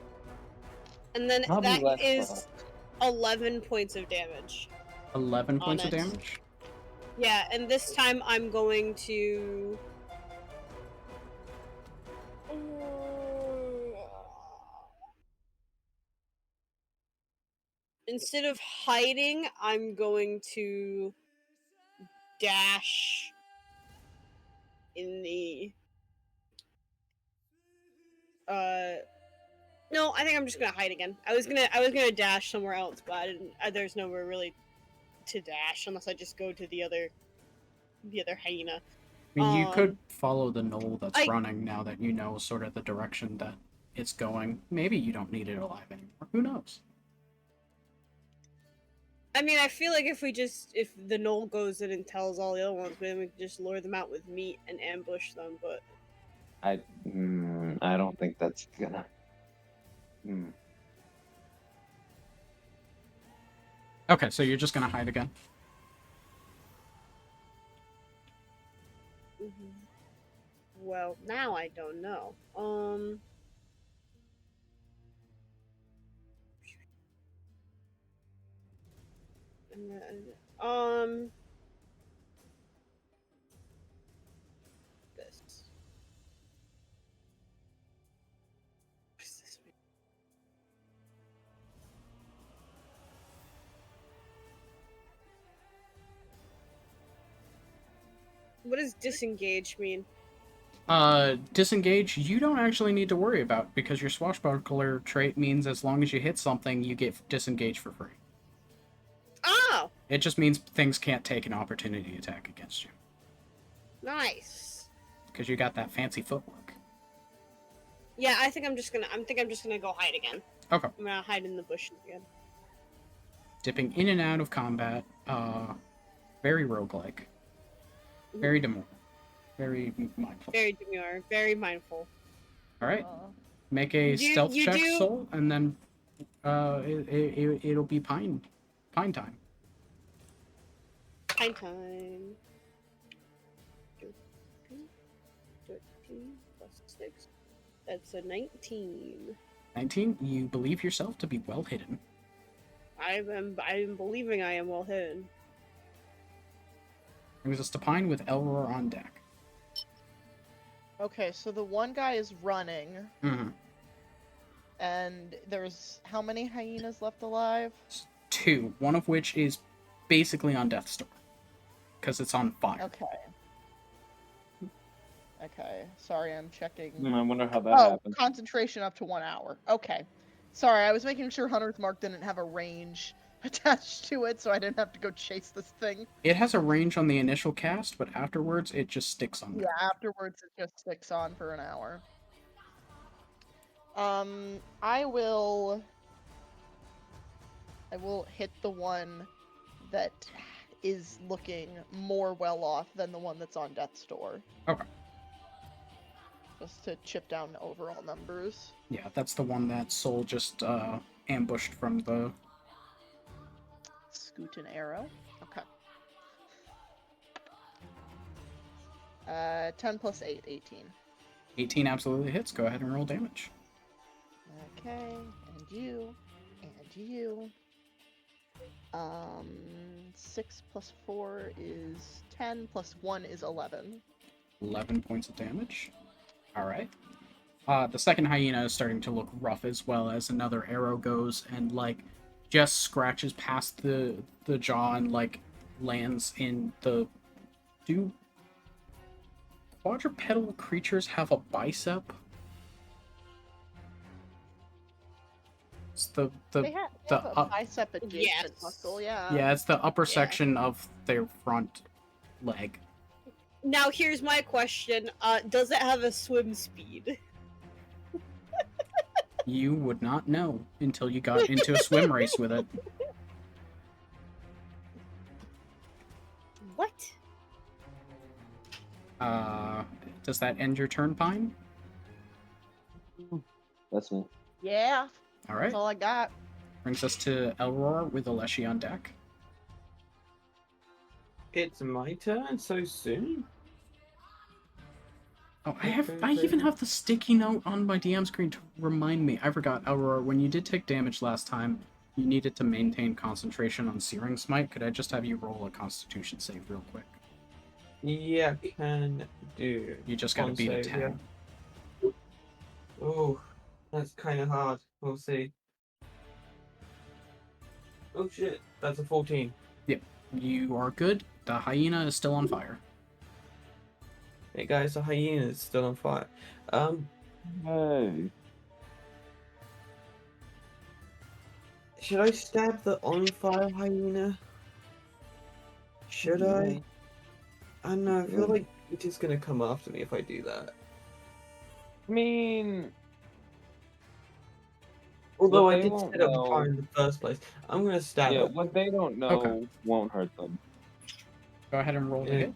And then I'll be that less is fucked. 11 points of damage. 11 On points of it. damage. Yeah, and this time I'm going to. Instead of hiding, I'm going to dash in the. No, I think I'm just gonna hide again. I was gonna dash somewhere else, but I didn't. There's nowhere really to dash unless I just go to the other hyena. I mean, you could follow the gnoll that's I- running now that you know sort of the direction that it's going. Maybe you don't need it alive anymore. Who knows? I mean, I feel like if the gnoll goes in and tells all the other ones, then we can just lure them out with meat and ambush them. But I don't think that's gonna. Okay, so you're just gonna hide again. well, now I don't know. This. What does this mean? What does disengage mean? Disengage, you don't actually need to worry about because your swashbuckler trait means as long as you hit something, you get disengaged for free. Oh, It just means things can't take an opportunity attack against you nice. because you got that fancy footwork. Yeah, I think I'm just gonna go hide again. Okay. I'm gonna hide in the bushes again. Dipping in and out of combat, very roguelike, very demure, very mindful. Very demure, very mindful. All right, make a stealth you check, do- Soul, and then it'll be pine time. Pine time. 13 plus 6. That's a 19. 19. You believe yourself to be well hidden. I am believing I am well hidden. Brings us to Pine with Elror on deck. Okay, so the one guy is running, Mm-hmm. and there's how many hyenas left alive? 2, one of which is basically on death's door because it's on fire. Okay. Okay, sorry, I'm checking. I wonder how that Oh, happened. concentration up to 1 hour. Okay. Sorry, I was making sure Hunter's Mark didn't have a range attached to it, so I didn't have to go chase this thing. It has a range on the initial cast, but afterwards it just sticks on there. Yeah, afterwards it just sticks on for an hour. I will hit the one that is looking more well off than the one that's on death's door. Okay. Just to chip down the overall numbers. Yeah, that's the one that Soul just ambushed from the... Scoot an arrow. Okay. 10 plus 8, 18. 18 absolutely hits. Go ahead and roll damage. Okay, and you, and you. 6 plus 4 is 10, plus 1 is 11. 11 points of damage. Alright. The second hyena is starting to look rough as well as another arrow goes and, like, just scratches past the jaw and, like, lands in the... Do quadrupedal creatures have a bicep? It's the They have the a up- bicep adjacent Yes. muscle, yeah. yeah, it's the upper Yeah. section of their front leg. Now here's my question: does it have a swim speed? You would not know until you got into a swim race with it. What? Does that end your turn, Pine? That's me. Yeah, All right. that's all I got. Brings us to Elror with Aleshi on deck. It's my turn so soon? Oh, I even have the sticky note on my DM screen to remind me. I forgot, Elror, when you did take damage last time, you needed to maintain concentration on Searing Smite. Could I just have you roll a Constitution save real quick? Yeah, can do. You just gotta One beat a save, 10. yeah. Oh, that's kind of hard. We'll see. Oh shit, that's a 14. You are good. The hyena is still on fire. Hey guys, the hyena is still on fire. Hey. Should I stab the on fire hyena? Should I? I don't know, I feel like it's just gonna come after me if I do that. I mean, Although what I they did won't set up the know- fire in the first place. I'm gonna stab yeah, it. what they don't know Okay. won't hurt them. Go ahead and roll to Yeah. hit.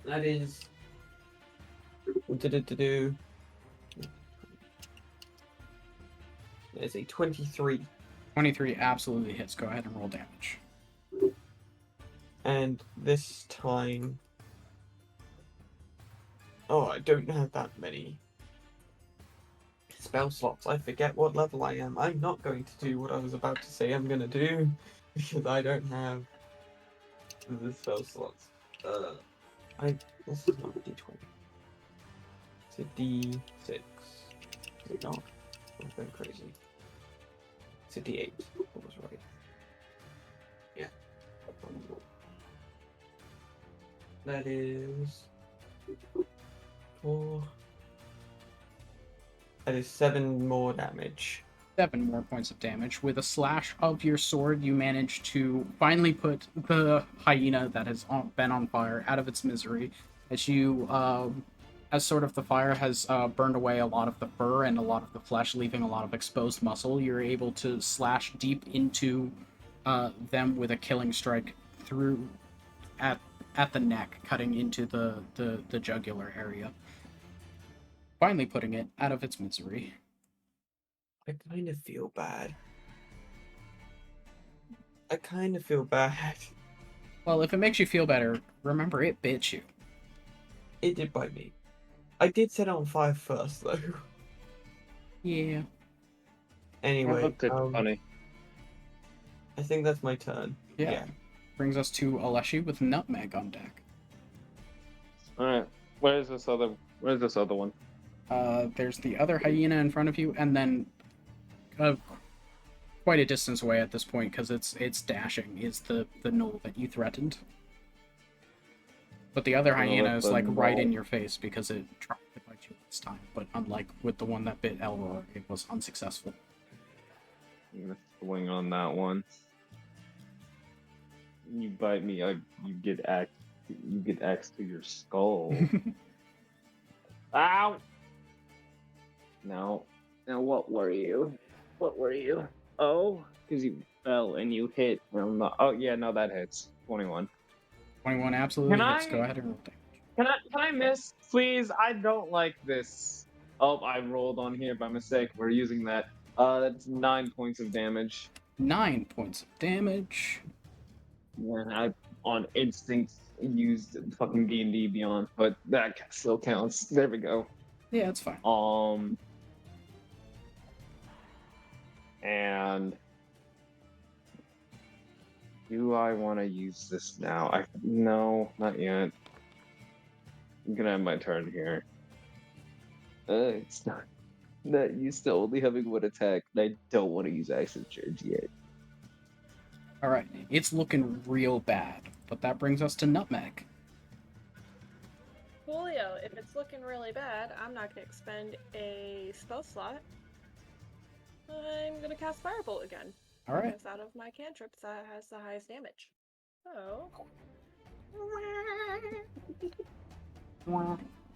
That is. Do. There's a 23. 23 absolutely hits. Go ahead and roll damage. And this time. Oh, I don't have that many spell slots. I forget what level I am. I'm not going to do what I was about to say I'm gonna do because I don't have the spell slots. This is not a D20. It's a D6. Is it not? I'm going crazy. It's a D8. I was right. Yeah. That is 4. That is 7 more damage. 7 more points of damage. With a slash of your sword, you manage to finally put the hyena that has been on fire out of its misery. As you, as sort of the fire has burned away a lot of the fur and a lot of the flesh, leaving a lot of exposed muscle, you're able to slash deep into them with a killing strike through at the neck, cutting into the jugular area. Finally putting it out of its misery. I kind of feel bad. I kind of feel bad. Well, if it makes you feel better, remember it bit you. It did bite me. I did set it on fire first, though. Yeah. Anyway, That looked funny. I think that's my turn. Yeah. Brings us to Aleshi with Nutmeg on deck. All right. Where's this other one? There's the other hyena in front of you, and then quite a distance away at this point, because it's dashing, is the gnoll that you threatened. But the other hyena is like right in your face because it tried to bite you this time, but unlike with the one that bit Elror, it was unsuccessful. I'm gonna swing on that one. You bite me, you get axed to your skull. Ow! Now, what were you? Oh, because you fell and you hit. Oh yeah, no, that hits. 21. 21 absolutely Can hits. I- Go ahead and roll damage. Can I miss, please? I don't like this. Oh, I rolled on here by mistake. We're using that. That's 9 points of damage. 9 points of damage. Yeah, I on instinct used fucking D&D Beyond, but that still counts. There we go. Yeah, it's fine. And do I want to use this now? No, not yet. I'm gonna have my turn here. It's not used to only having one attack. And I don't want to use action surge yet. Alright, it's looking real bad, but that brings us to Nutmeg. Coolio, if it's looking really bad, I'm not going to expend a spell slot. I'm going to cast Firebolt again. Alright. Because out of my cantrips, that has the highest damage. So...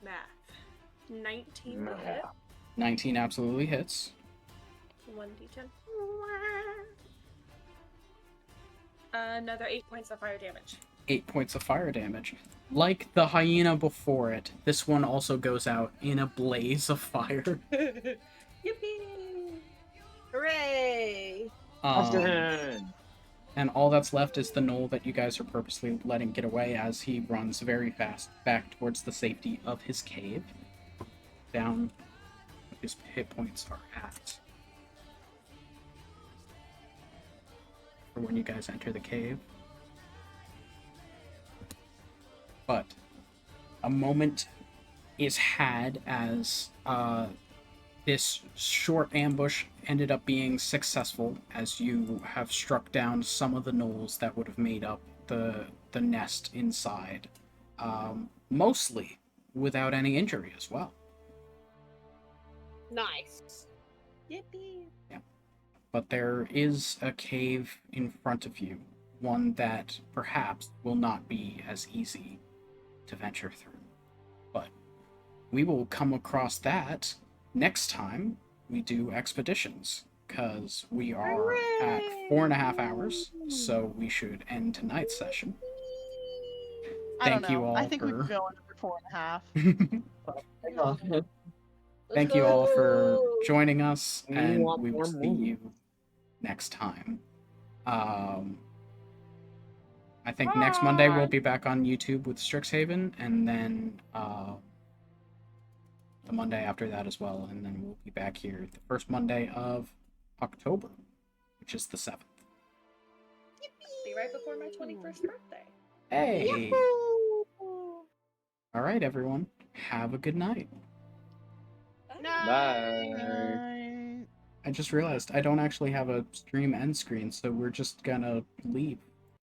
Math. 19 to hit. 19 absolutely hits. 1d10. Another 8 points of fire damage. 8 points of fire damage. Like the hyena before it, this one also goes out in a blaze of fire. Yippee! Hooray! And all that's left is the gnoll that you guys are purposely letting get away as he runs very fast back towards the safety of his cave. Down what his hit points are at. For when you guys enter the cave. But a moment is had as this short ambush ended up being successful as you have struck down some of the gnolls that would have made up the nest inside. Mostly without any injury as well. Nice. Yippee! But there is a cave in front of you, one that perhaps will not be as easy to venture through. But we will come across that next time we do expeditions, because we are at 4.5 hours, so we should end tonight's session. I don't Thank you know. all I think we for... could go another 4.5. Thank you all for joining us, and we will see you next time. I think next Monday we'll be back on YouTube with Strixhaven, and then the Monday after that as well, and then we'll be back here the first Monday of October, which is the 7th. Be right before my 21st birthday. Hey! Alright, everyone. Have a good night. Bye. I just realized I don't actually have a stream end screen, so we're just gonna leave.